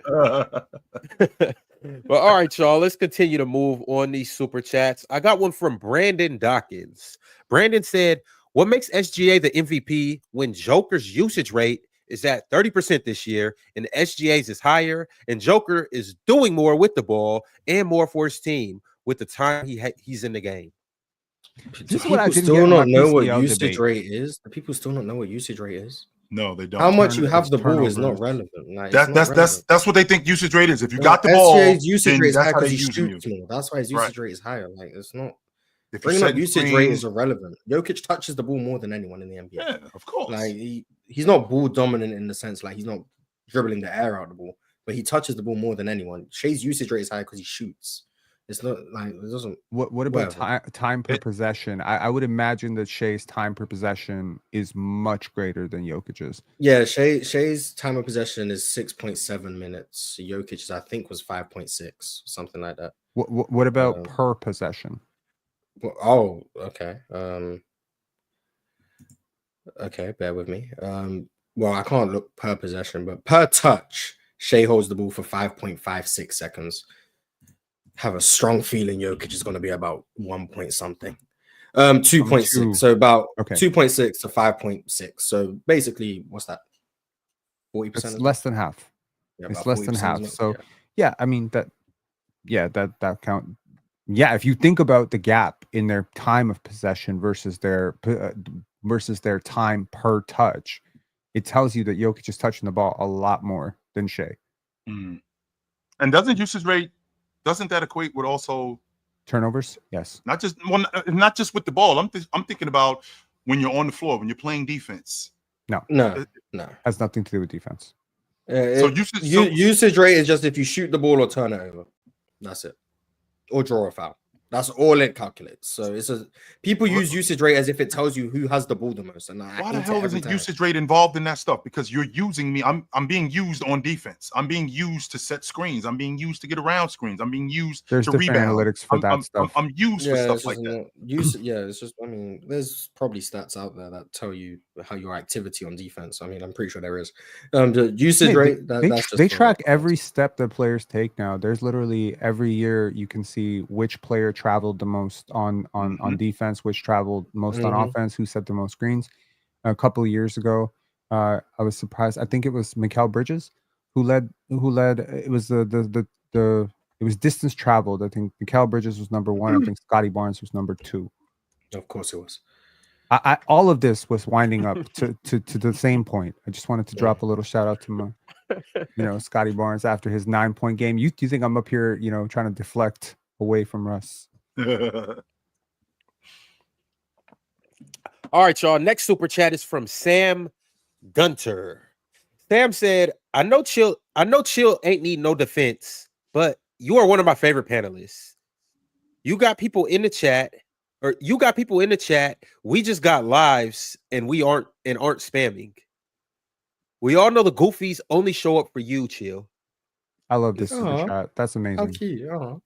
But all right, y'all, let's continue to move on these super chats. I got one from Brandon Dawkins. Brandon said, what makes SGA the MVP when Joker's usage rate is at 30% this year and SGA's is higher and Joker is doing more with the ball and more for his team with the time he's in the game? This is what I People didn't still get in my not know what PCL usage debate. rate is. The people still don't know what usage rate is. No, they don't. How much you have the ball turnovers. is not relevant. Like, it's not That's relevant. that's what they think usage rate is. If you No, got the ball, SGA's usage then rate is that's high how they because he using you. shoots more. That's why his usage rate is higher. Like it's not If you bringing up set usage screens, rate is irrelevant. Jokic touches the ball more than anyone in the NBA. yeah, of course. Like he's not ball dominant in the sense like he's not dribbling the air out of the ball, but he touches the ball more than anyone. Shay's usage rate is high because he shoots. It's not like it doesn't. What about Whatever. time per possession? I would imagine that Shay's time per possession is much greater than Jokic's. Yeah, Shay's time of possession is 6.7 minutes. Jokic's I think was 5.6, something like that. What about per possession? Well, oh, okay. Okay, bear with me. Well, I can't look per possession, but per touch, Shay holds the ball for 5.56 seconds. Have a strong feeling Jokic is going to be about 1 point something. 2.6. So about 2.6 to 5.6. So basically, what's that? 40%? It's less than half. Yeah, it's about less than 40%, half. isn't it? So yeah, I mean that count. Yeah, if you think about the gap in their time of possession versus their time per touch, it tells you that Jokic is touching the ball a lot more than Shea. And doesn't usage rate, doesn't that equate with also turnovers? Yes. Not just with the ball. I'm thinking about when you're on the floor, when you're playing defense. No. Has nothing to do with defense. So usage rate is just if you shoot the ball or turn it over. That's it. Or draw a foul. That's all it calculates. So people use usage rate as if it tells you who has the ball the most. And why the hell isn't usage rate involved in that stuff? Because you're using me. I'm being used on defense. I'm being used to set screens. I'm being used to get around screens. I'm being used to rebound. Analytics for that stuff. I'm used for stuff like that. It's just. I mean, there's probably stats out there that tell you how your activity on defense. I mean, I'm pretty sure there is. The usage rate. They track every step that players take now. There's literally every year you can see which player traveled the most on defense, which traveled most on offense, who set the most screens. A couple of years ago, I was surprised. I think it was Mikal Bridges who led. It was the it was distance traveled. I think Mikal Bridges was number 1. I think Scotty Barnes was number 2. Of course it was. All of this was winding up to the same point. I just wanted to drop a little shout out to my, Scotty Barnes after his 9-point game. You think I'm up here, trying to deflect away from Russ? All right, y'all. Next super chat is from Sam Gunter. Sam said, I know Chill ain't need no defense, but you are one of my favorite panelists. You got people in the chat. We just got lives and we aren't spamming. We all know the goofies only show up for you, Chill. I love this super chat. That's amazing. How cute. You're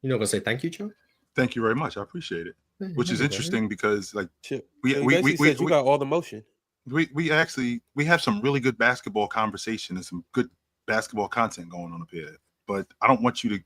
not gonna say thank you, Joe? Thank you very much. I appreciate it. Which is interesting because Chill. we said you got all the motion. We have some really good basketball conversation and some good basketball content going on up here. But I don't want you to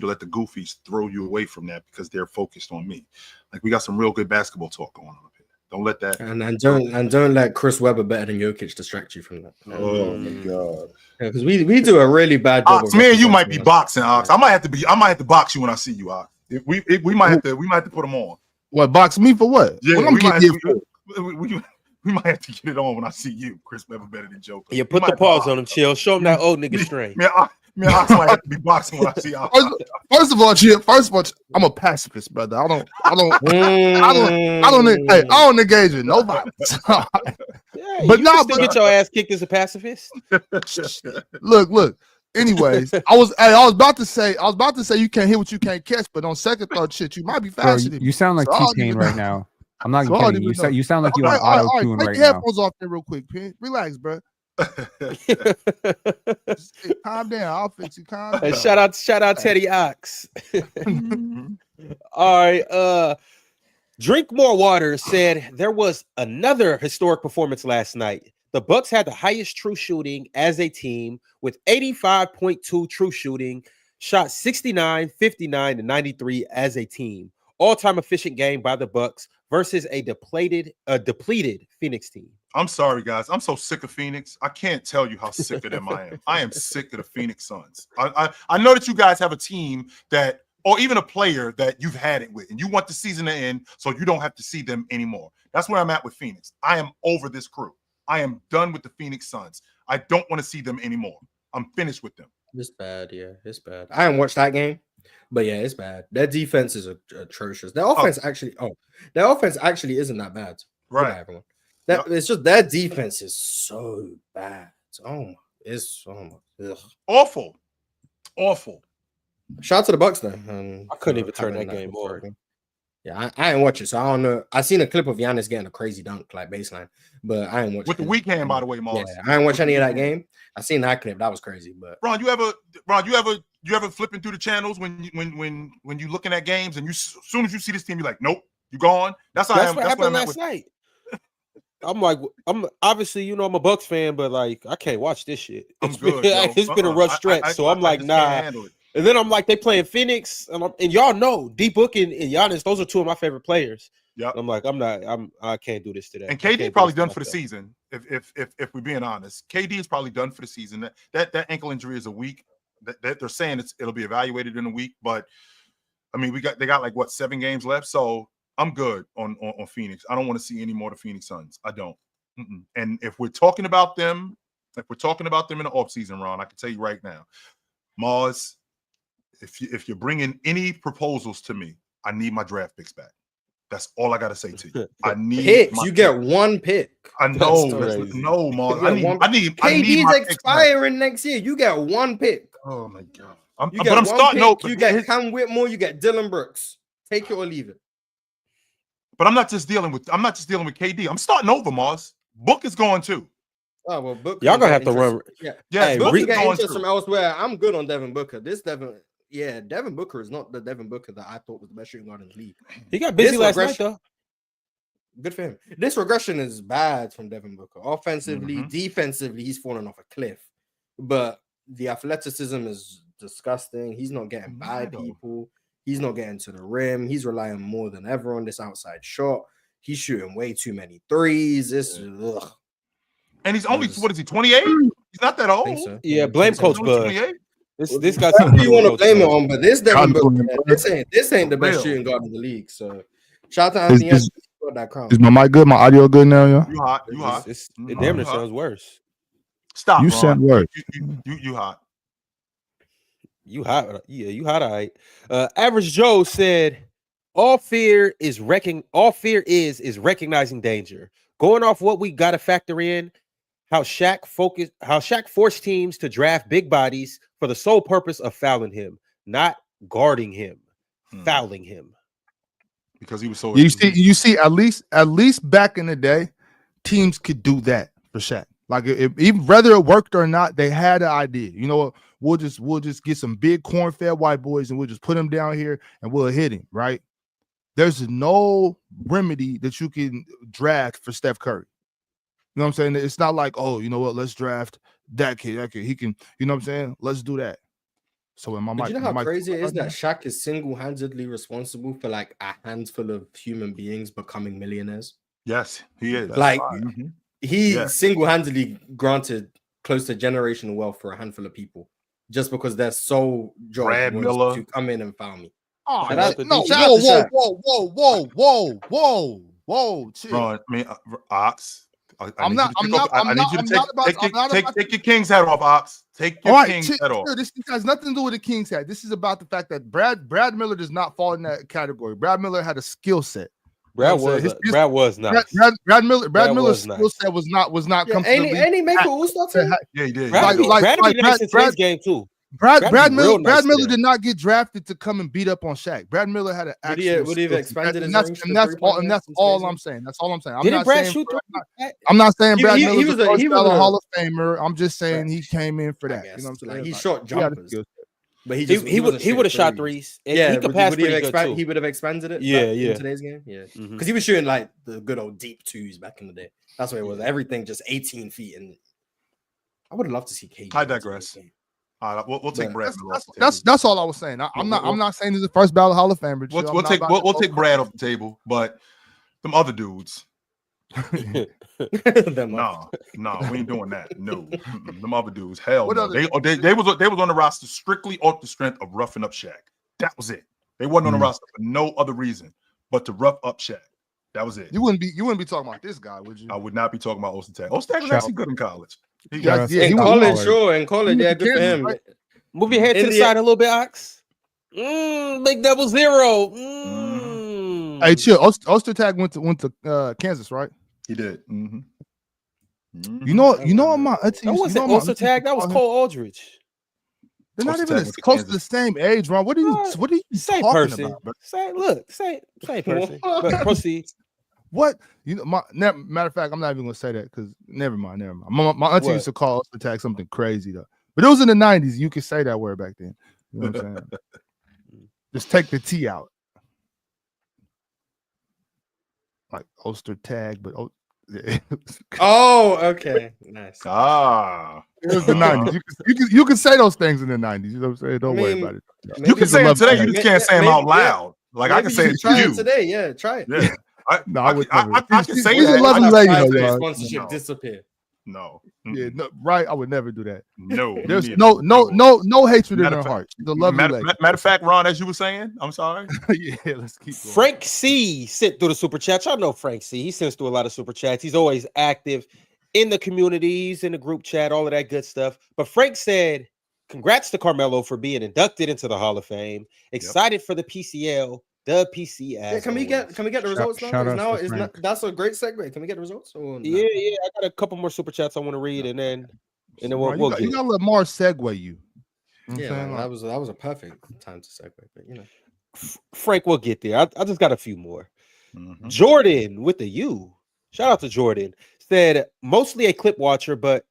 let the goofies throw you away from that because they're focused on me. Like we got some real good basketball talk going on up here. Don't let that and don't let Chris Webber better than Jokic distract you from that. Oh my god. Because we do a really bad job. Ox, me and you might be boxing, Ox. I might have to box you when I see you, Ox. We might have to put them on. What, box me for what? Yeah, what we might have to get it on when I see you. Chris Webber better than Joker. Yeah, put the pause on him, Chill. Show him that old nigga strength. Man, Ox might have to be boxing when I see Ox. First of all, I'm a pacifist, brother. I don't engage in no violence. Yeah, but get your ass kicked as a pacifist. Look. Anyways, I was about to say you can't hit what you can't catch, but on second thought, shit, you might be faster than me. You sound like T-Pain right now. I'm not kidding. You sound like you on auto-tune right now. Take your headphones off there real quick, Pin. Relax, bro. Calm down. I'll fix you. Calm down. Shout out Teddy Ox. All right. Drink More Water said there was another historic performance last night. The Bucks had the highest true shooting as a team with 85.2 true shooting, shot 69, 59, and 93 as a team. All-time efficient game by the Bucks versus a depleted Phoenix team. I'm sorry, guys. I'm so sick of Phoenix. I can't tell you how sick of them I am. I am sick of the Phoenix Suns. I know that you guys have a team that, or even a player that you've had it with, and you want the season to end so you don't have to see them anymore. That's where I'm at with Phoenix. I am over this crew. I am done with the Phoenix Suns. I don't want to see them anymore. I'm finished with them. It's bad, yeah. It's bad. I haven't watched that game, but yeah, it's bad. Their defense is atrocious. Their offense actually isn't that bad. Right. Goodbye, everyone. It's just their defense is so bad. Awful. Shout out to the Bucks though. I couldn't even turn that game on. Yeah, I ain't watch it, so I don't know. I seen a clip of Giannis getting a crazy dunk, like baseline, but I ain't watch with the weekend, by the way, Moss. Yeah, I ain't watch any of that game. I seen that clip, that was crazy. But Ron, you ever flipping through the channels when you looking at games and as soon as you see this team, you're like, nope, you gone. That's what happened last night. I'm like, I'm obviously, I'm a Bucks fan, but like, I can't watch this shit. It's been a rough stretch, so I'm like, nah. And then I'm like, they playing Phoenix, and y'all know D-Book and Giannis, those are two of my favorite players. Yeah, I'm like, I can't do this today. And KD probably done for the season. If we're being honest, KD is probably done for the season. That ankle injury is a week. That they're saying it'll be evaluated in a week, but I mean, they got like 7 games left, so I'm good on Phoenix. I don't want to see any more of the Phoenix Suns. I don't. And if we're talking about them in the offseason, Ron, I can tell you right now, Mars, if you're bringing any proposals to me, I need my draft picks back. That's all I got to say to you. I need picks. You get one pick. I know. No, Mars. I need KD's expiring next year. You get one pick. Oh my god. I'm starting over. You get Cam Whitmore. You get Dylan Brooks. Take it or leave it. But I'm not just dealing with KD. I'm starting over, Mars. Book is going too. Oh well, Booker. Y'all gonna have to run. Yeah. Hey, Booker get interest from elsewhere. I'm good on Devin Booker. Devin Booker is not the Devin Booker that I thought was the best shooting guard in the league. He got busy last night though. Good for him. This regression is bad from Devin Booker. Offensively, defensively, he's falling off a cliff. But the athleticism is disgusting. He's not getting by people. He's not getting to the rim. He's relying more than ever on this outside shot. He's shooting way too many threes. And he's only, 28? He's not that I old. think so. Yeah, blame Coach He's Bud. 28. This got Who something to you do with want to Coach blame it Bud. on? But this Devin God Booker, blame man, him, this ain't the best Real. shooting guard in the league. So shout out to Is- Anthony is- Edwards. He got that crown. Is my mic good? My audio good now, y'all? You hot. You hot. It damn near You hot. sounds worse. Stop, You Ron. sound worse. You hot. You hot. Yeah, you hot. All right. Average Joe said, all fear is recognizing danger. Going off what we got to factor in, how Shaq forced teams to draft big bodies for the sole purpose of fouling him, not guarding him, fouling him. Because he was so. You see, at least back in the day, teams could do that for Shaq. Like even whether it worked or not, they had an idea. You know what? We'll just get some big corn-fed white boys and we'll just put them down here and we'll hit him, right? There's no remedy that you can draft for Steph Curry. You know what I'm saying? It's not like, oh, you know what? Let's draft that kid. He can, you know what I'm saying? Let's do that. So in my But mind, you know how crazy it is that Shaq is single-handedly responsible for like a handful of human beings becoming millionaires? Yes, he is. Like Mm-hmm. he single-handedly granted close to generational wealth for a handful of people just because their sole job Brad was Miller. to come in and foul me. Oh, Shout out to no, DJ. whoa, chill. Ron, I mean, Ox. I I'm need not- you to I'm take not- off- I I'm need not- you to I'm take not about- I'm not about take your King's hat off, Ox. Take your All right, King's hat off. this has nothing to do with the King's hat. This is about the fact that Brad Miller does not fall in that category. Brad Miller had a skill set. Brad You know what I'm was saying? Brad was nice. Brad Miller's was skill nice. set was not Yeah, comfortably. ain't he make an all-star team? Yeah, he did. Brad be like nice in today's game too. Brad Brad Miller be real nice Miller today. did not get drafted to come and beat up on Shaq. Brad Miller had an Would he actual would he have skill set. expanded his and range to that's all three-point and that's range all in I'm saying. That's all I'm saying. I'm Didn't not Brad saying shoot I'm not saying Brad He Miller's was a a- first he was ballot a- Hall of Famer. I'm just saying he came in for I that. guess. You know what I'm Like, saying? he Like, shot he had a jumpers, skill set. but He wasn't would have shot shooting threes. And Yeah, he could would pass he have pretty good too. he would have expanded it Yeah, back yeah. in today's game? Yeah. Mhm. Because he was shooting like the good old deep twos back in the day. That's what it was. Everything just 18 feet. And I would love to see KD. I digress. All right, we'll take But Brad Miller off the table. That's all I was saying. I'm not saying he's the first ballot Hall of Famer. Chill. I'm We'll not take about to we'll go take Brad off the table, but them other dudes. No, we ain't doing that. No, them other dudes. Hell What no. other- They was on the roster strictly off the strength of roughing up Shaq. That was it. They wasn't on the roster for no other reason but to rough up Shaq. That was it. You wouldn't be talking about this guy, would you? I would not be talking about Ostertag. Ostertag was Shout- actually good in college. He Yeah, was. yeah, in he was college, hard. sure. In college, He yeah, was good for Kansas, him. right? Move your head to the side a little bit, Ox. Big double zero. Hey, chill. Ostertag went to Kansas, right? He did. You know what my auntie That used- wasn't you know what my Ulster auntie tag. That was used to Cole Aldridge. They're not Ostertag even went as to close to Kansas. the same age, Ron. What are you Same talking person. about, bro? Same person. But proceed. What? You know, matter of fact, I'm not even gonna say that because never mind. My auntie What? used to call Ostertag something crazy though. But it was in the 90s. You could say that word back then. You know what I'm saying? Just take the T out. Like Ostertag, but yeah. Oh, okay. Nice. It was the 90s. You can say those things in the 90s. You know what I'm saying? Don't worry mean, about it. You can say it today. You just can't say them out maybe- yeah. loud. Like I can Maybe say you it should try to you. today. Yeah, try it. Yeah. No, I would never. I can say She's a that. lovely I lady, can though, say y'all. it. Sponsorship No. disappear. No. Yeah, no, right. I would never do that. No. There's me no neither. hatred in Matter her of fact- heart. She's a lovely lady. Matter of fact, Ron, as you were saying, I'm sorry. Yeah, let's keep going. Frank C sent through the super chat. Y'all know Frank C. He sends through a lot of super chats. He's always active in the communities, in the group chat, all of that good stuff. But Frank said, congrats to Carmelo for being inducted into the Hall of Fame. Excited for the PCL, the PC. Yeah, can we get the results now? shout Is outs now to is not, Frank. that's a great segue. Can we get the results? Or no? Yeah, I got a couple more super chats I want to read, and then we'll Ron, you get it. gotta let Mars segue you. You know what I'm Yeah, saying? man, that was a perfect time to segue. But you know, Frank, we'll get there. I just got a few more. Mhm. Jordan with the U. Shout out to Jordan. Said mostly a clip watcher, but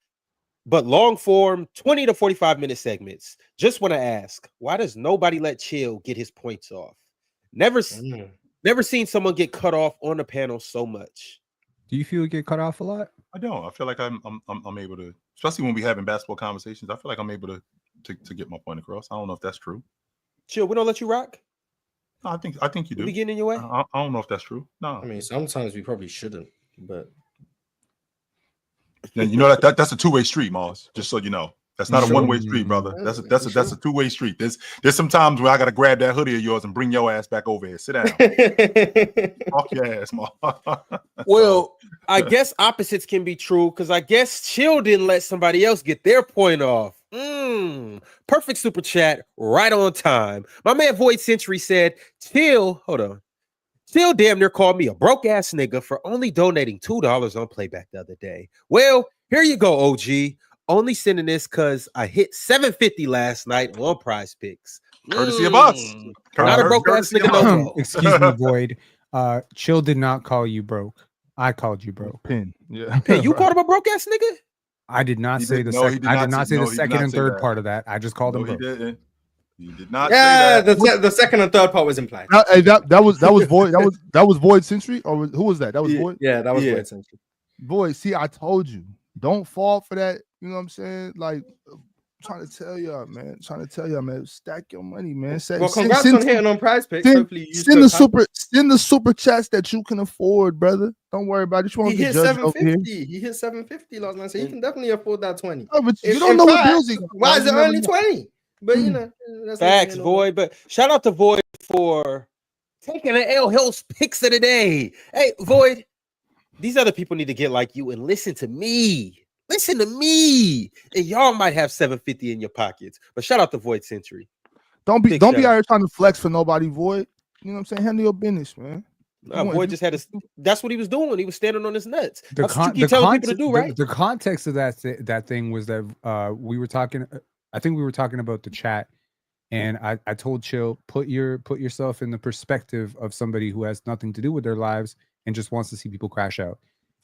long form 20 to 45 minute segments. Just want to ask, why does nobody let Chill get his points off? Never seen someone get cut off on the panel so much. Do you feel you get cut off a lot? I don't. I feel like I'm able to, especially when we having basketball conversations. I feel like I'm able to get my point across. I don't know if that's true. Chill, we don't let you rock. No, I think you We do. be getting in your way. I don't know if that's true. No. I mean, sometimes we probably shouldn't, but you know that's a two-way street, Mars. Just so you know. That's not a one-way street, brother. That's a two-way street. There's some times where I gotta grab that hoodie of yours and bring your ass back over here. Sit down. Fuck your ass, Mars. Well, I guess opposites can be true because I guess Chill didn't let somebody else get their point off. Perfect super chat, right on time. My man Void Century said, Chill damn near called me a broke ass nigga for only donating $2 on Playback the other day. Well, here you go, OG. Only sending this because I hit $750 last night on PrizePicks. Courtesy of us. Not a broke ass nigga, no. Excuse me, Void. Chill did not call you broke. I called you broke. Pin. Yeah. Hey, you called him a broke ass nigga? I did not say the second. I did not say the second and third part of that. I just called him broke. He didn't. He did not. Yeah, say that. the second and third part was implied. That was Void. That was Void Century, or who was that? That was Void. Yeah, that was Void Century. Void. See, I told you, don't fall for that. You know what I'm saying? Like, trying to tell y'all, man. Stack your money, man. Congrats on hitting on PrizePicks. Hopefully, you send the super chats that you can afford, brother. Don't worry about it. You won't get judged over here. He hit 750 last night, so he can definitely afford that 20. Oh, but you don't know what bills he got. Why is it only 20? But you know, that's facts, Void. But shout out to Void for taking the L Hills picks of the day. Hey, Void, these other people need to get like you and listen to me. Listen to me, and y'all might have 750 in your pockets. But shout out to Void Century. Don't be out here trying to flex for nobody, Void. You know what I'm saying? Handle your business, man. Void just had that's what he was doing. He was standing on his nuts. That's what you keep telling people to do, right? The context of that thing was that we were talking. I think we were talking about the chat, and I told Chill, put yourself in the perspective of somebody who has nothing to do with their lives and just wants to see people crash out.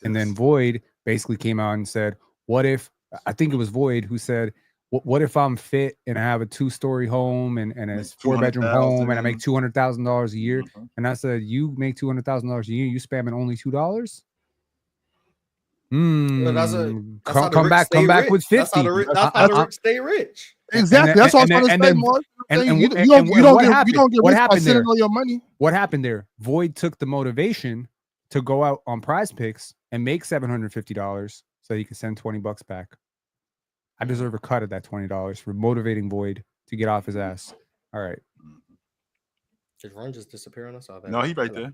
And then Void basically came out and said, what if, I think it was Void who said, what if I'm fit and I have a 2-story home and a 4-bedroom home and I make $200,000 a year? And I said, you make $200,000 a year, you spamming only $2? Come back with 50. That's how the rich stay rich. Exactly. That's what I'm trying to say, Mark. You don't get rich by sitting on your money. What happened there? Void took the motivation to go out on PrizePicks and make $750 so he can send $20 back. I deserve a cut of that $20 for motivating Void to get off his ass. All right. Did Ron just disappear on us? No, he's right there.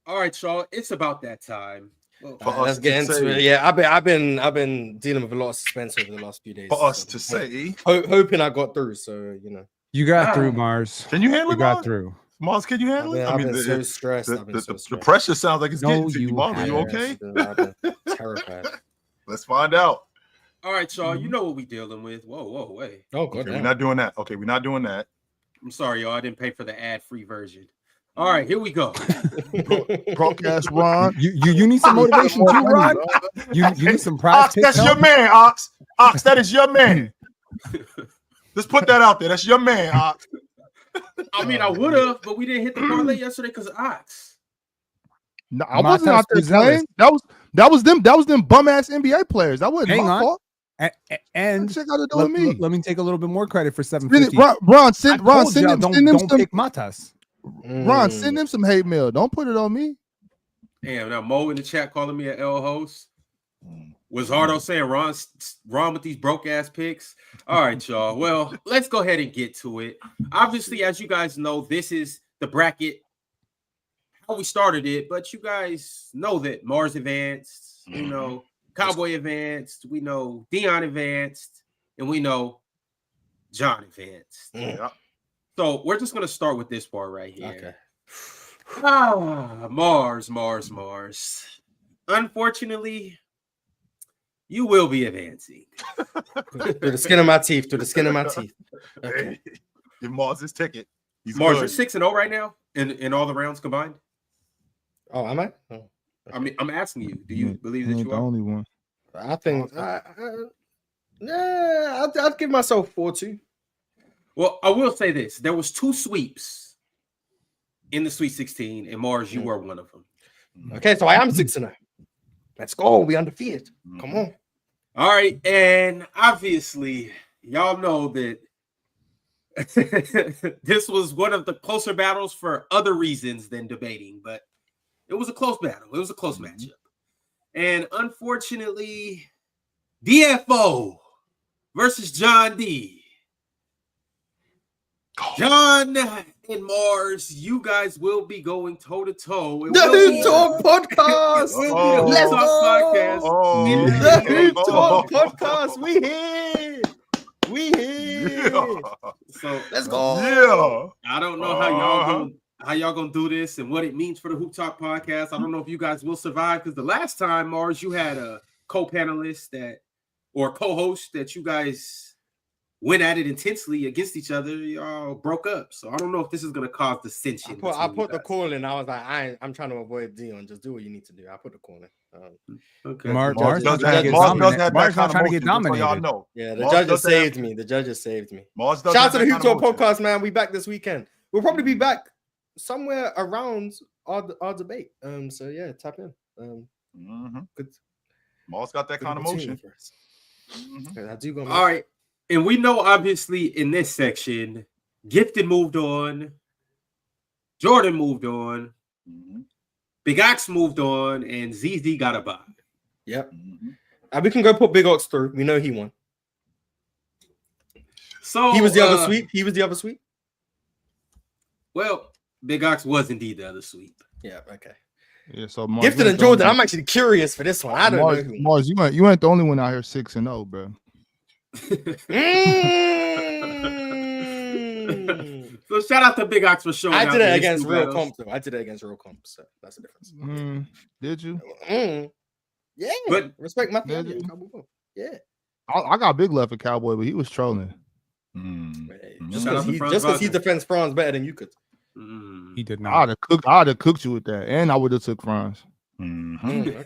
All right, y'all. It's about that time. Well, let's get into it. Yeah, I've been dealing with a lot of suspense over the last few days. For us to say, hoping I got through. So you know, you got through, Mars. Can you handle it? You got through. Mars, can you handle it? I've been so stressed. The pressure sounds like it's getting to you. Mars, are you okay? I've been terrified. Let's find out. All right, y'all. You know what we dealing with. Whoa, wait. Oh, God. Okay, we're not doing that. Okay, we're not doing that. I'm sorry, y'all. I didn't pay for the ad-free version. All right, here we go. Broadcast Ron. You need some motivation too, Ron. You need some prize. Ox, that's your man, Ox. Ox, that is your man. Let's put that out there. That's your man, Ox. I mean, I would have, but we didn't hit the parlay yesterday because of Ox. No, I wasn't out there playing. That was them bum ass NBA players. That wasn't my fault. And check out to do with me. Let me take a little bit more credit for 750. Ron, send them. Don't pick Matas. Ron, send them some hate mail. Don't put it on me. Damn, now Mo in the chat calling me an L host. Was Hardo saying Ron with these broke ass picks? All right, y'all. Well, let's go ahead and get to it. Obviously, as you guys know, this is the bracket, how we started it, but you guys know that Mars advanced, you know, Cowboy advanced, we know Dion advanced, and we know John advanced. Yeah. So we're just going to start with this part right here. Okay. Mars. Unfortunately, you will be advancing. Through the skin of my teeth. Okay. Give Mars his ticket. He's Mars, good. you're 6-0 right now in all the rounds combined? Oh, am I? Oh, okay. I mean, I'm asking you. Do you believe that you the are? only one? I think I'd give myself 4-2. Well, I will say this. There was 2 sweeps in the Sweet 16, and Mars, you were one of them. Okay, so I am 6-0. Let's go. We undefeated. Come on. All right, and obviously, y'all know that this was one of the closer battles for other reasons than debating, but it was a close battle. It was a close matchup. And unfortunately, DFO versus John D. John and Mars, you guys will be going toe to toe. The Hoop Talk podcast. Let's podcast. The Hoop Talk podcast. We here. We here. So let's go. Yeah. I don't know how y'all gonna do this and what it means for the Hoop Talk podcast. I don't know if you guys will survive because the last time, Mars, you had a co-panelist or co-host that you guys went at it intensely against each other. Y'all broke up, so I don't know if this is gonna cause dissension. I put the call in. I was like, I'm trying to avoid Dion. Just do what you need to do. I put the call in. Okay. Mars doesn't trying to get dominated. Y'all know. Yeah, the judges saved me. The judges saved me. Shout out to the Hoop Talk podcast, man. We back this weekend. We'll probably be back somewhere around our debate. So yeah, tap in. Good. Mars got that kind of motion. I do go. All right. And we know, obviously, in this section, Gifted moved on, Jordan moved on, Big Ox moved on, and ZZ got a bye. Yep. We can go put Big Ox through. We know he won. So he was the other sweep. He was the other sweep. Well, Big Ox was indeed the other sweep. Yeah. Okay. Yeah. So Gifted and Jordan. I'm actually curious for this one. I don't know who. Mars, you ain't the only one out here 6-0, bro. So shout out to Big Ox for showing. I did it against real comp though. I did it against real comp, so that's the difference. Did you? Yeah, but respect my family. Yeah, I got big love for Cowboy, but he was trolling. Just because he defends Franz better than you could. He did not. I'd have cooked you with that, and I would have took Franz. Okay.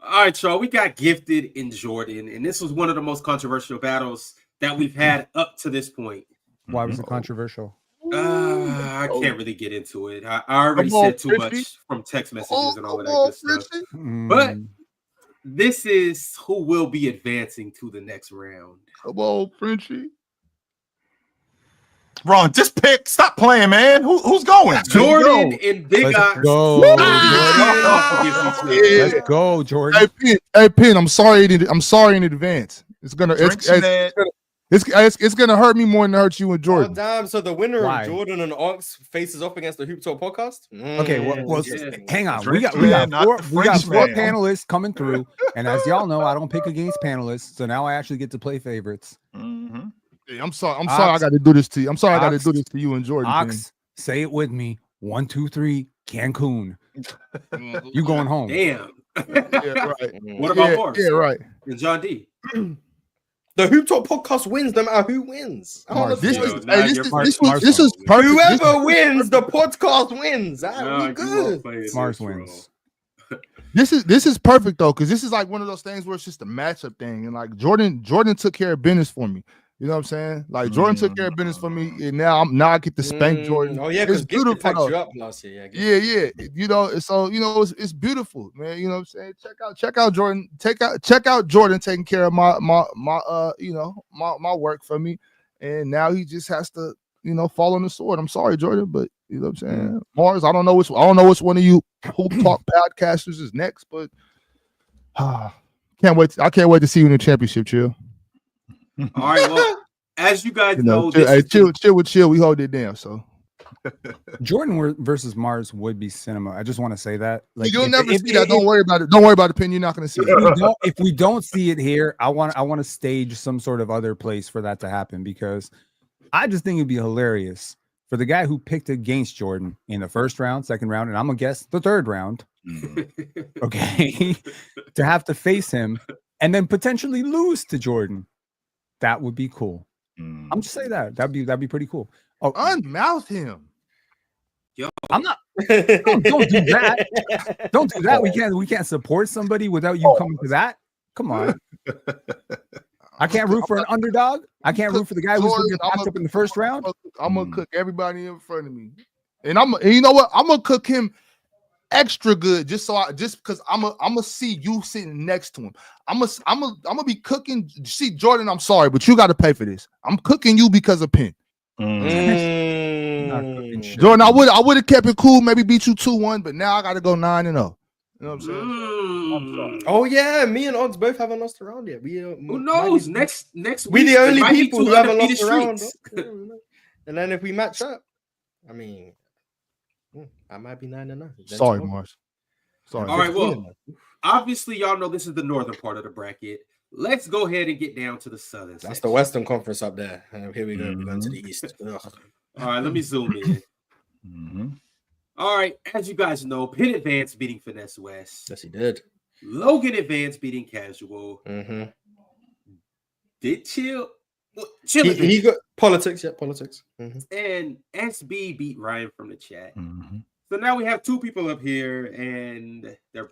All right, y'all. We got Gifted in Jordan, and this was one of the most controversial battles that we've had up to this point. Why was it controversial? I can't really get into it. I already said too much from text messages and all of that good stuff. But this is who will be advancing to the next round. Come on, Frenchie. Ron, just pick. Stop playing, man. Who's going? Jordan and Big Ox. Let's go, Jordan. Hey, Pin. I'm sorry in advance. It's gonna hurt me more than it hurts you and Jordan. Oh, damn. So the winner of Jordan and Ox faces off against the Hoop Talk podcast. Okay, well hang on. We got four panelists coming through, and as y'all know, I don't pick against panelists, so now I actually get to play favorites. Hey, I'm sorry. I got to do this to you. I'm sorry. I got to do this to you and Jordan. Ox, say it with me. 1, 2, 3, Cancun. You going home? Damn. Yeah, right. What about Mars? Yeah, right. And John D. The Hoop Talk podcast wins no matter who wins. This is perfect. Whoever wins, the podcast wins. That'll be good. Mars wins. This is perfect though, because this is like one of those things where it's just a matchup thing, and like Jordan took care of business for me. You know what I'm saying? Like Jordan took care of business for me, and now I get to spank Jordan. Oh yeah, because beautiful. You up last year. Yeah. You know, so you know it's beautiful, man. You know what I'm saying? Check out Jordan. Check out Jordan taking care of my work for me, and now he just has to fall on the sword. I'm sorry, Jordan, but you know what I'm saying? Mars, I don't know which one of you Hoop Talk podcasters is next, but can't wait. I can't wait to see you in the championship, chill. All right, well, as you guys know, chill. We hold it down. So Jordan versus Mars would be cinema. I just want to say that. Like, you'll never see that. Don't worry about it. Don't worry about the pin. You're not going to see it. If we don't see it here, I want to stage some sort of other place for that to happen, because I just think it'd be hilarious for the guy who picked against Jordan in the first round, second round, and I'm gonna guess the third round. Okay, to have to face him and then potentially lose to Jordan. That would be cool. I'm just saying that'd be pretty cool. Oh, unmouth him. Yo, I'm not. Don't do that. Don't do that. We can't support somebody without you coming to that. Come on. I can't root for an underdog. I can't root for the guy who's going to get popped up in the first round. I'm gonna cook everybody in front of me, and you know what? I'm gonna cook him extra good just because I'm gonna see you sitting next to him. I'm gonna be cooking. See, Jordan, I'm sorry, but you got to pay for this. I'm cooking you because of Penn. Jordan, I would have kept it cool, maybe beat you 2-1, but now I got to go 9-0. You know You know what I'm saying? I'm sorry. Oh yeah, me and Odds both haven't lost around yet. We Who knows? Next week, we the only people who haven't lost around. around. And then if we match up, I mean, I might be 9-9. Sorry, Mars. Sorry. All right, well, obviously, y'all know this is the northern part of the bracket. Let's go ahead and get down to the southern. That's section. the Western Conference up there. And here we go. We're going to the East. All right, let me zoom in. All right, as you guys know, Penn advanced beating Finesse West. Yes, he did. Logan advanced beating Casual. Did Chill? Well, Chill he got politics. Yeah, politics. And SB beat Ryan from the chat. So now we have two people up here, and they're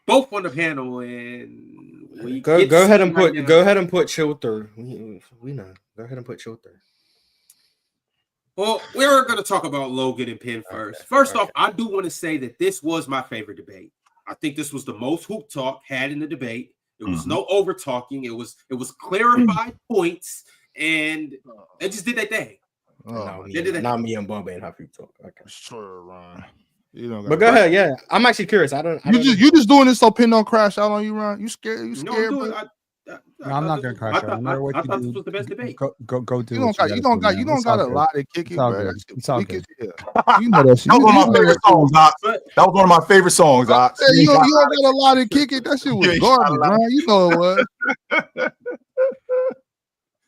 both on the panel. And we go ahead and put Chill through. We know. Go ahead and put Chill through. Well, we're going to talk about Logan and Penn first. First off, I do want to say that this was my favorite debate. I think this was the most hoop talk had in the debate. It was no over talking. It was clarified points, and they just did their thing. Not me and Bob ain't have hoop talk. Okay, sure, Ron. You know, but go ahead. Yeah, I'm actually curious. You just doing this so Penn don't crash out on you, Ron? You scared? You scared? No, I'm not gonna crash out. No matter what you do, this was the best debate. Go do. You don't got a lot to kick it. It's all good. It's all good. You know that shit. That was one of my favorite songs, Doc. That was one of my favorite songs, Doc. You don't got a lot to kick it. That shit was garbage, man. You know it was.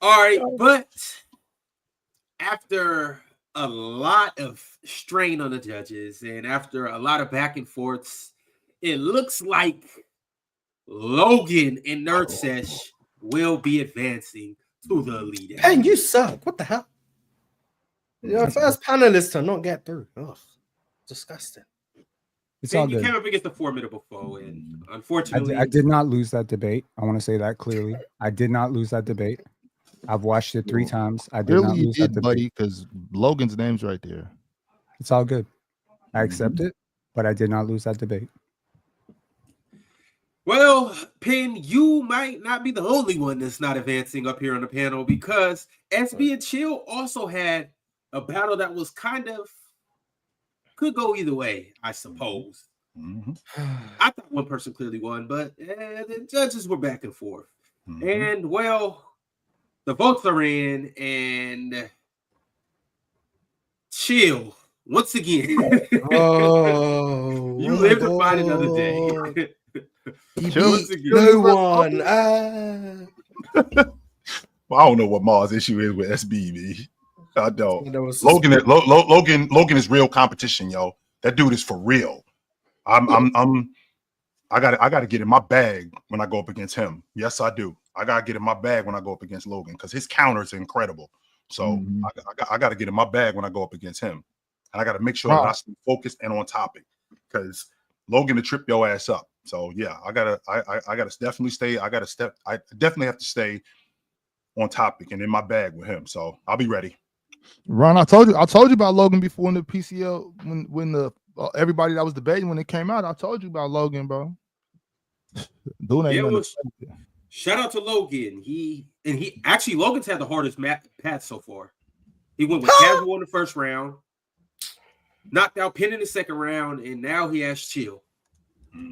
All right, but after a lot of strain on the judges and after a lot of back and forths, it looks like Logan and Nerd Sesh will be advancing to the lead. And you suck. What the hell? You're the first panelist to not get through. Ugh, disgusting. It's all You good. came up against a formidable foe, and unfortunately, I did not lose that debate. I want to say that clearly. I did not lose that debate. I've watched it 3 times. I did not Really, you lose that did, debate. buddy, because Logan's name's right there. It's all good. I accept it, but I did not lose that debate. well, Penn, you might not be the only one that's not advancing up here on the panel, because SB and Chill also had a battle that was could go either way, I suppose. I thought one person clearly won, but the judges were back and forth. And, well, the votes are in, and Chill, once again, Oh, you live to fight another day. No one. Well, I don't know what Mars' issue is with SB. I don't. Logan is real competition, yo. That dude is for real. I gotta get in my bag when I go up against him. Yes, I do. I gotta get in my bag when I go up against Logan because his counters are incredible. So I gotta get in my bag when I go up against him, and I gotta make sure that I stay focused and on topic because Logan to trip your ass up. So yeah, I gotta definitely stay. I definitely have to stay on topic and in my bag with him. So I'll be ready. Ron, I told you about Logan before in the PCL when the everybody that was debating when it came out. I told you about Logan, bro. Shout out to Logan. Logan's had the hardest path so far. He went with Casual in the first round, knocked out Penn in the second round, and now he has Chill.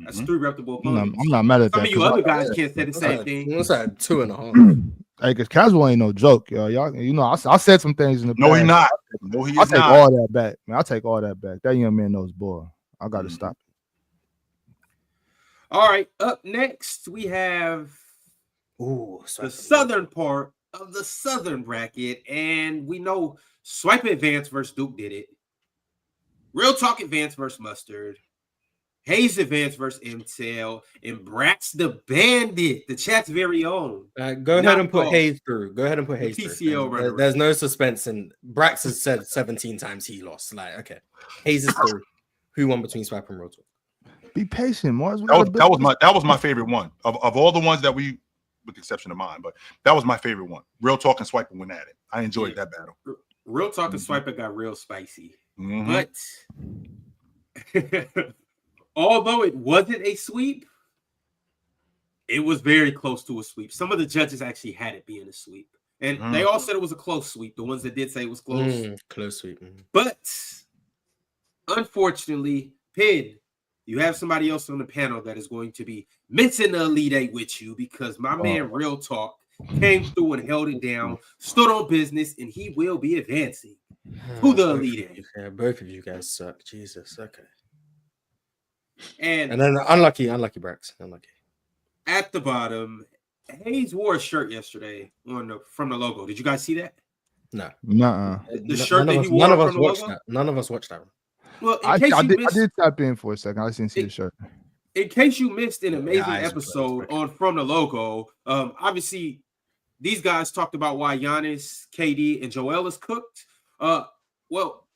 That's 3 reputable opponents. I'm not mad at that. Some of you other guys can't say the same thing. What's that? 2.5. Hey, because Casual ain't no joke, yo. Y'all, you know, I said some things in the No, past. he not. No, he is I'll take not. all that back, man. I'll take all that back. That young man knows ball. I got to stop it. All right, up next we have the southern part of the southern bracket, and we know Swipe Advance versus Duke did it. Real Talk Advance versus Mustard. Hayes Advance versus Intel, and Brax the Bandit, the chat's very own. Go ahead and put Hayes through. Go ahead and put Hayes PCL through. There's no suspense, and Brax has said 17 times he lost. Like, okay, Hayes is through. Who won between Swipe and Real Talk? Be patient, Mars. That was my favorite one of all the ones that we, with the exception of mine, but that was my favorite one. Real Talk and Swiper went at it. I enjoyed that battle. Real Talk and Swiper got real spicy, but although it wasn't a sweep, it was very close to a sweep. Some of the judges actually had it being a sweep, and they all said it was a close sweep. The ones that did say it was close, close sweep. But unfortunately, Penn, you have somebody else on the panel that is going to be missing the Elite Eight with you because my man Real Talk came through and held it down, stood on business, and he will be advancing to the Elite Eight. Yeah, both of you guys suck. Jesus. Okay. And then unlucky Brax. Unlucky. at the bottom, Hayes wore a shirt yesterday from the logo. Did you guys see that? No. Nuh-uh. The shirt that he wore none of us from the watched logo? that. None of us watched that one. Well, I did tap in for a second. I didn't see the shirt. In case you missed an amazing eyes are episode closed. on From the Logo, obviously these guys talked about why Giannis, KD, and Joel is cooked. Well,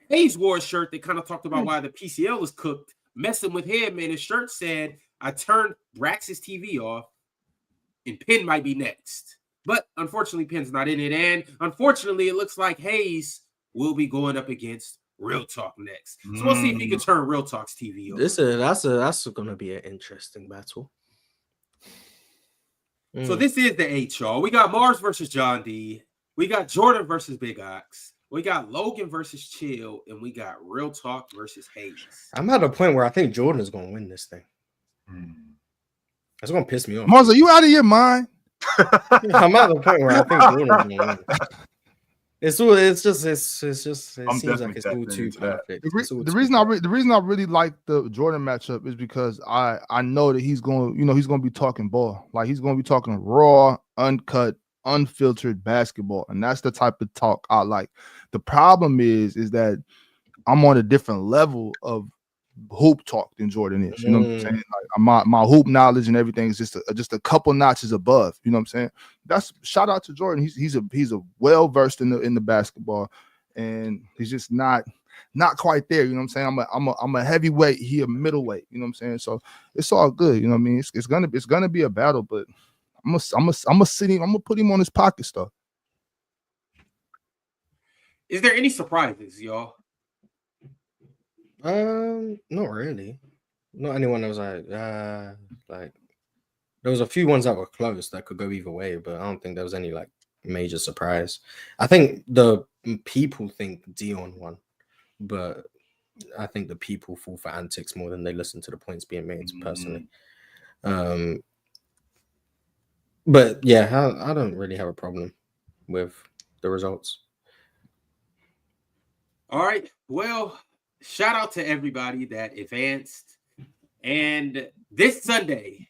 Hayes wore a shirt that kind of talked about why the PCL is cooked, messing with him, and his shirt said, I turned Brax's TV off, and Penn might be next. But unfortunately, Penn's not in it, and unfortunately, it looks like Hayes will be going up against Real Talk next. So we'll see if he can turn Real Talk's TV on. That's gonna be an interesting battle. So this is the 8, y'all. We got Mars versus John D. We got Jordan versus Big Ox. We got Logan versus Chill, and we got Real Talk versus Hayes. I'm at a point where I think Jordan is gonna win this thing. That's gonna piss me off. Mars, are you out of your mind? I'm at the point where I think Jordan's gonna win. It seems like it's all too perfect. The reason I really like the Jordan matchup is because I know that he's going to be talking ball. Like he's going to be talking raw, uncut, unfiltered basketball, and that's the type of talk I like. The problem is that I'm on a different level of hoop talk than Jordan is. You know what I'm saying? Like my hoop knowledge and everything is just a couple notches above. You know what I'm saying? That's shout out to Jordan. He's a well versed in the basketball, and he's just not quite there. You know what I'm saying? I'm a heavyweight. He a middleweight. You know what I'm saying? So it's all good. You know what I mean? It's gonna be a battle, but I'm gonna put him on his pocket stuff. Is there any surprises, y'all? Not really. Not anyone that was like there was a few ones that were close that could go either way, but I don't think there was any like major surprise. I think the people think Dion won, but I think the people fall for antics more than they listen to the points being made personally. But yeah, I don't really have a problem with the results. All right. Well, shout out to everybody that advanced. And this Sunday,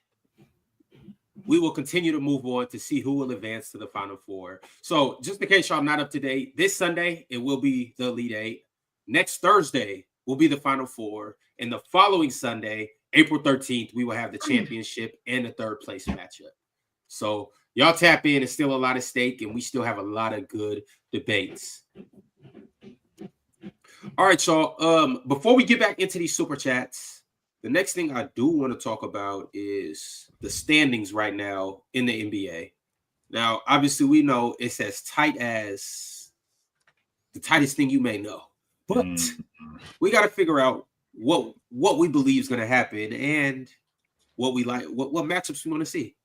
we will continue to move on to see who will advance to the Final Four. So just in case y'all not up to date, this Sunday, it will be the Elite Eight. Next Thursday will be the Final Four. And the following Sunday, April 13th, we will have the championship and the third place matchup. So y'all tap in. It's still a lot at stake, and we still have a lot of good debates. All right, y'all. Before we get back into these super chats, the next thing I do want to talk about is the standings right now in the NBA. Now, obviously, we know it's as tight as the tightest thing you may know, but we got to figure out what we believe is going to happen and what we like, what matchups we want to see.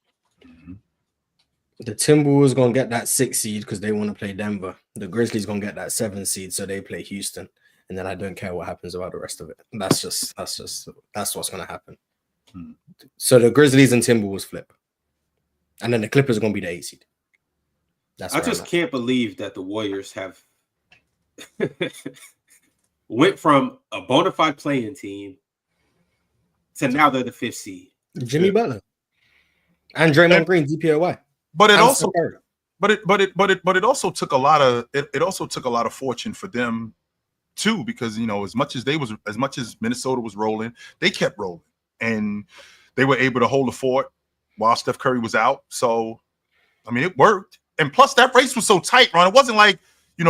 The Timberwolves gonna get that 6 seed because they want to play Denver. The Grizzlies gonna get that 7 seed, so they play Houston. And then I don't care what happens about the rest of it. That's what's gonna happen. So the Grizzlies and Timberwolves flip, and then the Clippers are gonna be the 8 seed. I just can't believe that the Warriors have went from a bona fide playing team to now they're the 5th seed. Jimmy Butler and Draymond Green, DPOY. But it also, but it also took a lot of fortune for them too, because as much as Minnesota was rolling, they kept rolling and they were able to hold the fort while Steph Curry was out. So, I mean, it worked. And plus, that race was so tight, Ron. It wasn't like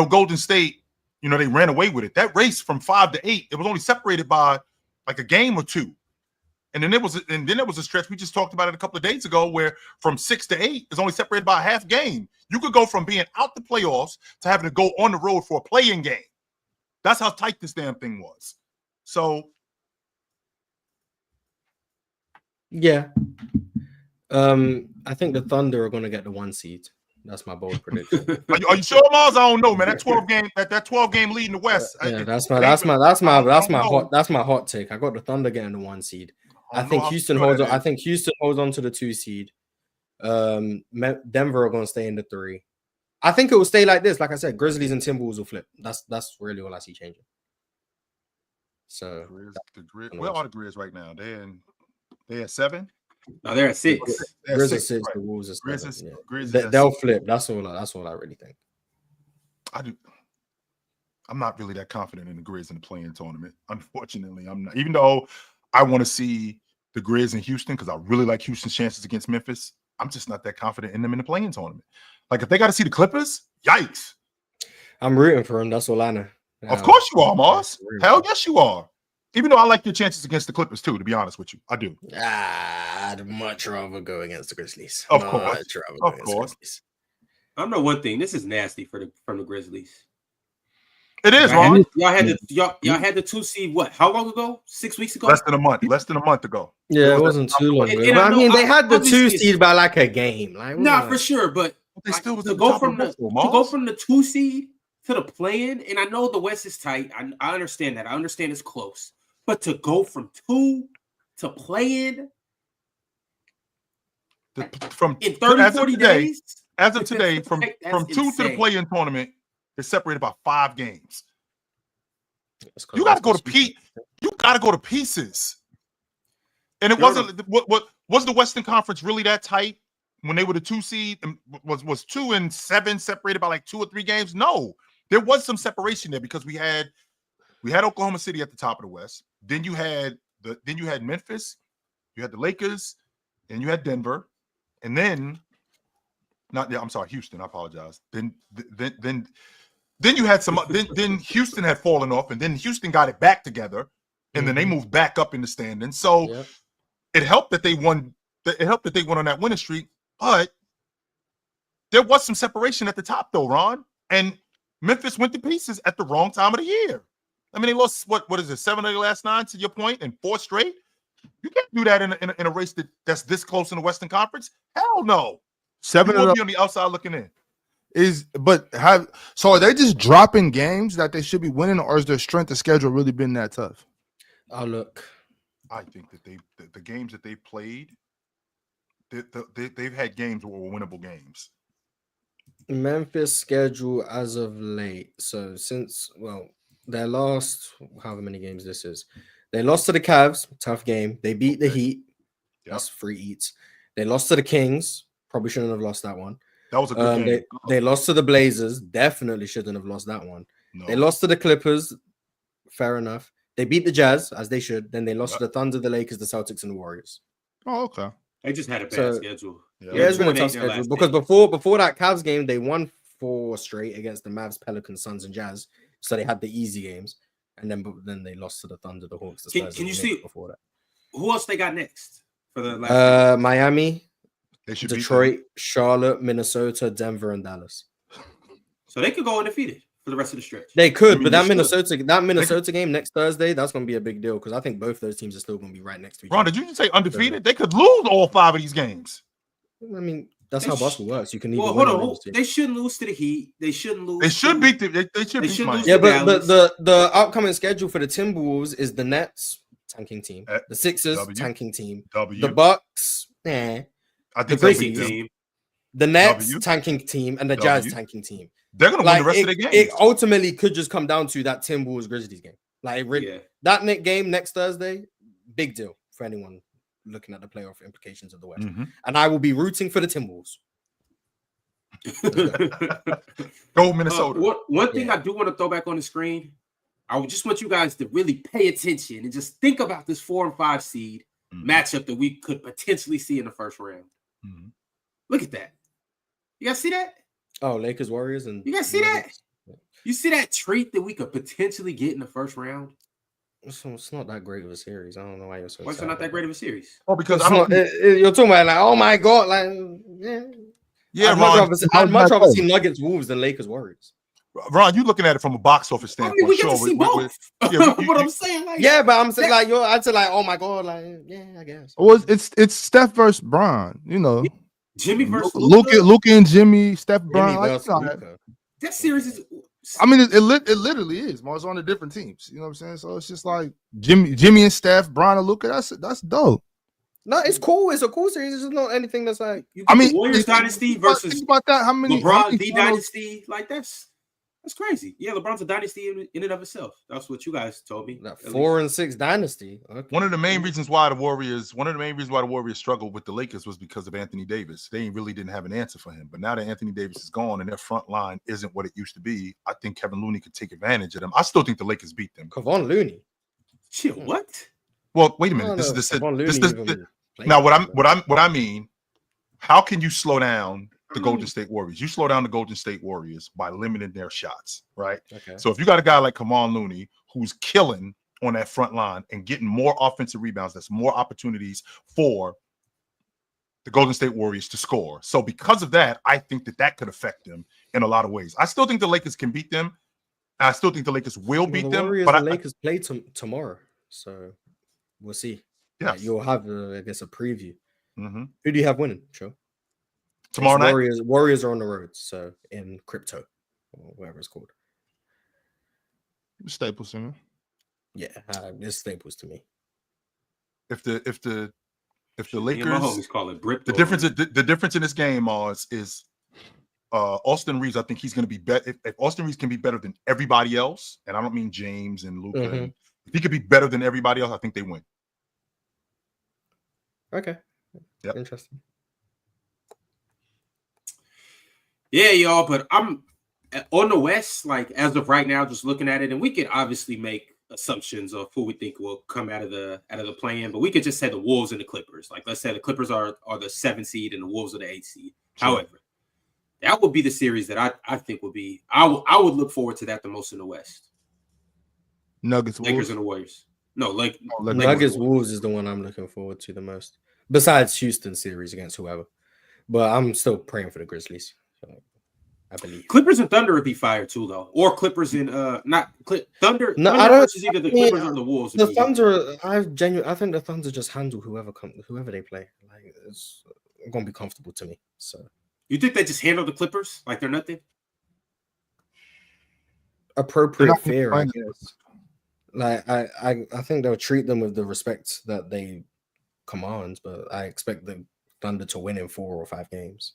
Golden State, they ran away with it. That race from 5 to 8, it was only separated by like a game or two. And then there was a stretch we just talked about it a couple of days ago where from 6 to 8 is only separated by a half game. You could go from being out the playoffs to having to go on the road for a play-in game. That's how tight this damn thing was. So, yeah, I think the Thunder are going to get the 1 seed. That's my bold prediction. Are you sure, Mars? I don't know, man. That 12 game lead in the West. Yeah, that's my hot take. I got the Thunder getting the 1 seed. I think Houston holds on. I think Houston holds on to the 2 seed. Denver are going to stay in the 3. I think it will stay like this. Like I said, Grizzlies and Timberwolves will flip. That's really all I see changing. So where are the Grizz right now? They're at 7. No, they're at 6. Grizz at 6. The Wolves are 7. They'll flip. That's all I really think. I'm not really that confident in the Grizz in the play-in tournament. Unfortunately, I'm not. Even though I want to see the Grizz in Houston because I really like Houston's chances against Memphis, I'm just not that confident in them in the play-in tournament. Like if they got to see the Clippers, yikes! I'm rooting for them. That's all I know. Of course you are, Moss. Hell yes, you are. Even though I like your chances against the Clippers too, to be honest with you, I do. I'd much rather go against the Grizzlies. Of course. I know one thing. This is nasty from the Grizzlies. It is, Ron. Y'all had the 2 seed. What? How long ago? 6 weeks ago? Less than a month ago. Yeah, it wasn't too long ago. I mean, they had the 2 seed by like a game. Like, for sure, but they still was to go from the 2 seed to the play-in, and I know the West is tight. I understand that. I understand it's close. But to go from 2 to play-in in 30, 40 days? As of today, from 2 to the play-in tournament, it's separated by 5 games. You got to go to pieces. And it wasn't what was the Western Conference really that tight when they were the 2 seed? Was 2 and 7 separated by like 2 or 3 games? No, there was some separation there because we had Oklahoma City at the top of the West. Then you had Memphis, you had the Lakers, and you had Denver, and then Houston. I apologize. Then you had some. Then Houston had fallen off, and then Houston got it back together, and then they moved back up in the standings. So it helped that they won. It helped that they went on that winning streak, but there was some separation at the top, though, Ron. And Memphis went to pieces at the wrong time of the year. I mean, they lost what is it, 7 of the last 9 to your point, and 4 straight. You can't do that in a race that's this close in the Western Conference. Hell no. 7 will be on the outside looking in. So are they just dropping games that they should be winning, or is their strength of schedule really been that tough? Oh, look. I think that the games that they played, they've had games that were winnable games. Memphis schedule as of late. So their last, however many games this is, they lost to the Cavs, tough game. They beat the Heat. That's 3 eats. They lost to the Kings. Probably shouldn't have lost that one. That was a good game. They lost to the Blazers. Definitely shouldn't have lost that one. No. They lost to the Clippers. Fair enough. They beat the Jazz, as they should. Then they lost to the Thunder, the Lakers, the Celtics, and the Warriors. Oh, okay. They just had a bad schedule. Yeah, it's been a tough schedule because before that Cavs game, they won 4 straight against the Mavs, Pelicans, Suns, and Jazz. So they had the easy games, and then they lost to the Thunder, the Hawks, the Spurs. Can you see before that? Who else they got next for the last? Miami, Detroit, Charlotte, Minnesota, Denver, and Dallas. So they could go undefeated for the rest of the stretch. They could, but that Minnesota game next Thursday, that's going to be a big deal because I think both those teams are still going to be right next to each other. Ron, did you just say undefeated? They could lose all 5 of these games. I mean, that's how basketball works. You can hold on. They shouldn't lose to the Heat. They shouldn't lose. They should beat Miami. Yeah, but the upcoming schedule for the Timberwolves is the Nets, tanking team, the Sixers, tanking team, the Bucks, I think the Grizzlies team, the Nets, tanking team, and the Jazz, tanking team. They're gonna win the rest of the games. It ultimately could just come down to that Timberwolves Grizzlies game. Like that game next Thursday, big deal for anyone looking at the playoff implications of the West. And I will be rooting for the Timberwolves. Go Minnesota. One thing I do want to throw back on the screen, I just want you guys to really pay attention and just think about this 4 and 5 seed matchup that we could potentially see in the first round. Look at that. You guys see that? Oh, Lakers, Warriors, and you guys see that? You see that treat that we could potentially get in the first round? It's not that great of a series. I don't know why you're so. Why is it not that great of a series? Oh, because you're talking about like, oh my god, like I'd much rather see Nuggets, Wolves than Lakers, Warriors. Ron, you looking at it from a box office standpoint? I mean, we get to see both. What I'm saying, like, but I'm saying like I'd say like, oh my god, like I guess. Well, it's Steph versus Bron, you know. Jimmy versus Luka and Jimmy, Steph, Jimmy Brian. Like, versus you know, Luka. That series is. I mean, it literally is. It's on the different teams. You know what I'm saying? So it's just like Jimmy and Steph, Brian and Luka. That's dope. No, it's cool. It's a cool series. It's not anything that's like. I mean, the Warriors dynasty versus think about that. How many LeBron, the finals- dynasty. Like that's crazy. Yeah, LeBron's a dynasty in and of itself. That's what you guys told me. That 4 and 6 dynasty. Okay. One of the main reasons why the Warriors struggled with the Lakers was because of Anthony Davis. They really didn't have an answer for him. But now that Anthony Davis is gone and their front line isn't what it used to be, I think Kevin Looney could take advantage of them. I still think the Lakers beat them. Kevon Looney. Chill. What? Well, wait a minute. Now what I mean, how can you slow down the Golden State Warriors? You slow down the Golden State Warriors by limiting their shots, right? Okay. So if you got a guy like Kevon Looney who's killing on that front line and getting more offensive rebounds, that's more opportunities for the Golden State Warriors to score. So because of that, I think that could affect them in a lot of ways. I still think the Lakers can beat them. I still think the Lakers will beat them. Warriors But and Lakers play tomorrow, so we'll see. Yeah, you'll have I guess a preview. Mm-hmm. Who do you have winning? Sure. Tomorrow night. Warriors are on the road, so in crypto or whatever it's called. Staples, man. Yeah, it's Staples to me. If the Lakers, my homies call it Brit. The difference in this game is Austin Reeves. I think he's going to be better. If Austin Reeves can be better than everybody else, and I don't mean James and Luka, Mm-hmm. if he could be better than everybody else, I think they win. Okay. Yep. Interesting. Yeah, y'all, but I'm on the West, like as of right now, just looking at it, and we could obviously make assumptions of who we think will come out of the play-in, but we could just say the Wolves and the Clippers. Like, let's say the Clippers are the 7th seed and the Wolves are the 8th seed. Sure. However, that would be the series that I think would be. I would look forward to that the most in the West. Nuggets, Lakers, Wolves. and the Warriors. No, Nuggets, Wolves is the one I'm looking forward to the most. Besides Houston series against whoever, but I'm still praying for the Grizzlies. So I believe Clippers and Thunder would be fire too, though. Or Clippers and Thunder. No, Thunder I don't. versus either the Clippers or the Wolves. The Thunder. I think the Thunder just handle whoever they play. Like it's gonna be comfortable to me. So you think they just handle the Clippers like they're nothing? Appropriate fear, I guess. Like I think they'll treat them with the respect that they command, but I expect the Thunder to win in 4 or 5 games.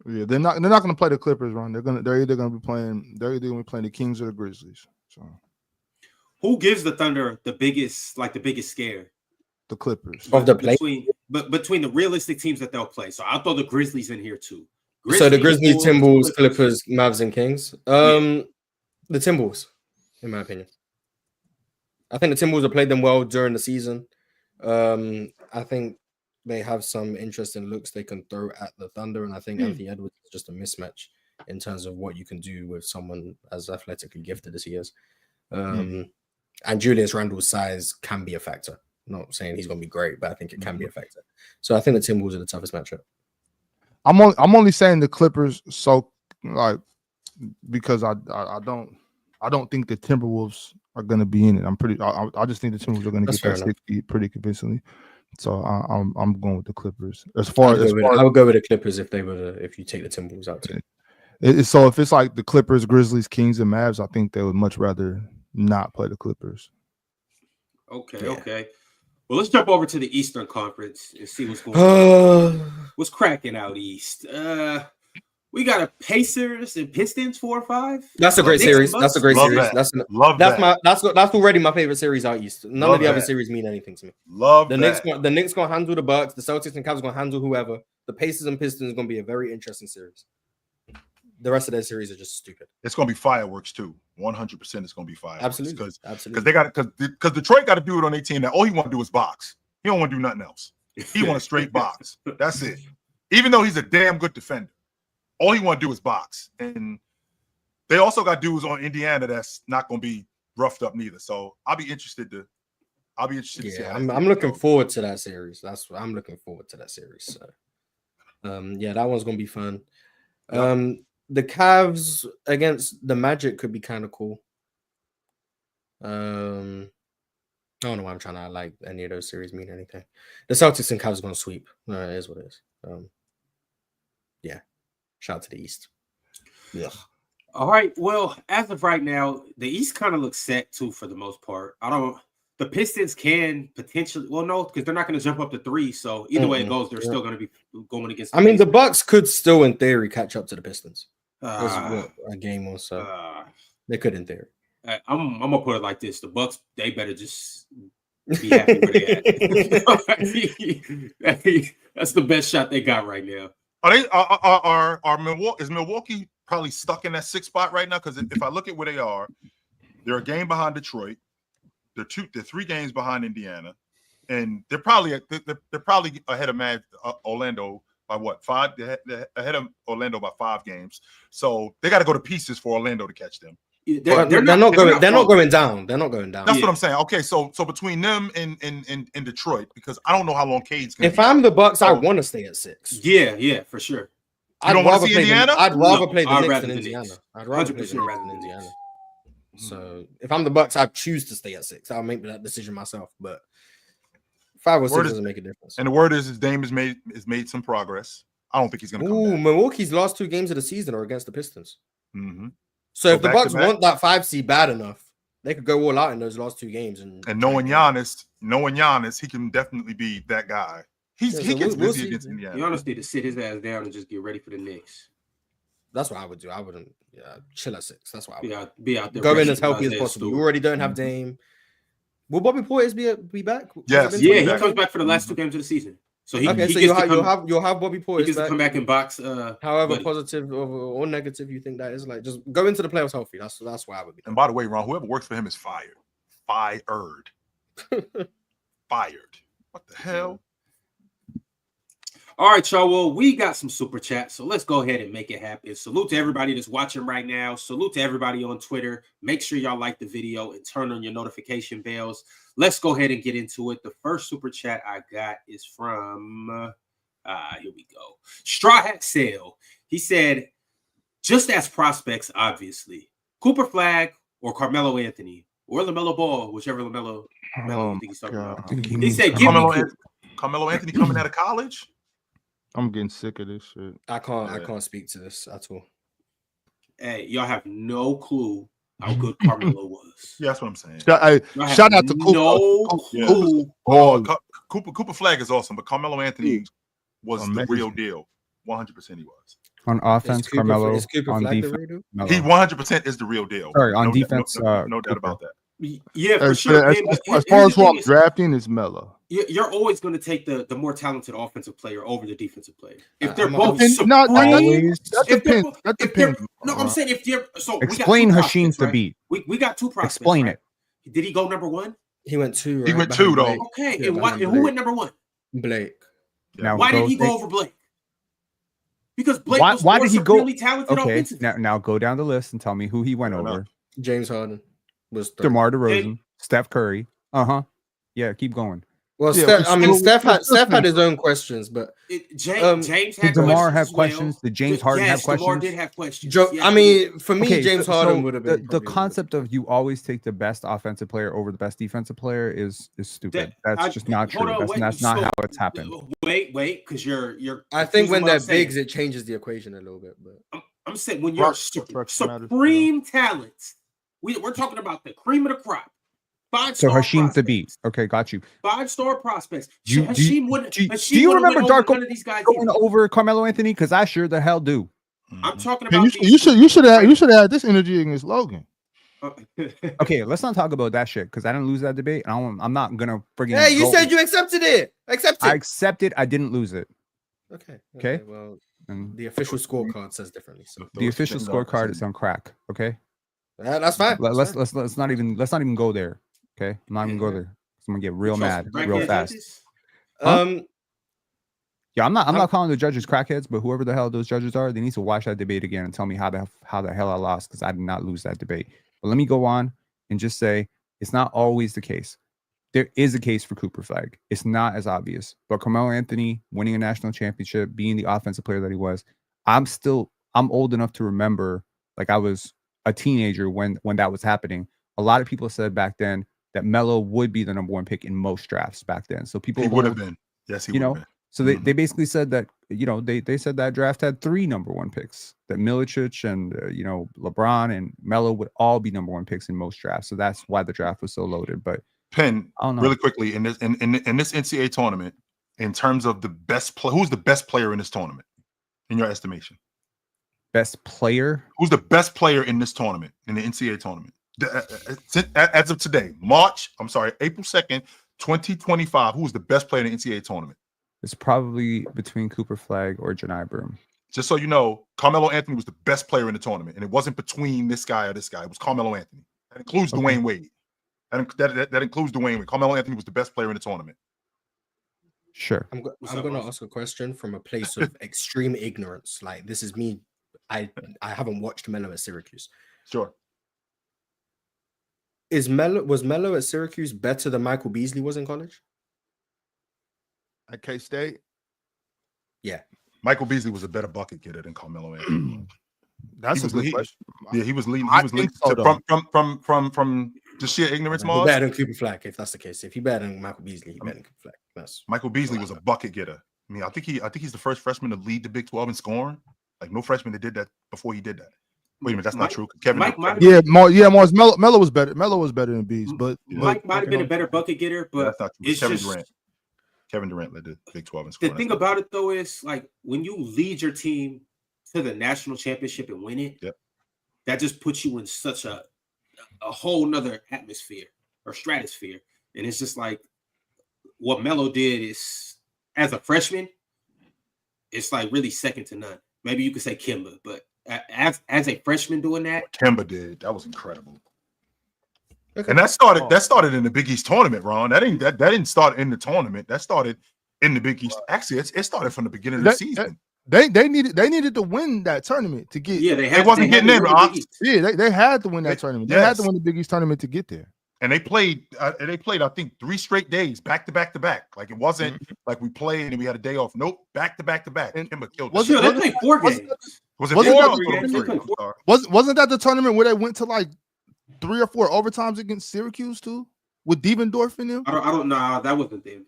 Yeah, they're not going to play the Clippers, Ron. They're either going to be playing the Kings or the Grizzlies. So who gives the Thunder the biggest scare? The Clippers. Of the play, between the realistic teams that they'll play. So I'll throw the Grizzlies in here too. So the Grizzlies, Timberwolves, Clippers, Mavs, and Kings. The Timberwolves, in my opinion. I think the Timberwolves have played them well during the season. I think they have some interesting looks they can throw at the Thunder, and I think Anthony Edwards is just a mismatch in terms of what you can do with someone as athletically gifted as he is. And Julius Randle's size can be a factor. I'm not saying he's going to be great, but I think it can be a factor. So I think the Timberwolves are the toughest matchup. I'm only saying the Clippers, so like because I don't think the Timberwolves are going to be in it. I just think the Timberwolves are going to get that 60 pretty convincingly. So I'm going with the Clippers. I would go with the Clippers if you take the Timberwolves out too. So if it's like the Clippers, Grizzlies, Kings, and Mavs, I think they would much rather not play the Clippers. Okay. Well, let's jump over to the Eastern Conference and see what's going on. What's cracking out East? We got a Pacers and Pistons 4 or 5. That's a great series. That's a great series. That. That's already my favorite series out East. None of the other series mean anything to me. The Knicks gonna handle the Bucks. The Celtics and Cavs gonna handle whoever. The Pacers and Pistons is gonna be a very interesting series. The rest of that series are just stupid. It's gonna be fireworks too. 100%. It's gonna be fireworks. Absolutely. Because Detroit got to do it on their team. Now all he want to do is box. He don't want to do nothing else. He want a straight box. That's it. Even though he's a damn good defender. All he want to do is box. And they also got dudes on Indiana that's not going to be roughed up neither. So I'll be interested to see. I'm looking forward to that series. That's what I'm looking forward to that series. So that one's going to be fun. Yep. The Cavs against the Magic could be kind of cool. I don't know why I'm trying to like any of those series mean anything. The Celtics and Cavs are going to sweep. It is what it is. yeah, shout out to the East. Yeah. All right. Well, as of right now, the East kind of looks set too for the most part. The Pistons can potentially, well, no, because they're not going to jump up to 3. So either way it goes, they're still going to be going against. I mean, the Bucks could still, in theory, catch up to the Pistons. There's a game or so. They could, in theory. I'm gonna put it like this: the Bucks, they better just be happy where they at. That's the best shot they got right now. Are Milwaukee? Is Milwaukee probably stuck in that 6th spot right now? Because if I look at where they are, they're a game behind Detroit. They're 3 games behind Indiana, and they're probably ahead of Orlando by what, 5? They're ahead of Orlando by 5 games. So they got to go to pieces for Orlando to catch them. They're not going down. They're not going down. That's what I'm saying. Okay, so between them and Detroit, because I don't know how long Cade's going to be. If I'm the Bucks, I want to stay at 6. Yeah, for sure. You don't want to see Indiana? I'd rather play the Knicks than Indiana. I'd rather play the Knicks than Indiana. So if I'm the Bucks, I choose to stay at 6. I'll make that decision myself. But 5 or 6 doesn't make a difference. And the word is his Dame has made some progress. I don't think he's going to come back. Milwaukee's last 2 games of the season are against the Pistons. Mm-hmm. So if the Bucks want that 5 seed bad enough, they could go all out in those last 2 games. And knowing Giannis, he can definitely be that guy. He gets busy against Indiana. Giannis need to sit his ass down and just get ready for the Knicks. That's what I would do. I wouldn't chill at 6. That's what I would be out there. Go in as healthy as possible. You already don't have Dame. Will Bobby Portis be back? Yes. Yeah, he comes back for the last 2 games of the season. So you'll have Bobby Portis. He gets to come back and box. However positive or negative you think that is, like, just go into the playoffs healthy. That's why I would be. And by the way, Ron, whoever works for him is fired. Fired. What the hell? All right, y'all. Well, we got some super chats, so let's go ahead and make it happen. Salute to everybody that's watching right now. Salute to everybody on Twitter. Make sure y'all like the video and turn on your notification bells. Let's go ahead and get into it. The first super chat I got is from, here we go. Straw Hat Sale. He said, just as prospects, obviously, Cooper Flag or Carmelo Anthony or LaMelo Ball, whichever LaMelo I think he's talking about. He said, Carmelo Anthony coming out of college? I'm getting sick of this shit. I can't speak to this at all. Hey, y'all have no clue how good Carmelo was. Yeah, that's what I'm saying. Shout out to Cooper. Cooper Flag is awesome, but Carmelo Anthony was the real deal. 100% he was. On offense, Carmelo. On defense, he 100% is the real deal. Sorry, on defense, no doubt about that. Yeah, for sure. As far as what drafting is Melo. You're always going to take the more talented offensive player over the defensive player. If they're both that depends. No, I'm saying if you're so explain Hasheem's to beat. We got 2 prospects. Explain it. Did he go number 1? He went 2. Right? He went 2 though. Okay, and who went number 1? Blake. Now why did he go over Blake? Because Blake was why did he go? Really talented offensively. Now go down the list and tell me who he went over. James Harden was DeMar DeRozan, Steph Curry. Yeah, keep going. Well, Steph had his own questions, but James had DeMar have questions. Did James Harden have questions? DeMar did have questions. I mean, for me, James Harden would have been the concept of you always take the best offensive player over the best defensive player is stupid. That's just not true. That's not how it's happened. Wait, because you're. I think when they're bigs, it changes the equation a little bit. But I'm saying when you're supreme talent, we're talking about the cream of the crop. So Hasheem's the beat. Okay, got you. 5-star prospects. Do you remember Darko going over Carmelo Anthony? Because I sure the hell do. I'm talking about. You should have had this energy against Logan. Okay, let's not talk about that shit because I didn't lose that debate. I'm not gonna friggin'. Hey, you said you accepted it. I accepted. I didn't lose it. Okay. Well, the official scorecard says differently. So the official scorecard is on crack. Okay. That's fine. Let's not even go there. Okay, I'm not even go there. I'm gonna get real mad real fast. Yeah, I'm not calling the judges crackheads, but whoever the hell those judges are, they need to watch that debate again and tell me how the hell I lost because I did not lose that debate. But let me go on and just say it's not always the case. There is a case for Cooper Flag. It's not as obvious, but Carmelo Anthony winning a national championship, being the offensive player that he was, I'm old enough to remember, like I was a teenager when that was happening. A lot of people said back then that Melo would be the number 1 pick in most drafts back then. So people would have been. Yes, he would have been. So they basically said that, you know, they said that draft had 3 number 1 picks, that Milicic and, you know, LeBron and Melo would all be number 1 picks in most drafts. So that's why the draft was so loaded. But Penn, I don't know. really quickly, in this NCAA tournament, in terms of the best player, who's the best player in this tournament, in your estimation? Best player? Who's the best player in this tournament, in the NCAA tournament? As of today, April 2nd, 2025, who's the best player in the NCAA tournament? It's probably between Cooper Flag or Janai Broom. Just so you know, Carmelo Anthony was the best player in the tournament, and it wasn't between this guy or this guy. It was Carmelo Anthony. That includes Dwayne Wade. That includes Dwayne Wade. Carmelo Anthony was the best player in the tournament. Sure. I'm going to ask a question from a place of extreme ignorance. Like, this is me. I haven't watched Melo at Syracuse. Sure. Was Melo at Syracuse better than Michael Beasley was in college? At K-State? Yeah. Michael Beasley was a better bucket getter than Carmelo Anthony. That's a good question. Yeah, he was leading. I think so, from just sheer ignorance, Mars. Better than Cooper Flag, if that's the case. If he better than Michael Beasley, he better than Cooper Flag. Michael Beasley was a bucket getter. I mean, I think he's the first freshman to lead the Big 12 in scoring. Like, no freshman that did that before he did that. Wait a minute, that's not true. Mars Melo was better. Melo was better than Bees, but Mike might have been a better bucket getter, but that's not true. it's Kevin just Durant. Kevin Durant led the Big 12 in scoring. The thing about it though is, like, when you lead your team to the national championship and win it, that just puts you in such a whole nother atmosphere or stratosphere. And it's just like what Melo did is, as a freshman, it's like really second to none. Maybe you could say Kemba, but as a freshman doing that, Kemba did. That was incredible. Okay. And that started in the Big East tournament, Ron. That didn't start in the tournament. That started in the Big East. Actually, it started from the beginning of the season. They needed to win that tournament to get. Yeah, they wasn't getting in. Yeah, they had to win that tournament. They had to win the Big East tournament to get there. And they played. I think 3 straight days, back to back to back. Like, it wasn't like we played and then we had a day off. Nope, back to back to back. And Kemba killed. They played 4 games. Was it 4? Wasn't that the tournament where they went to like 3 or 4 overtimes against Syracuse too, with Devendorf in them? I don't know. That wasn't them.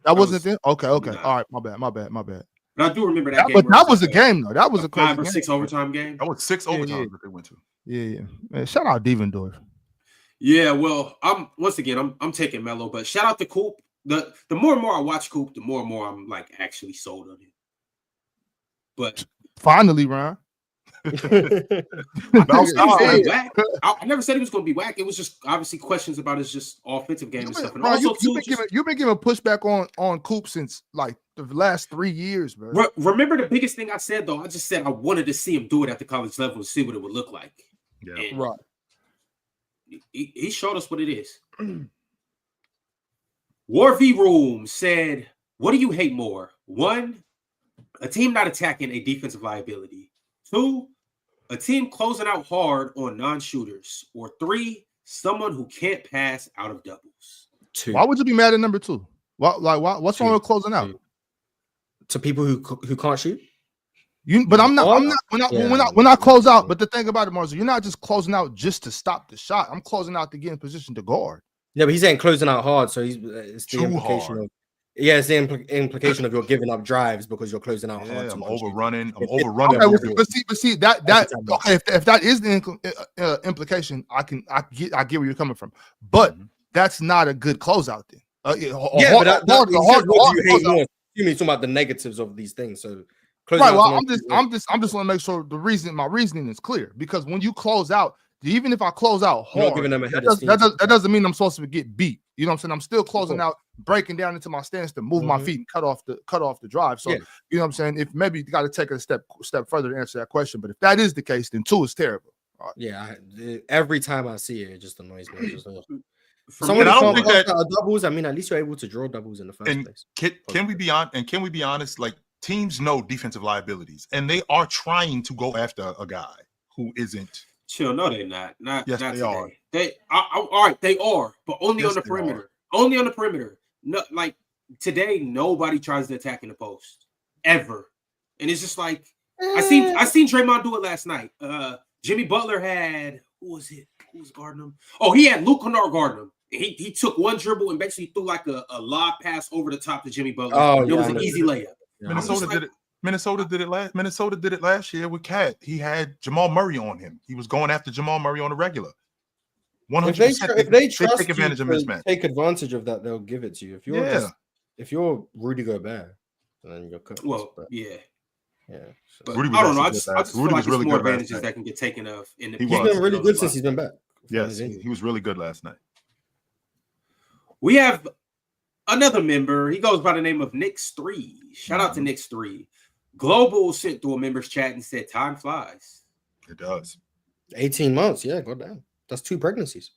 That wasn't them. Okay. Nah. All right, my bad. But I do remember that game. But that was a game though. That was a 5 or 6 overtime game. That was 6 overtimes that they went to. Yeah. Man, shout out Devendorf. Yeah, well, I'm taking Melo, but shout out to Coop. The more and more I watch Coop, the more and more I'm like actually sold on him. But finally, Ron. I never said he was going to be whack. It was just obviously questions about his just offensive game and stuff. And Ron, also, you've been giving pushback on Coop since like the last 3 years, bro. Remember the biggest thing I said though? I just said I wanted to see him do it at the college level and see what it would look like. Yeah, and right. He showed us what it is. War V Room said, "What do you hate more? 1, a team not attacking a defensive liability. 2, a team closing out hard on non-shooters. Or 3, someone who can't pass out of doubles." 2. Why would you be mad at number 2? What's wrong with closing out? To people who can't shoot? When I close out, but the thing about it, Marzo, you're not just closing out just to stop the shot. I'm closing out to get in position to guard. Yeah, but he's saying closing out hard, so it's the implication hard. of it's the implication of you're giving up drives because you're closing out hard. I'm overrunning. Okay, but see that okay, if that is the implication, I get where you're coming from, but that's not a good closeout then. What do you hate more? You mean talking about the negatives of these things? So right. Well, I'm just want to make sure my reasoning is clear, because when you close out, even if I close out hard, giving them a head that doesn't mean I'm supposed to get beat. You know what I'm saying? I'm still closing out, breaking down into my stance to move my feet and cut off the drive. So you know what I'm saying? If maybe you got to take a step further to answer that question, but if that is the case, then 2 is terrible. Right. Yeah, every time I see it, it just annoys me. I don't think that doubles. I mean, at least you're able to draw doubles in the first place. Can we be honest? Like, teams know defensive liabilities, and they are trying to go after a guy who isn't. Chill, no, they're not. Yes, not they today. are. All right, they are, but only on the they perimeter. Only on the perimeter. No, like today, nobody tries to attack in the post ever, and it's just like I seen Draymond do it last night. Jimmy Butler had who was guarding him? Oh, he had Luke Kennard guarding him, he took one dribble and basically threw like a lob pass over the top to Jimmy Butler. Oh, it was an easy layup. Minnesota did it. Minnesota did it last year with Cat. He had Jamal Murray on him. He was going after Jamal Murray on the regular. 100%. If they trust take advantage of mismatch. Take advantage of that, they'll give it to you. If you're Rudy Gobert, then you're cooked. Well, but, yeah. So. But I don't know. I just feel like there's more advantages that can get taken of. He's been really good since he's been back. Yes, he was really good last night. We have another member. He goes by the name of Nix3. Shout out to Nix3. Global sent through a member's chat and said, "Time flies." It does. 18 months. Yeah, goddamn. That's 2 pregnancies.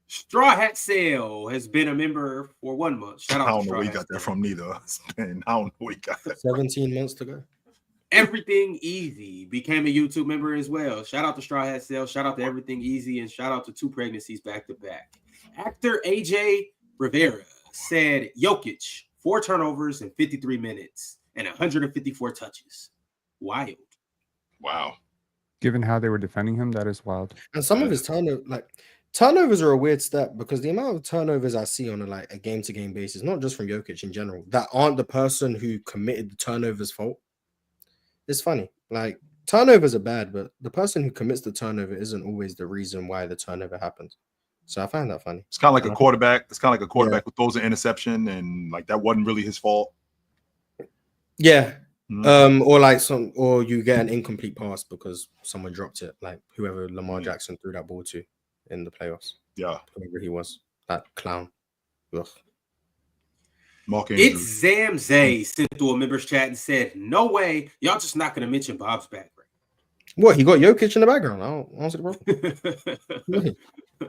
Straw Hat Sale has been a member for 1 month. Shout out I don't to know Straw where he Hat got that Sale. from neither. Man, I don't know where he got that. 17 months to go. Everything Easy became a YouTube member as well. Shout out to Straw Hat Sale. Shout out to Everything Easy. And shout out to 2 pregnancies back to back. Actor AJ Rivera said Jokic, 4 turnovers in 53 minutes and 154 touches. Wild. Wow. Given how they were defending him, that is wild. And some of his turnovers are a weird step because the amount of turnovers I see on a game-to-game basis, not just from Jokic in general, that aren't the person who committed the turnover's fault. It's funny. Like, turnovers are bad, but the person who commits the turnover isn't always the reason why the turnover happens. So I find that funny. It's kind of like a quarterback. It's kind of like a quarterback who throws an interception and like that wasn't really his fault. Yeah. Or you get an incomplete pass because someone dropped it, like whoever Lamar Jackson threw that ball to in the playoffs. Yeah. Whoever he was. That clown. Ugh. It's Zamzay sent through a member's chat and said, "No way, y'all just not going to mention Bob's background." What? He got Jokic in the background. I don't see the problem.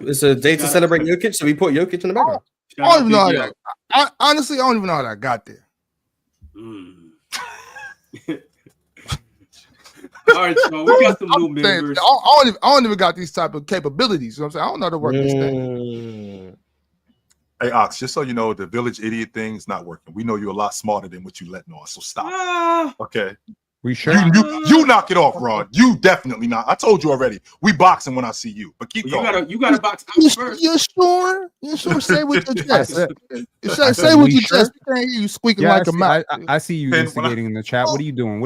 It's a day to celebrate Jokic, so we put Jokic in the background. I don't even know how that. Honestly, I don't even know how that got there. All right, so we got some new members. I don't even got these type of capabilities. You know what I'm saying? I don't know how to work this thing. Hey, Ox, just so you know, the village idiot thing is not working. We know you're a lot smarter than what you letting on, so stop. Okay. We sure? You knock it off, Ron. You definitely not. I told you already. We boxing when I see you, but keep going. You gotta box out first. You sure? Say with your chest. Say with your chest. We can't hear you squeaking like a mouse. I see you instigating in the chat. What are you doing?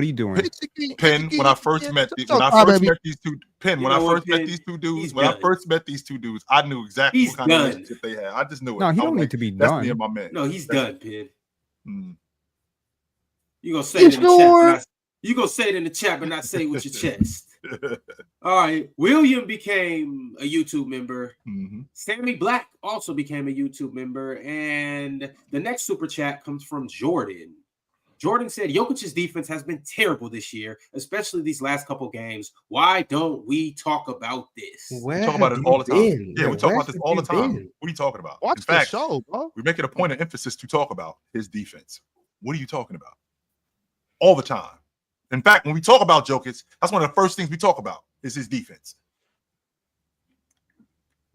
Penn, when I first met these two, when I first met these two dudes, I knew exactly what kind of relationship they had. I just knew it. No, he don't need to be done. That's me and my man. No, he's done, Penn. You gonna say it in the chat? You gonna say it in the chat, but not say it with your chest. All right. William became a YouTube member. Sammy Black also became a YouTube member. And the next super chat comes from Jordan. Jordan said, Jokic's defense has been terrible this year, especially these last couple games. Why don't we talk about this? We talk about it all the time. Yeah, we talk about this all the time. What are you talking about? Watch the show, bro. We make it a point of emphasis to talk about his defense. What are you talking about? All the time. In fact, when we talk about Jokic, that's one of the first things we talk about is his defense.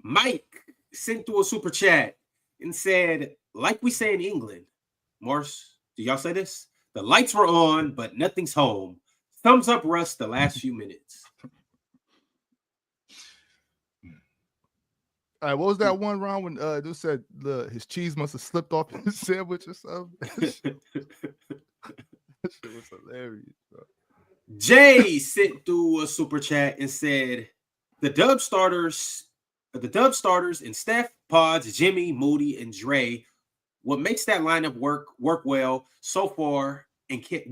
Mike sent through a super chat and said, like we say in England, Morse, do y'all say this? The lights were on, but nothing's home. Thumbs up, Russ, the last few minutes. All right, what was that one round when dude said his cheese must have slipped off his sandwich or something? That shit was hilarious, bro. Jay sent through a super chat and said, the dub starters and Steph, Pods, Jimmy, Moody, and Dre. What makes that lineup work well so far? And can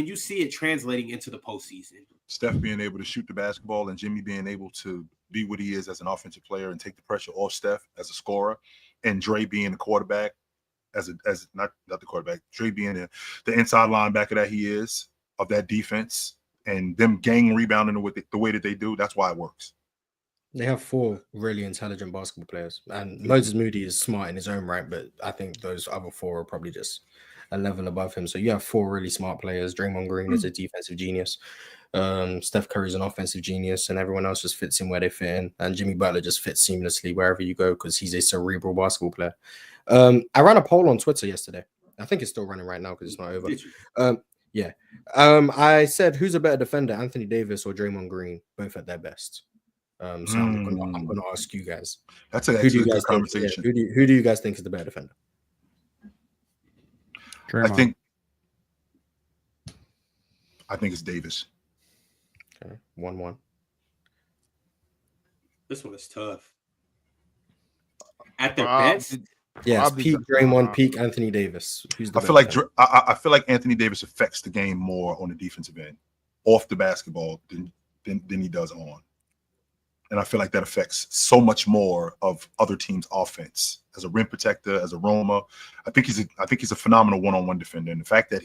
you see it translating into the postseason? Steph being able to shoot the basketball and Jimmy being able to be what he is as an offensive player and take the pressure off Steph as a scorer, and Dre being the quarterback. Not the quarterback, Dre being the inside linebacker that he is of that defense, and them gang rebounding the way that they do. That's why it works. They have 4 really intelligent basketball players, and Moses Moody is smart in his own right, but I think those other 4 are probably just a level above him. So you have 4 really smart players. Draymond Green is a defensive genius. Steph Curry's an offensive genius, and everyone else just fits in where they fit in. And Jimmy Butler just fits seamlessly wherever you go because he's a cerebral basketball player. I ran a poll on Twitter yesterday. I think it's still running right now because it's not over. Yeah. I said, who's a better defender, Anthony Davis or Draymond Green, both at their best? So I'm gonna ask you guys. That's an actually good conversation. Who do you guys think is the better defender? Draymond. I think it's Davis. Okay, 1-1. This one is tough. At their best, yes, peak Draymond, peak Anthony Davis. Who's the I feel like Anthony Davis affects the game more on the defensive end, off the basketball than he does on. And I feel like that affects so much more of other teams' offense as a rim protector, as a roamer. I think he's a phenomenal one-on-one defender. And the fact that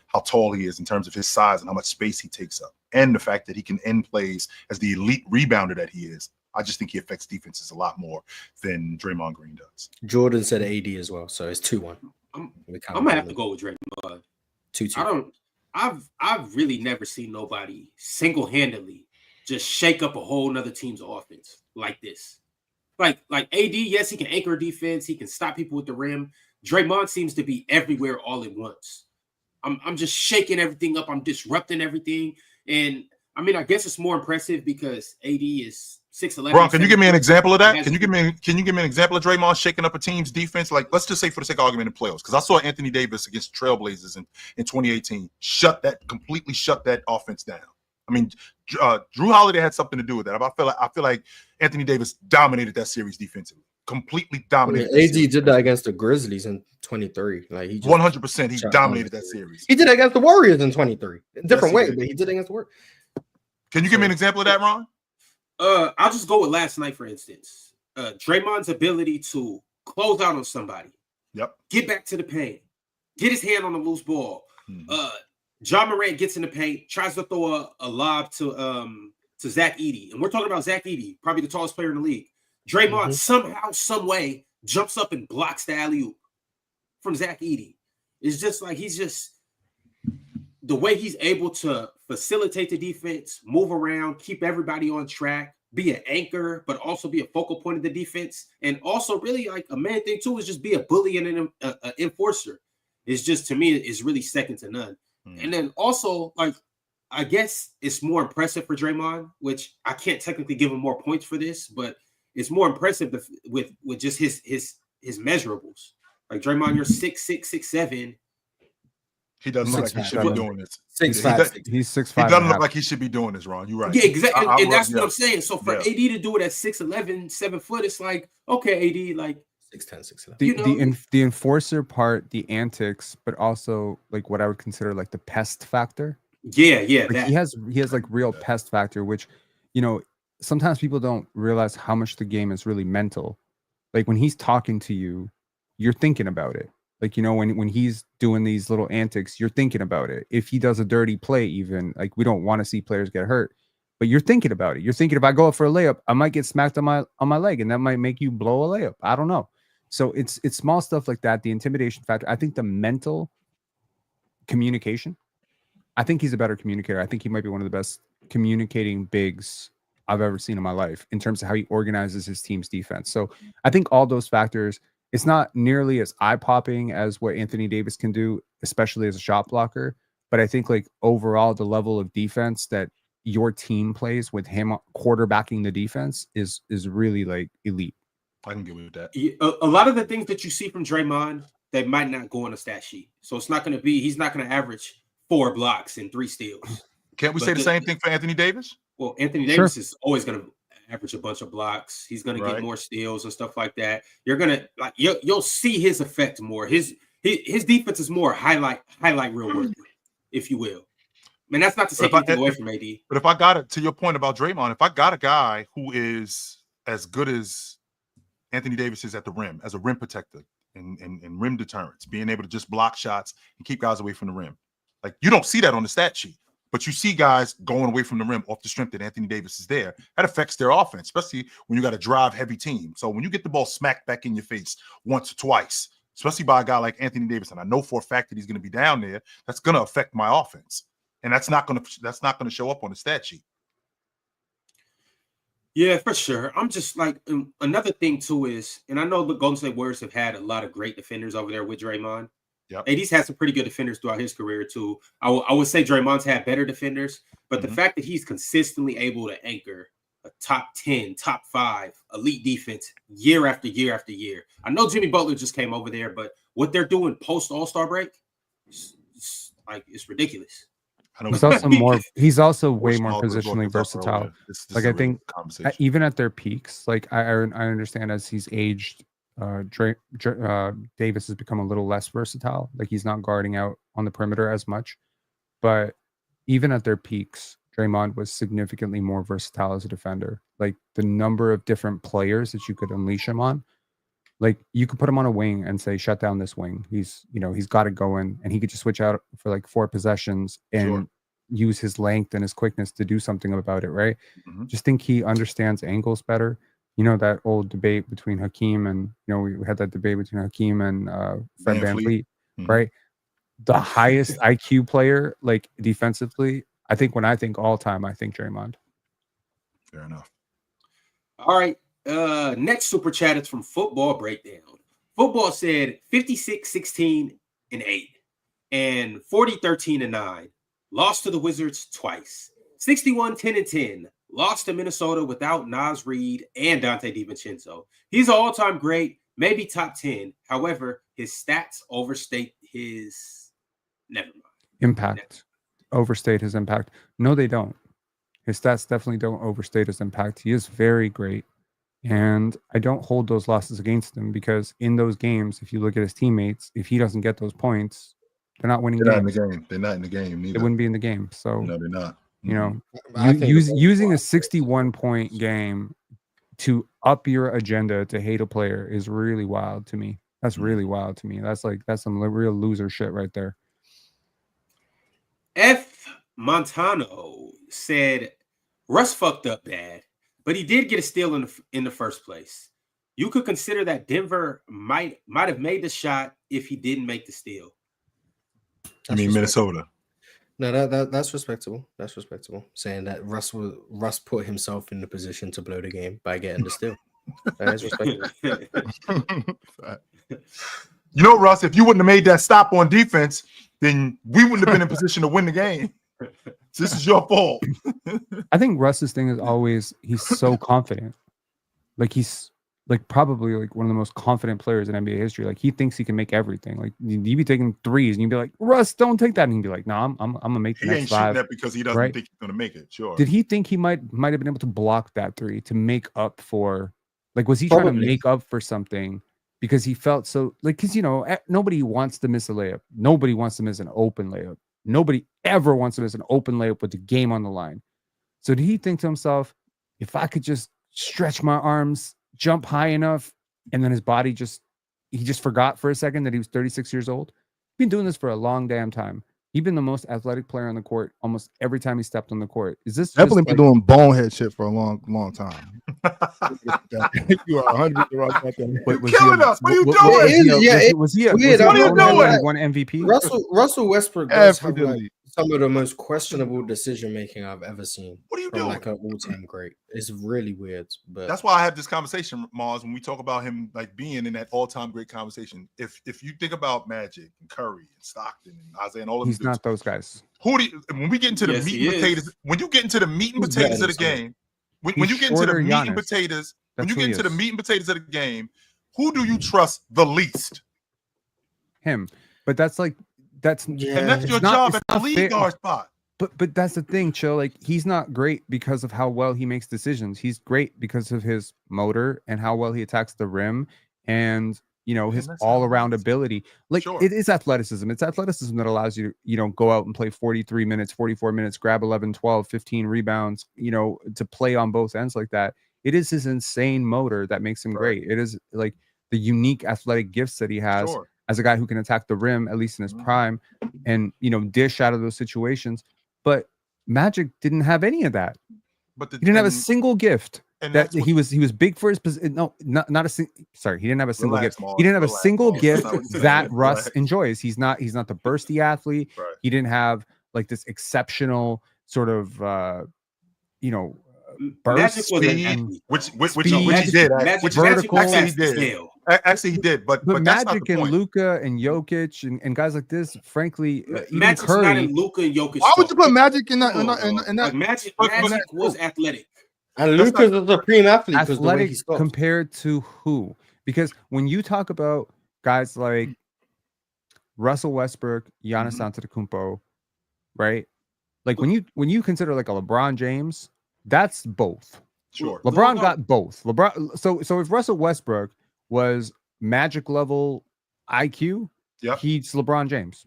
how tall he is in terms of his size and how much space he takes up, and the fact that he can end plays as the elite rebounder that he is, I just think he affects defenses a lot more than Draymond Green does. Jordan said AD as well, so it's 2-1. I'm gonna have to go with Draymond. 2-2. I've really never seen nobody single-handedly just shake up a whole nother team's offense like this. Like AD, yes, he can anchor defense, he can stop people with the rim. Draymond seems to be everywhere all at once. I'm just shaking everything up, I'm disrupting everything. And I mean, I guess it's more impressive because AD is 6'11". Bron, can you give me an example of that? Can you give me an example of Draymond shaking up a team's defense? Like, let's just say for the sake of argument in playoffs, because I saw Anthony Davis against Trailblazers in 2018 completely shut that offense down. I mean, Drew Holiday had something to do with that. I feel like Anthony Davis dominated that series defensively, completely dominated. AD did that against the Grizzlies in 23. Like he 100%, he dominated that series. He did it against the Warriors in 23. Different way, but he did it against the Warriors. Can you give me an example of that, Ron? I'll just go with last night, for instance. Draymond's ability to close out on somebody. Yep. Get back to the paint. Get his hand on the loose ball. Mm-hmm. John Morant gets in the paint, tries to throw a lob to Zach Edey. And we're talking about Zach Edey, probably the tallest player in the league. Draymond somehow, some way, jumps up and blocks the alley-oop from Zach Edey. It's just like the way he's able to facilitate the defense, move around, keep everybody on track, be an anchor, but also be a focal point of the defense. And also really like a main thing too is just be a bully and an enforcer. It's just, to me, it's really second to none. And then also, like, I guess it's more impressive for Draymond, which I can't technically give him more points for this, but it's more impressive with just his measurables. Like Draymond, you're 6'6", 6'7". He doesn't look like he should be doing this. 6'5". He's 6'5". He doesn't look like he should be doing this, Ron. You're right. Yeah, exactly. And that's what I'm saying. So for AD to do it at 6'11", 7 foot, it's like, okay, AD, like 6'10", 6'11". The enforcer part, the antics, but also like what I would consider like the pest factor. Yeah. Like he has like real pest factor, which, you know, sometimes people don't realize how much the game is really mental. Like when he's talking to you, you're thinking about it. Like, you know, when he's doing these little antics, you're thinking about it. If he does a dirty play, even like we don't want to see players get hurt, but you're thinking about it. You're thinking if I go up for a layup, I might get smacked on my leg, and that might make you blow a layup. I don't know. So it's small stuff like that. The intimidation factor. I think the mental communication. I think he's a better communicator. I think he might be one of the best communicating bigs I've ever seen in my life in terms of how he organizes his team's defense. So I think all those factors. It's not nearly as eye-popping as what Anthony Davis can do, especially as a shot blocker. But I think like overall, the level of defense that your team plays with him quarterbacking the defense is really like elite. I can get with that. A lot of the things that you see from Draymond, they might not go on a stat sheet. So it's not going to be, he's not going to average 4 blocks and 3 steals. Can't we say the same thing for Anthony Davis? Well, Anthony Davis is always going to average a bunch of blocks. He's going to get more steals and stuff like that. You're going to like you'll see his effect more. His defense is more highlight reel worthy, if you will. I mean, that's not to take anything away from AD. But if I got it to your point about Draymond, if I got a guy who is as good as Anthony Davis is at the rim, as a rim protector and rim deterrence, being able to just block shots and keep guys away from the rim, like you don't see that on the stat sheet. But you see guys going away from the rim off the strength that Anthony Davis is there. That affects their offense, especially when you got a drive-heavy team. So when you get the ball smacked back in your face once or twice, especially by a guy like Anthony Davis, and I know for a fact that he's going to be down there, that's going to affect my offense, and that's not going to show up on the stat sheet. Yeah, for sure. I'm just like another thing too is, and I know the Golden State Warriors have had a lot of great defenders over there with Draymond. Yep. AD's had some pretty good defenders throughout his career too. I would say Draymond's had better defenders, but the fact that he's consistently able to anchor a top 10, top 5 elite defense year after year after year. I know Jimmy Butler just came over there, but what they're doing post All-Star break, it's ridiculous. He's also way more positionally versatile. Like I think even at their peaks, like I understand as he's aged, Davis has become a little less versatile. Like he's not guarding out on the perimeter as much, but even at their peaks, Draymond was significantly more versatile as a defender. Like the number of different players that you could unleash him on, like you could put him on a wing and say, shut down this wing. He's got it going, and he could just switch out for like 4 possessions and use his length and his quickness to do something about it. Right. Just think he understands angles better. You know, that old debate between Hakeem and, we had that debate between Hakeem and Fred VanVleet, right? The highest IQ player, like defensively, I think when I think all time, I think Draymond. Fair enough. All right. Next super chat is from Football Breakdown. Football said 56-16-8 and 40-13-9. Lost to the Wizards twice. 61-10-10. Lost to Minnesota without Naz Reid and Dante DiVincenzo. He's an all-time great, maybe top 10. However, his stats overstate his impact. Overstate his impact. No, they don't. His stats definitely don't overstate his impact. He is very great. And I don't hold those losses against him because in those games, if you look at his teammates, if he doesn't get those points, they're not winning games. They're not in the game. Neither. They wouldn't be in the game. So no, they're not. Using a 61-point game to up your agenda to hate a player is really wild to me. That's really wild to me. That's some real loser shit right there. F. Montano said Russ fucked up bad, but he did get a steal in the first place. You could consider that Denver might have made the shot if he didn't make the steal. Minnesota. No, that's respectable. That's respectable. Saying that Russ put himself in the position to blow the game by getting the steal. That is respectable. Russ, if you wouldn't have made that stop on defense, then we wouldn't have been in position to win the game. So this is your fault. I think Russ's thing is always he's so confident. Like he's like probably like one of the most confident players in NBA history. Like he thinks he can make everything. Like you'd be taking threes and you'd be like, Russ, don't take that. And he'd be like, no, I'm gonna make the next 5. He ain't shooting that because he doesn't think he's gonna make it. Sure. Did he think he might have been able to block that 3 to make up for? Like, was he trying to make up for something because he felt so like? Because nobody wants to miss a layup. Nobody wants to miss an open layup. Nobody ever wants to miss an open layup with the game on the line. So did he think to himself, if I could just stretch my arms, jump high enough, and then his body he just forgot for a second that he was 36 years old? He's been doing this for a long damn time. He's been the most athletic player on the court almost every time he stepped on the court. Is this definitely been doing bonehead shit for a long, long time? You are 100% right. You're killing us. What are you doing? Was he what are you doing? One MVP? Russell Westbrook does have some of the most questionable decision making I've ever seen. What are you doing? Like an all-time great. It's really weird, but that's why I have this conversation, Mars, when we talk about him like being in that all-time great conversation. If you think about Magic and Curry and Stockton and Isaiah and all of these, he's not those guys. When we get into the meat and potatoes, when you get into the meat and potatoes of the game, when you get into the meat and potatoes, when you get into the meat and potatoes of the game, who do you trust the least? Him. But that's your job at the lead guard spot. But that's the thing, Chill. Like he's not great because of how well he makes decisions. He's great because of his motor and how well he attacks the rim and his all-around ability. Like it is athleticism. It's athleticism that allows you to, go out and play 43 minutes, 44 minutes, grab 11, 12, 15 rebounds, to play on both ends like that. It is his insane motor that makes him great. It is like the unique athletic gifts that he has as a guy who can attack the rim, at least in his prime, and, dish out of those situations. But Magic didn't have any of that. But he didn't have a single gift. And that he was big for his position. No, not a single. Sorry, he didn't have a single gift. He didn't have a single gift that Russ enjoys. He's not the bursty athlete. Right. He didn't have like this exceptional sort of burst speed, which he did. Actually, he did. But Magic and Luka and Jokic and guys like this, frankly, Magic's Curry, not in Luka and Jokic. Why would you put Magic in that? Magic was athletic. And Luka's a supreme athlete because the way he Athletic stops. compared to who? Because when you talk about guys like Russell Westbrook, Giannis Antetokounmpo, right? Like when you consider like a LeBron James, that's both. Sure. LeBron got both. LeBron. So if Russell Westbrook was Magic level IQ, he's LeBron James.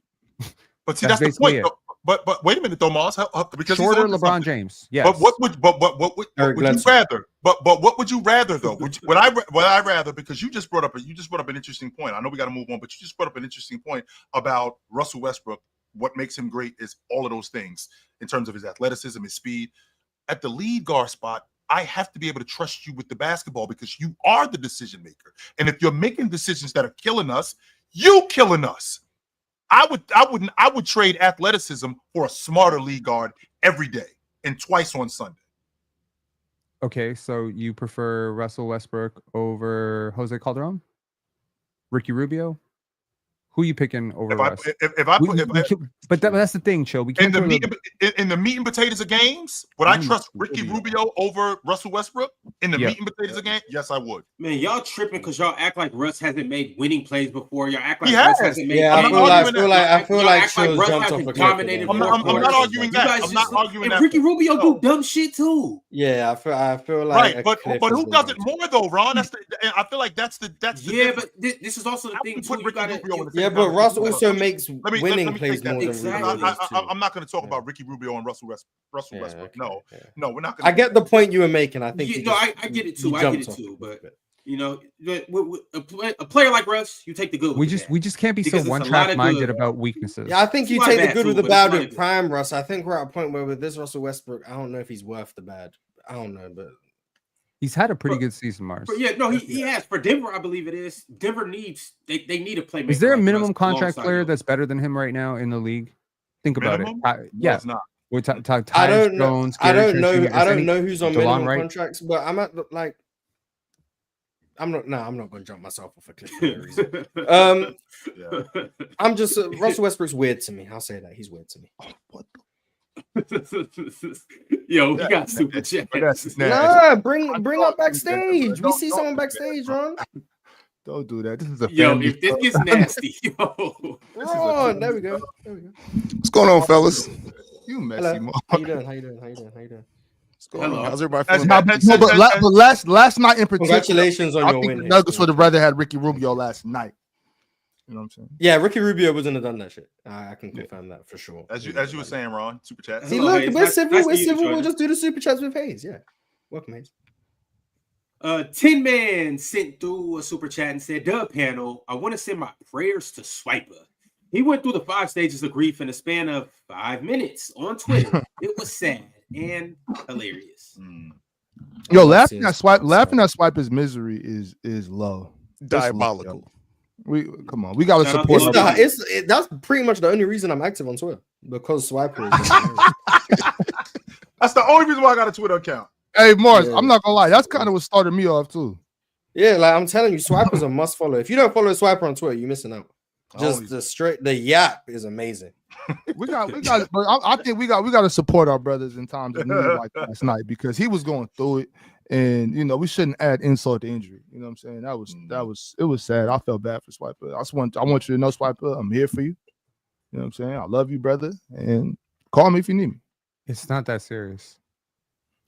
But see, that's the point. But wait a minute, though, Moss. Because shorter LeBron James. Yes. But what would you rather? But what would you rather though? What I rather, because you just brought up an interesting point. I know we got to move on, but you just brought up an interesting point about Russell Westbrook. What makes him great is all of those things in terms of his athleticism, his speed. At the lead guard spot, I have to be able to trust you with the basketball because you are the decision maker. And if you're making decisions that are killing us, you killing us. I would trade athleticism for a smarter lead guard every day and twice on Sunday. Okay, so you prefer Russell Westbrook over Jose Calderon? Ricky Rubio? Who are you picking over Russ? But that's the thing, Chill. We can't in the meat and potatoes of games, would I trust Ricky Rubio over Russell Westbrook? In the meat and potatoes of game? Yes, I would. Man, y'all tripping because y'all act like Russ hasn't made winning plays before. Y'all act like Russ hasn't made. Yeah, I feel like Russ hasn't dominated. I'm not arguing that. I'm not arguing that. Ricky Rubio do dumb shit too. Yeah, I feel like right, but who does it more though, Ron? I feel like that's the but this is also the thing too. But Russ also makes winning plays more than Rubio. I'm not going to talk about Ricky Rubio and Russell Westbrook. No, we're not going to. I get the point you were making. I think. I get it too. But you know, a player like Russ, you take the good. We just can't be so one-track minded about weaknesses. Yeah, I think you take the good with the bad with prime Russ. I think we're at a point where with this Russell Westbrook, I don't know if he's worth the bad. I don't know, but. He's had a pretty good season, Mars. He has. For Denver, I believe it is. Denver needs they need a playmaker. Is there a minimum contract player that's better than him right now in the league? Think about it. Yeah, it's not. I don't know. I don't know who's on minimum contracts, but I'm at like. I'm not going to jump myself off a cliff for no reason. I'm just Russell Westbrook's weird to me. I'll say that he's weird to me. What? Yo, we got super chats. Nah, bring up backstage. We see someone backstage, Ron. Don't do that. This is a family. If this gets nasty, Ron, there we go. What's going on, fellas? You messy mom. How you doing? What's going on? How's everybody feeling? But last night in particular, congratulations on your win. The Nuggets would have rather had Ricky Rubio last night. You know what I'm saying? Yeah, Ricky Rubio wouldn't have done that shit. I can confirm that for sure. As you were saying, Ron, super chat. See, look, we're civil. We'll just do the super chats with Hayes. Yeah, welcome, Hayes. Tin Man sent through a super chat and said, "Dub panel, I want to send my prayers to Swiper. He went through the 5 stages of grief in a span of 5 minutes on Twitter. It was sad and hilarious. Yo, laughing at Swiper's misery is low. Diabolical. We gotta support. That's pretty much the only reason I'm active on Twitter, because Swiper. That's the only reason why I got a Twitter account. Hey, Morris, I'm not gonna lie, that's kind of what started me off too. Yeah, like I'm telling you, Swiper's a must follow. If you don't follow Swiper on Twitter, you're missing out. Just the yap is amazing. I think we got to support our brothers in times of need like last night, because he was going through it, and you know we shouldn't add insult to injury. You know what I'm saying? It was sad. I felt bad for Swiper. I want you to know, Swiper, I'm here for you. You know what I'm saying? I love you, brother, and call me if you need me. It's not that serious.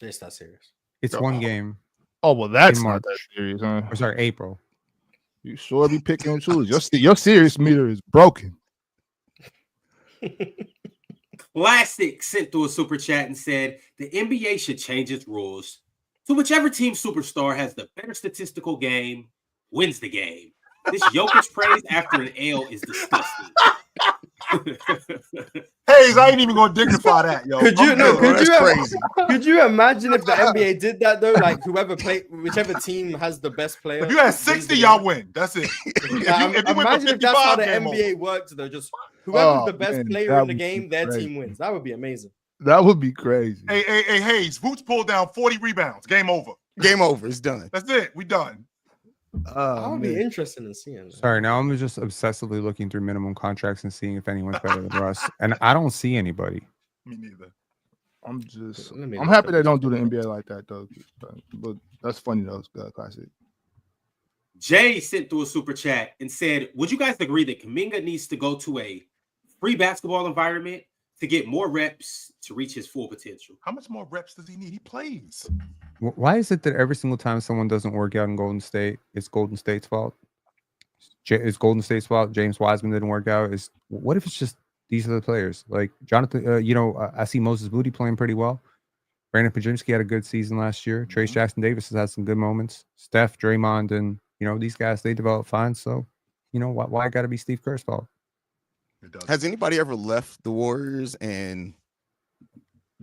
It's not serious. It's one game. Oh well, that's not that serious, huh? Or sorry, April. You sure be picking and choosing. Your serious meter is broken. Classic sent through a super chat and said the NBA should change its rules to whichever team superstar has the better statistical game wins the game. This Jokic praise after an L is disgusting. Hayes, I ain't even gonna dignify that, yo. Could you imagine if the NBA did that though? Like whichever team has the best player. If you had 60, y'all win. That's it. Imagine if that's how the NBA works though. Just whoever's the best player in the game, their team wins. That would be amazing. That would be crazy. Hey, Hayes, Vooch pulled down 40 rebounds. Game over. Game over. It's done. That's it. We done. I would be interested in seeing that. Sorry, now I'm just obsessively looking through minimum contracts and seeing if anyone's better than Russ, and I don't see anybody. Me neither. I'm Let me I'm look happy at they this. don't do the NBA like that though. But that's funny though. Classic. Jay sent through a super chat and said, would you guys agree that Kuminga needs to go to a free basketball environment to get more reps to reach his full potential? How much more reps does he need? He plays. Why is it that every single time someone doesn't work out in Golden State, it's Golden State's fault? It's Golden State's fault. James Wiseman didn't work out. What if it's just these are the players? Like Jonathan, I see Moses Moody playing pretty well. Brandon Pajimski had a good season last year. Trace Jackson Davis has had some good moments. Steph, Draymond, and these guys, they develop fine. So, why got to be Steve Kerr's fault? Has anybody ever left the Warriors and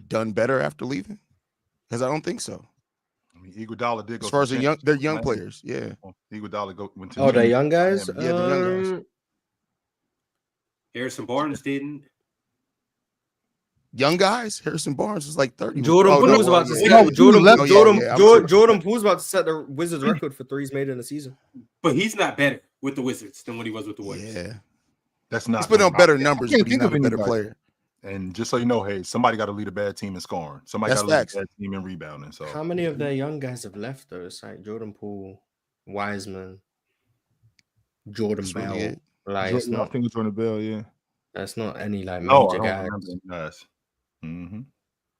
done better after leaving? Because I don't think so. I mean, Iguodala did go. As far as they're young players, yeah. Iguodala went to. Oh, they're young guys. Yeah, the young guys. Harrison Barnes didn't. Young guys. Harrison Barnes was like 30. Jordan Oh, Poole's no, about to yeah. set Jordan Jordan Poole's about to set the Wizards record for threes made in a season. But he's not better with the Wizards than what he was with the Warriors. Yeah, That's not. he's putting on better numbers, but he's not a better player. And just so you know, hey, somebody got to lead a bad team in scoring. Somebody got to lead a bad team in rebounding. So how many of their young guys have left though? It's like Jordan Poole, Wiseman, Jordan Bell. Really like it's I not. think it's Jordan Bell. Yeah. That's not any like no, major I don't guys. remember them guys. Mm-hmm.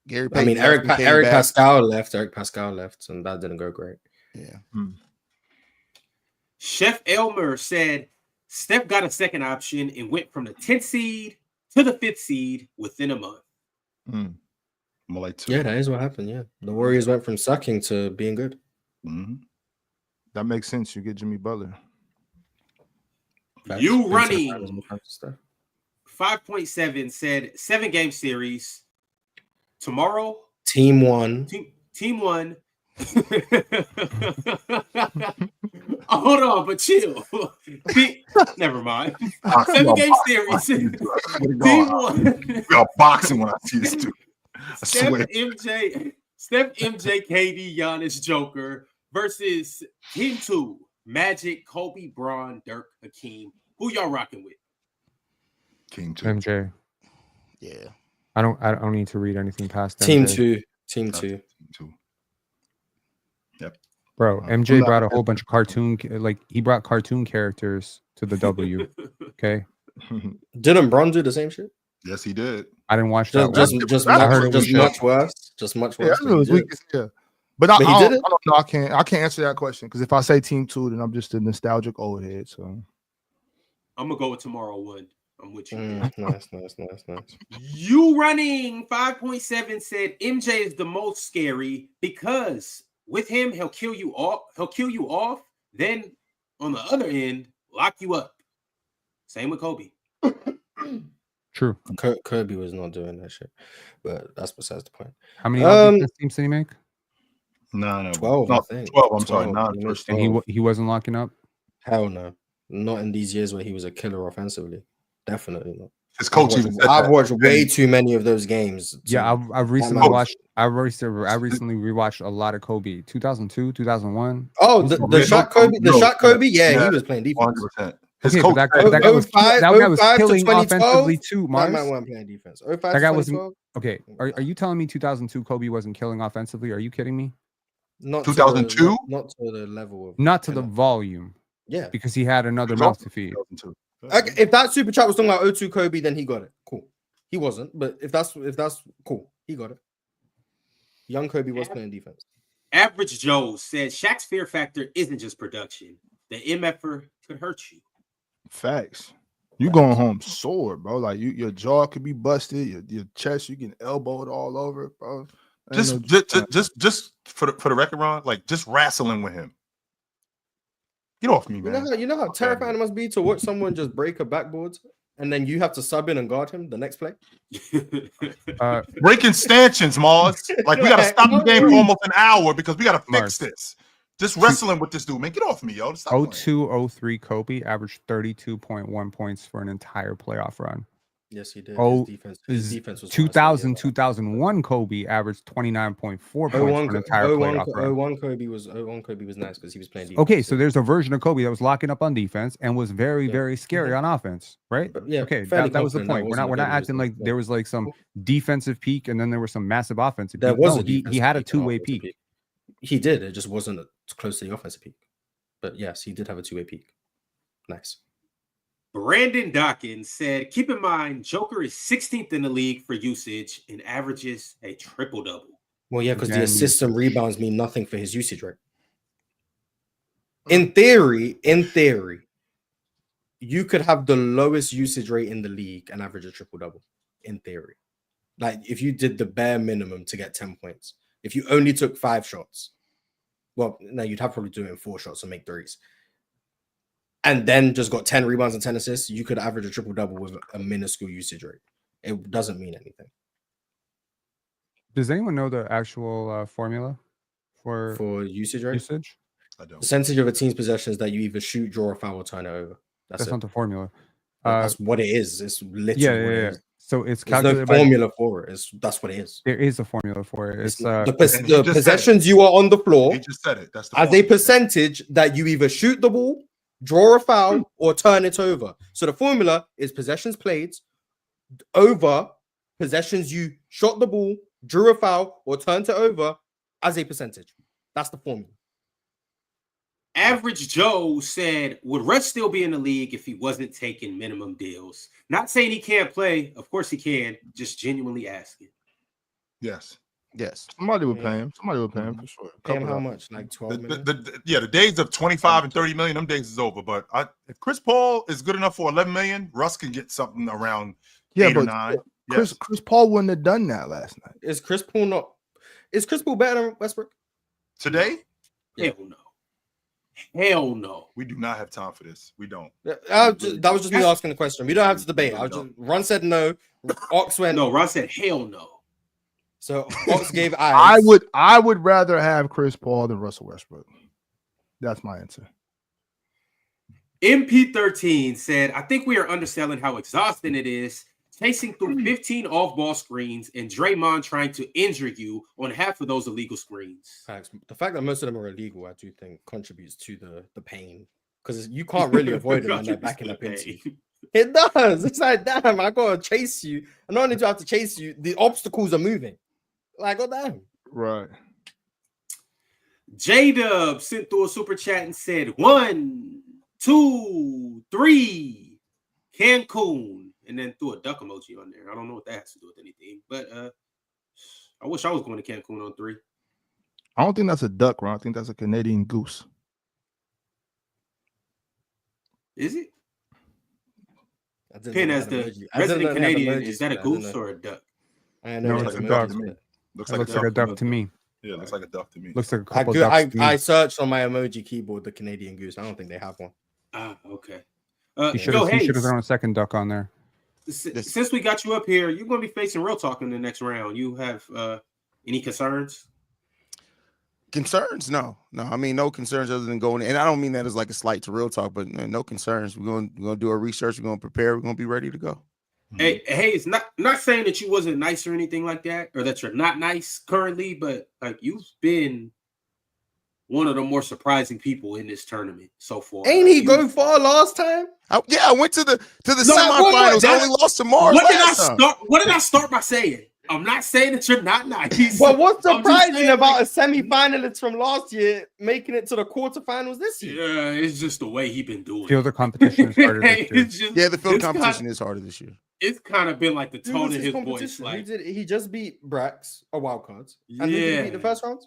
Gary I mean, Payton Eric back. Pascal left. Eric Pascal left, and that didn't go great. Yeah. Chef Elmer said Steph got a second option and went from the 10th seed to the 5th seed within a month. More like 2. Yeah, that is what happened. Yeah, the Warriors went from sucking to being good. That makes sense. You get Jimmy Butler. You running 5.7 said 7-game series tomorrow. Team one. Team one. Hold on, but chill. Never mind. 7-game series. Team one. We are boxing when I see this dude. Steph, MJ, KD, Giannis, Joker versus Team 2, Magic, Kobe, Braun, Dirk, Hakeem. Who y'all rocking with? King 2. MJ. Yeah. I don't need to read anything past Team MJ. 2. Team 2. Yep. Bro, MJ brought a whole bunch of he brought cartoon characters to the W. Okay. Didn't Braun do the same shit? Yes, he did. I didn't watch that. Much worse. Just much worse. Yeah. But he I did it? don't know. I can't answer that question because if I say Team 2, then I'm just a nostalgic old head. So I'm gonna go with tomorrow 1. I'm with you. Nice. You running 5.7 said MJ is the most scary because with him he'll kill you off. Then on the other end, lock you up. Same with Kobe. True. Kirby was not doing that shit, but that's besides the point. How many defense teams did he make? No. 12. I think 12. I'm sorry. Not first. And he wasn't locking up. Hell no, not in these years where he was a killer offensively. Definitely not. His coach I've watched way too many of those games. Yeah, I've recently watched. I recently rewatched a lot of Kobe. 2002, 2001. Oh, the shot Kobe. Yeah, he was playing defense. 100%. Okay, but that guy was killing offensively too, Mars. That man playing defense. That guy wasn't. Okay, are you telling me 2002 Kobe wasn't killing offensively? Are you kidding me? Not 2002. Not to the level of. Not to the volume. Yeah, because he had another mouth to feed. Okay, if that super chat was talking about 02 Kobe, then he got it. Cool. He wasn't, but if that's cool, he got it. Young Kobe was playing defense. Average Joe said Shaq's fear factor isn't just production. The MFer could hurt you. Facts. You going home sore, bro. Like your jaw could be busted, your chest, you getting elbowed all over, bro. Just for the record, Ron, like just wrestling with him. Get off me, man. You know how terrifying it must be to watch someone just break a backboard and then you have to sub in and guard him the next play. Breaking stanchions, Mars. Like we gotta stop the game for almost an hour because we gotta fix this. Just wrestling with this dude, man. Get off me, yo. 02-03 Kobe averaged 32.1 points for an entire playoff run. Yes, he did. Oh, His defense was 2000, 2001 Kobe averaged 29.4 points for an entire playoff run. 01 Kobe was nice because he was playing defense. Okay, so there's a version of Kobe that was locking up on defense and was very, very scary on offense, right? But yeah, okay, fairly that was the confident point. that We're not wasn't acting like there was like some defensive peak and then there was some massive offensive There peak. was No, a he defensive had a peak and two-way offensive peak. He did. It just wasn't close to the offensive peak. But yes, he did have a two-way peak. Nice. Brandon Dawkins said, keep in mind, Joker is 16th in the league for usage and averages a triple-double. Well, yeah, because the Again, assists and rebounds mean nothing for his usage rate. In theory, you could have the lowest usage rate in the league and average a triple-double. In theory. Like, if you did the bare minimum to get 10 points. If you only took 5 shots. Well, no, you'd have probably do it in 4 shots and make threes. And then just got 10 rebounds and 10 assists, you could average a triple-double with a minuscule usage rate. It doesn't mean anything. Does anyone know the actual formula for usage rate? usage? I don't. Percentage of a team's possessions that you either shoot, draw, or foul, or turn it over. That's it. Not the formula. That's what it is. It's literally what it is. So it's There's calculated no formula for it. That's what it is. There is a formula for it. It's the possessions you are on the floor. He just said it. That's the as a percentage that you either shoot the ball, draw a foul, or turn it over. So the formula is possessions played over possessions you shot the ball, drew a foul, or turned it over as a percentage. That's the formula. Average Joe said, would Russ still be in the league if he wasn't taking minimum deals? Not saying he can't play. Of course he can. Just genuinely asking. Yes. Somebody would pay him. Somebody would pay him for sure. Pay him how much? Like 12 million? The days of 25 and 30 million, them days is over. But if Chris Paul is good enough for 11 million, Russ can get something around 8 or 9. Chris Paul wouldn't have done that last night. Is Chris Paul better than Westbrook? Today? Hell no. Hell no. We do not have time for this. We don't. That was just me asking the question. We don't have to debate. Ron said no. Ox went no. Ron said hell no. So Ox gave eyes. I would rather have Chris Paul than Russell Westbrook. That's my answer. MP13 said, I think we are underselling how exhausting it is chasing through 15 off-ball screens and Draymond trying to injure you on half of those illegal screens. The fact that most of them are illegal, I do think, contributes to the pain. Because you can't really avoid them when they're backing up into you. It does. It's like, damn, I gotta chase you. And not only do I have to chase you, the obstacles are moving. Like, oh damn. Right. J-Dub sent through a super chat and said 1, 2, 3, Cancun. And then threw a duck emoji on there. I don't know what that has to do with anything, but I wish I was going to Cancun on 3. I don't think that's a duck, Ron. I think that's a Canadian goose. Is it? Pin as the resident Canadian, is that a goose or a duck? No, it's a duck. Looks like a duck to me. Yeah, it looks like a duck to me. Looks like a couple ducks to me. I searched on my emoji keyboard the Canadian goose. I don't think they have one. Okay. You should have thrown a second duck on there. Since we got you up here, you're going to be facing Real Talk in the next round. You have any concerns? Concerns? No. I mean, no concerns other than going. And I don't mean that as like a slight to Real Talk, but no concerns. We're going to do our research. We're going to prepare. We're going to be ready to go. Hey, it's not saying that you wasn't nice or anything like that, or that you're not nice currently, but like you've been one of the more surprising people in this tournament so far. Ain't he go far last time? I went to the semifinals. I only lost to Mars. What did I start by saying? I'm not saying that you're not nice. Well, what's surprising about a semi-finalist from last year making it to the quarterfinals this year? Yeah, it's just the way he been doing. Field of competition is harder this year. The field competition is harder this year. It's kind of been like the tone of his voice. Like he just beat Brax, a wild card. And who did he beat the first round?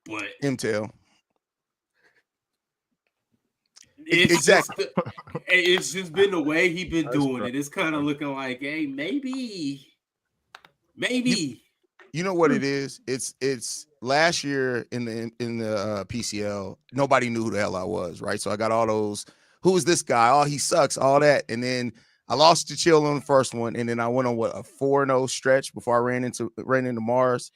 But Intel. Exactly. It's just been the way he been doing it. It's kind of looking like, hey, maybe. You know what it is? It's last year in the PCL. Nobody knew who the hell I was, right? So I got all those. Who is this guy? Oh, he sucks. All that, and then I lost to Chill on the first one, and then I went on a 4-0 stretch before I ran into Mars.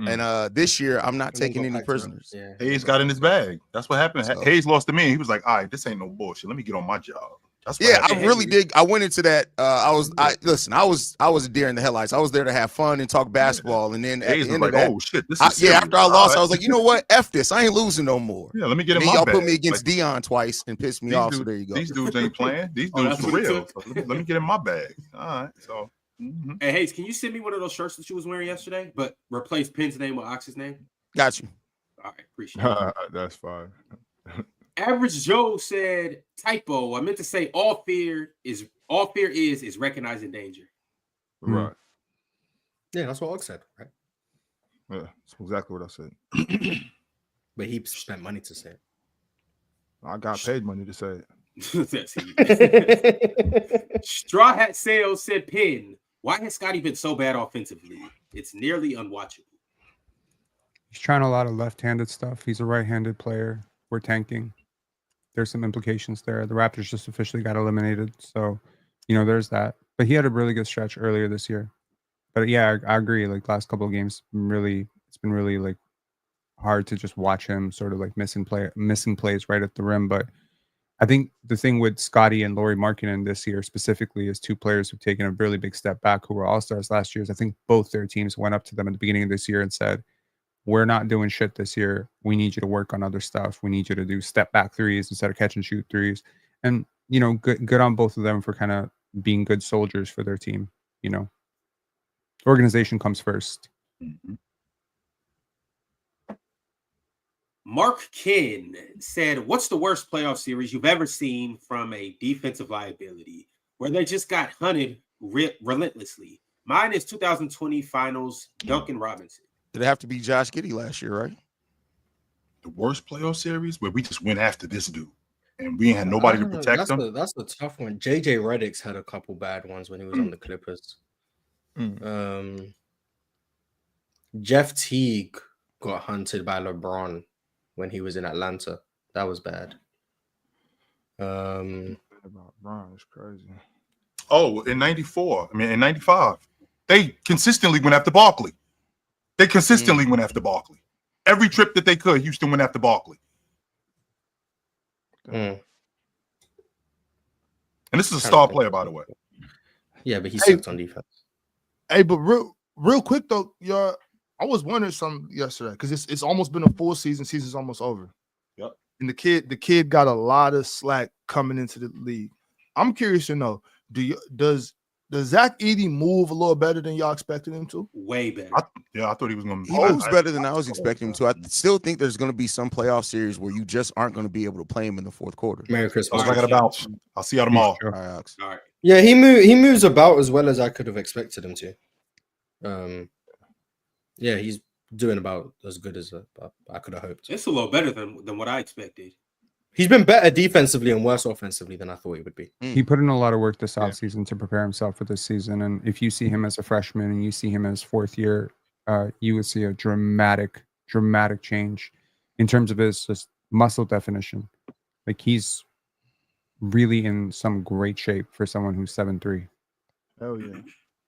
And this year, I'm not taking any prisoners. Yeah. Hayes got in his bag. That's what happened. So, Hayes lost to me. He was like, all right, this ain't no bullshit. Let me get on my job. That's Yeah, what I happened. really did. I went into that. I was a deer in the headlights. I was there to have fun and talk basketball. And then at Hayes the was end like, of that, oh shit, this is serious. after I lost, I was like, you know what? F this. I ain't losing no more. Yeah, let me get And in then my y'all bag. put me against Like, Dion twice and pissed me off. So there you go. These dudes ain't playing. These Oh, dudes that's for what he real. took? So let me get in my bag. All right. So Hey, Hayes, can you send me one of those shirts that you was wearing yesterday, but replace Penn's name with Ox's name? Got you. All right, appreciate it. That's fine. Average Joe said, typo. I meant to say all fear is recognizing danger. Right. Yeah, that's what Ox said, right? Yeah, that's exactly what I said. But he spent money to say I got paid money to say it. That's it. Straw Hat Sales said, Penn, why has Scotty been so bad offensively? It's nearly unwatchable. He's trying a lot of left-handed stuff. He's a right-handed player. We're tanking. There's some implications there. The Raptors just officially got eliminated, so there's that. But he had a really good stretch earlier this year. But yeah, I agree. Like last couple of games, it's been really like hard to just watch him sort of like missing plays right at the rim. But I think the thing with Scotty and Lauri Markkanen this year specifically is two players who've taken a really big step back who were all-stars last year. I think both their teams went up to them at the beginning of this year and said, we're not doing shit this year. We need you to work on other stuff. We need you to do step back threes instead of catch and shoot threes. And, good on both of them for kind of being good soldiers for their team. Organization comes first. Mm-hmm. Mark Kin said, what's the worst playoff series you've ever seen from a defensive liability where they just got hunted relentlessly? Mine is 2020 Finals, Duncan Robinson. Did it have to be Josh Giddey last year, right? the worst playoff series where we just went after this dude and we ain't had nobody to protect him. That's a tough one. JJ Redick's had a couple bad ones when he was on the Clippers. Jeff Teague got hunted by LeBron when he was in Atlanta. That was bad. About Bron is crazy. Oh, in 94. I mean, in 95. They consistently went after Barkley. They consistently went after Barkley. Every trip that they could, Houston went after Barkley. And this is a star player, by the way. Yeah, but he sucked on defense. Hey, but real quick though, y'all, I was wondering something yesterday because it's almost been a full season. Season's almost over. Yep. And the kid got a lot of slack coming into the league. I'm curious to know, does Zach Edey move a little better than y'all expected him to? Way better. I thought he was going to. He moves better than I was expecting him to. I still think there's going to be some playoff series where you just aren't going to be able to play him in the fourth quarter. Merry Christmas. I got to bounce. I'll see y'all tomorrow. All right, Alex. All right. Yeah, he moves about as well as I could have expected him to. Yeah, he's doing about as good as I could have hoped. It's a little better than what I expected. He's been better defensively and worse offensively than I thought he would be. He put in a lot of work this offseason to prepare himself for this season. And if you see him as a freshman and you see him as fourth year, you would see a dramatic change in terms of his just muscle definition. Like he's really in some great shape for someone who's 7'3". Hell yeah.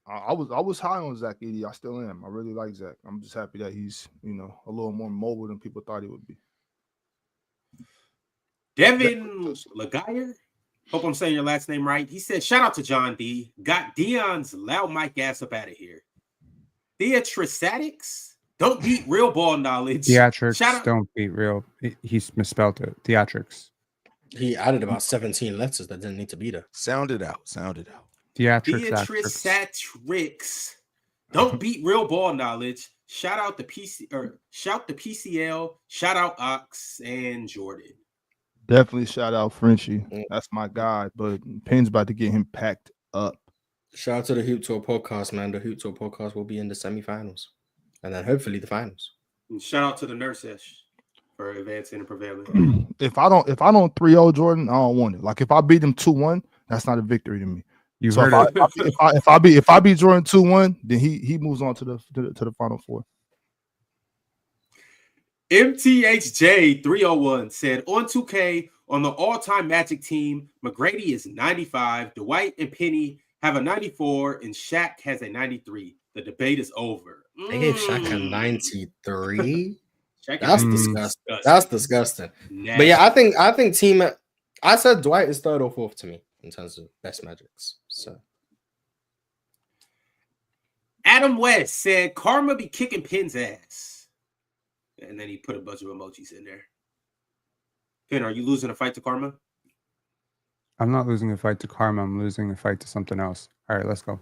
I was high on Zach Edey. I still am. I really like Zach. I'm just happy that he's, a little more mobile than people thought he would be. Devin Laguerre, hope I'm saying your last name right. He said, shout out to John D. Got Dion's loud mic ass up out of here. Theatricatics, don't beat real ball knowledge. Theatrics, don't beat real. He's misspelled it. Theatrics. He added about 17 letters that didn't need to be there. Sound it out. Theatricatics, don't beat real ball knowledge. Shout out the PCL. Shout out Ox and Jordan. Definitely shout out Frenchie. That's my guy. But Penn's about to get him packed up. Shout out to the Hoop Tour podcast, man. The Hoop Tour podcast will be in the semifinals. And then hopefully the finals. And shout out to the Nursesh for advancing and prevailing. If I don't 3-0 Jordan, I don't want it. Like if I beat him 2-1, that's not a victory to me. If I beat Jordan 2-1, then he moves on to the Final Four. MTHJ 301 said on 2K on the all-time Magic team, McGrady is 95, Dwight and Penny have a 94, and Shaq has a 93. The debate is over. They gave Shaq a 93. That's disgusting. That's disgusting. Nasty. But yeah, I think team. I said Dwight is third or fourth to me. in terms of best magics. So Adam West said Karma be kicking Pin's ass. And then he put a bunch of emojis in there. Pin, are you losing a fight to Karma? I'm not losing a fight to Karma. I'm losing a fight to something else. All right, let's go.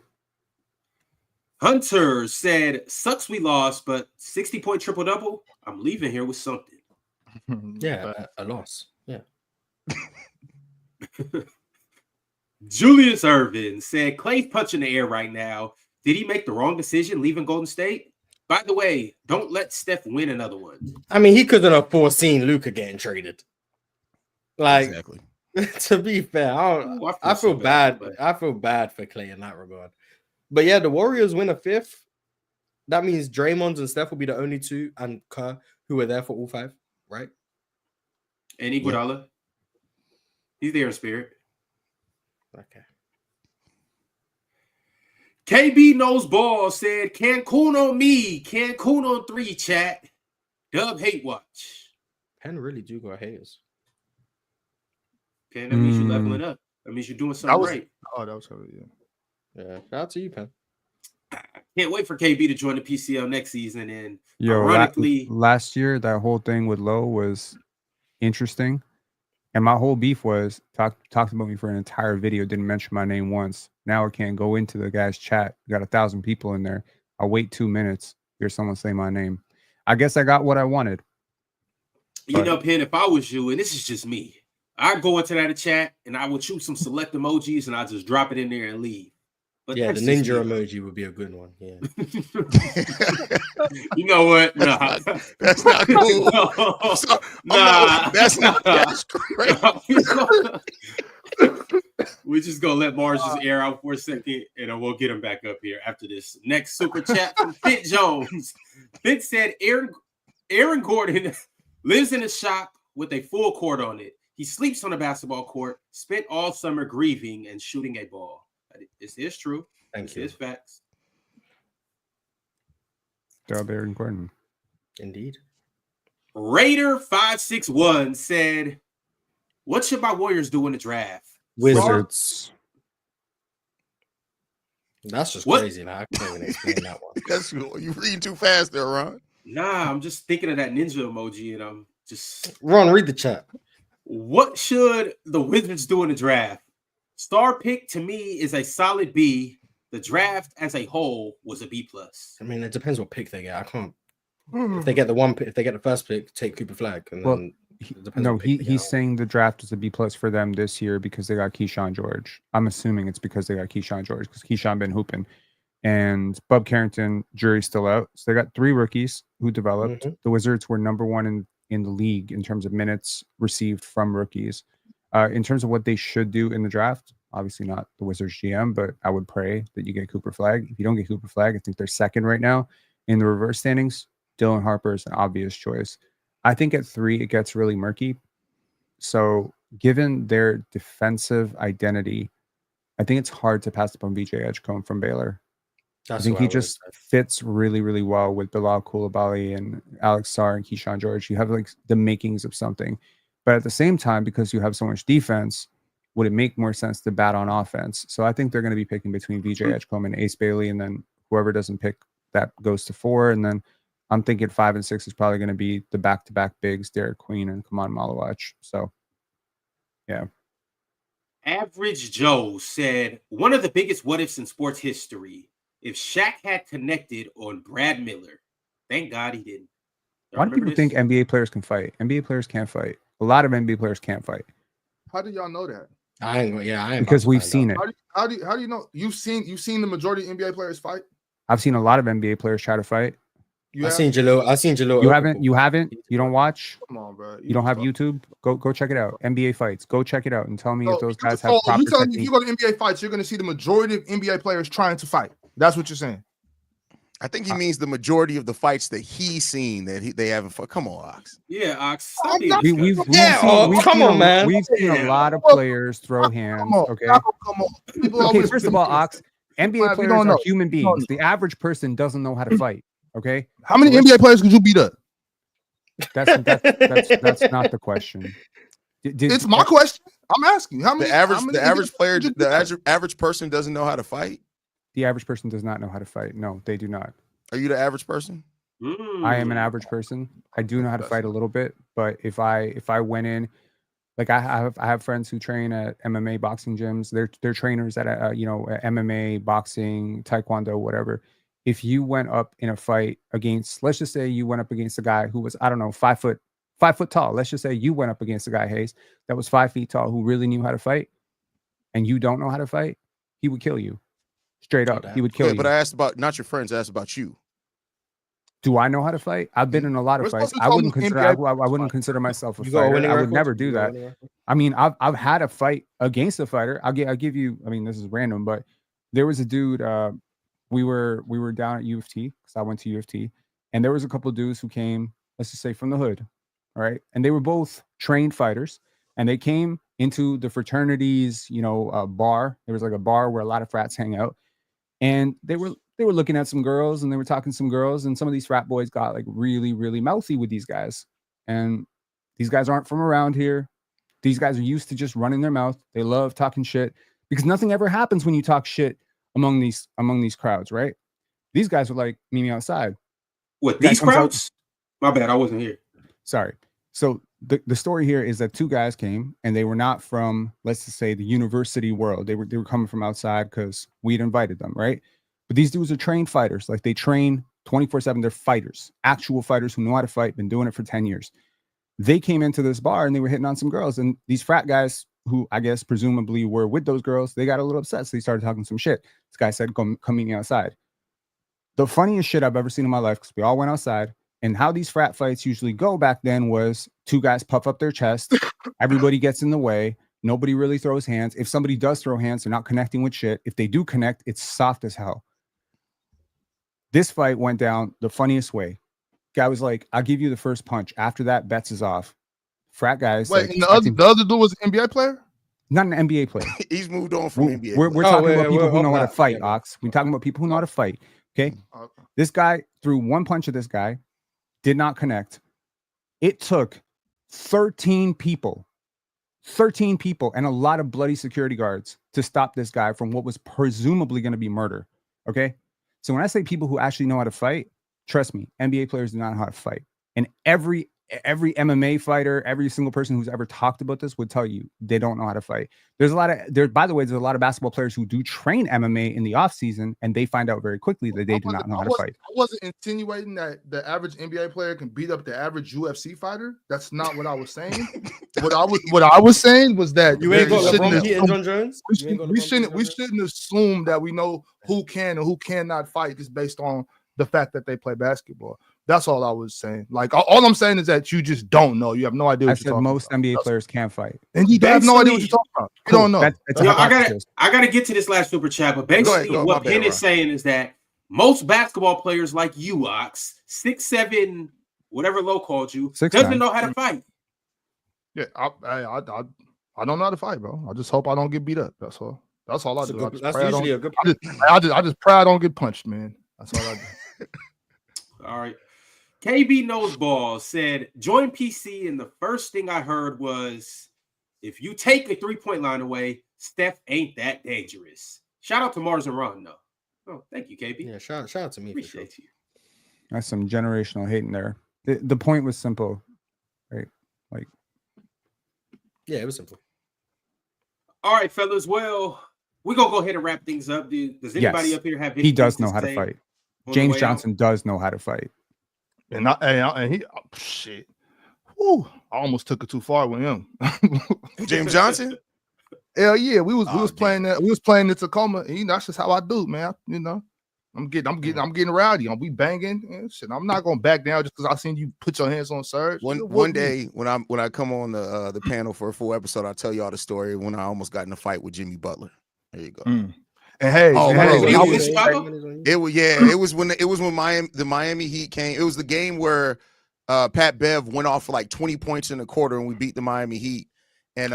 Hunter said, sucks we lost, but 60-point triple-double? I'm leaving here with something. yeah, a loss. Yeah. Julius Irvin said, Clay's punching the air right now. Did he make the wrong decision leaving Golden State? By the way, don't let Steph win another one. I mean, he couldn't have foreseen Luka getting traded. Like, Exactly. to be fair, I feel bad. I feel bad for Clay in that regard. But yeah, the Warriors win a fifth. That means Draymond and Steph will be the only two, and Kerr, who were there for all five, right? And Iguodala. He's there in spirit. Okay. KB Knows Ball said, Cancun on me, Cancun on 3, chat. Dub hate watch. Penn really do got haters. Okay, that means you're leveling up. That means you're doing something right. Oh, that was good. Yeah, shout out to you, Penn. Can't wait for KB to join the PCL next season. And ironically, last year that whole thing with Lowe was interesting, and my whole beef was talked about me for an entire video, didn't mention my name once. Now I can't go into the guy's chat. Got 1,000 people in there. I'll wait 2 minutes. Hear someone say my name. I guess I got what I wanted. You know, Penn, if I was you, and this is just me, I'd go into that chat and I would choose some select emojis and I'd just drop it in there and leave. But yeah, the ninja emoji would be a good one. Yeah. You know what? Nah. That's not cool. That's great. We're just gonna let Mars just air out for a second, and then we'll get him back up here after this next super chat from Fit Jones. Fit said Aaron Gordon lives in a shop with a full court on it. He sleeps on a basketball court, spent all summer grieving and shooting a ball. This is true. Thank you. It's facts. Job, Aaron Gordon. Indeed. Raider561 said, what should my Warriors do in the draft? Wizards. That's just crazy. Now I can't even explain that one. That's you reading too fast there, Ron. Nah, I'm just thinking of that ninja emoji, and I'm just Ron, read the chat. What should the Wizards do in the draft? Star pick to me is a solid B. The draft as a whole was a B+. I mean, it depends what pick they get. I can't. If they get the one pick, if they get the first pick, take Cooper Flag. And then he's saying the draft is a B+ for them this year because they got Keyshawn George. I'm assuming it's because they got Keyshawn George because Keyshawn been hooping. And Bub Carrington, jury's still out. So they got 3 rookies who developed. Mm-hmm. The Wizards were number 1 in the league in terms of minutes received from rookies. In terms of what they should do in the draft, obviously not the Wizards GM, but I would pray that you get Cooper Flag. If you don't get Cooper Flag, I think they're second right now in the reverse standings. Dylan Harper is an obvious choice. I think at 3, it gets really murky. So given their defensive identity, I think it's hard to pass up on VJ Edgecombe from Baylor. I think he just fits really, really well with Bilal Coulibaly and Alex Sarr and Keyshawn George. You have like the makings of something. But at the same time, because you have so much defense, would it make more sense to bat on offense? So I think they're going to be picking between VJ Edgecombe and Ace Bailey, and then whoever doesn't pick that goes to 4. And then I'm thinking 5 and 6 is probably going to be the back-to-back bigs, Derek Queen and Kaman Malawach. So, yeah. Average Joe said, one of the biggest what-ifs in sports history, if Shaq had connected on Brad Miller. Thank God he didn't. Why do people think NBA players can fight? NBA players can't fight. A lot of NBA players can't fight. How do y'all know that? I ain't because we've seen it. How do you know? You've seen the majority of NBA players fight? I've seen a lot of NBA players try to fight. I've seen Jalil. You haven't? You don't watch? Come on, bro. You don't have YouTube? Go check it out. NBA fights. Go check it out and tell me if those guys have proper you telling me technique. if you go to NBA fights, you're going to see the majority of NBA players trying to fight. That's what you're saying. I think he means the majority of the fights that he's seen that they haven't fought. Come on, Ox. Yeah, Ox. We've seen a lot of players throw hands. Okay. Okay. First of all, Ox, NBA players are human beings. The average person doesn't know how to fight. Okay. How many NBA players could you beat up? That's not the question. It's my question. I'm asking. How many? The average player, did the average person doesn't know how to fight. The average person does not know how to fight. No, they do not. Are you the average person? I am an average person. I do know how to fight a little bit, but if I went in, like I have friends who train at MMA boxing gyms. They're trainers at MMA, boxing, taekwondo, whatever. If you went up in a fight against, let's just say you went up against a guy who was, I don't know, 5 foot tall. Let's just say you went up against a guy, Hayes, that was 5 feet tall, who really knew how to fight, and you don't know how to fight, he would kill you. Straight up, he would kill you. But I asked about not your friends. I asked about you. Do I know how to fight? I've been in a lot of fights. I wouldn't consider myself a fighter. I would never do that. I mean, I've had a fight against a fighter. I'll give you. I mean, this is random, but there was a dude. We were down at U of T because I went to U of T, and there was a couple of dudes who came, let's just say, from the hood, all right, and they were both trained fighters, and they came into the fraternities, bar. There was like a bar where a lot of frats hang out, and they were looking at some girls and they were talking to some girls, and some of these frat boys got like really, really mouthy with these guys. And these guys aren't from around here. These guys are used to just running their mouth. They love talking shit because nothing ever happens when you talk shit among these crowds, right? These guys were like, meet me outside. What, these crowds? My bad, I wasn't here. Sorry. So the story here is that 2 guys came, and they were not from, let's just say, the university world. They were coming from outside because we'd invited them, right? But these dudes are trained fighters. Like, they train 24/7. They're fighters, actual fighters who know how to fight, been doing it for 10 years. They came into this bar and they were hitting on some girls. And these frat guys, who I guess presumably were with those girls, they got a little upset. So they started talking some shit. This guy said, come meet me outside. The funniest shit I've ever seen in my life, because we all went outside. And how these frat fights usually go back then was 2 guys puff up their chest. Everybody gets in the way. Nobody really throws hands. If somebody does throw hands, they're not connecting with shit. If they do connect, it's soft as hell. This fight went down the funniest way. Guy was like, I'll give you the first punch. After that, bets is off. Frat guys. Wait, like, and the other dude was an NBA player? Not an NBA player. He's moved on from NBA. We're talking about people who know how to fight, Ox. We're talking about people who know how to fight. Okay? This guy threw one punch at this guy, did not connect. It took 13 people and a lot of bloody security guards to stop this guy from what was presumably going to be murder. Okay? So when I say people who actually know how to fight, trust me, NBA players do not know how to fight. And every MMA fighter, every single person who's ever talked about this would tell you they don't know how to fight. By the way, there's a lot of basketball players who do train MMA in the off season, and they find out very quickly that they do not know how to fight. I wasn't insinuating that the average NBA player can beat up the average UFC fighter. That's not what I was saying. what I was saying was that you ain't got LeBron and John Jones. We shouldn't assume that we know who can and who cannot fight just based on the fact that they play basketball. That's all I was saying. Like, all I'm saying is that you just don't know. You have no idea. I said most NBA players can't fight, and you have no idea what you're talking about. You don't know. I gotta get to this last super chat, but basically what Penn is saying is that most basketball players like you, Ox, 6'7", whatever Low called you, doesn't know how to fight. Yeah, I don't know how to fight, bro. I just hope I don't get beat up. That's all. That's all I do. That's usually a good. I just pray I don't get punched, man. That's all I do. All right. KB Noseball said, join PC, and the first thing I heard was, if you take a 3-point line away, Steph ain't that dangerous. Shout out to Mars and Ron, though. Oh, thank you, KB. Yeah, shout out to me. Appreciate you. That's some generational hate in there. The point was simple, right? Like, yeah, it was simple. All right, fellas. Well, we're going to go ahead and wrap things up. Does anybody up here have anything he does know how to fight. James Johnson does know how to fight. And he shit. Whew, I almost took it too far with him. James Johnson? Hell yeah. We was playing that. We was playing in Tacoma. And, that's just how I do, man. I'm getting rowdy. We banging and shit. I'm not gonna back down just because I seen you put your hands on Serge. One day when I come on the panel for a full episode, I'll tell y'all the story when I almost got in a fight with Jimmy Butler. There you go. And hey, it was when the Miami Heat came. It was the game where Pat Bev went off for like 20 points in a quarter, and we beat the Miami Heat. And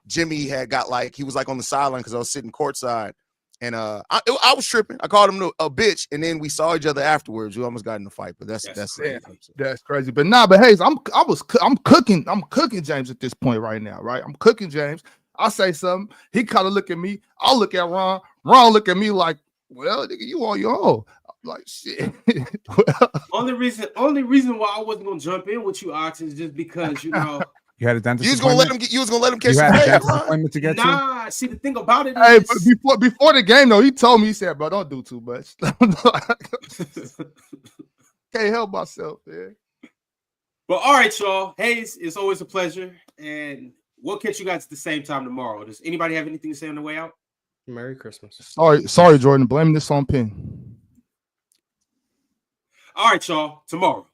Jimmy he was like on the sideline because I was sitting courtside, And I was tripping. I called him a bitch, and then we saw each other afterwards. We almost got in a fight, but that's crazy. But Hayes, I'm cooking James at this point right now, right? I'm cooking James. I say something, he kind of look at me. I'll look at Ron. Ron look at me like, well, nigga, you on your own. I'm like, shit. Only reason why I wasn't gonna jump in with you, Ox, is just because you know. You had a dentist. You was gonna let him catch you had a the dentist appointment to get to? Nah, see the thing about it Hey, is, but before the game though, he told me, he said, bro, don't do too much. Can't help myself, man. But all right, y'all. Hayes, it's always a pleasure, and we'll catch you guys at the same time tomorrow. Does anybody have anything to say on the way out? Merry Christmas. Sorry, Jordan. Blaming this on Penn. All right, y'all. Tomorrow.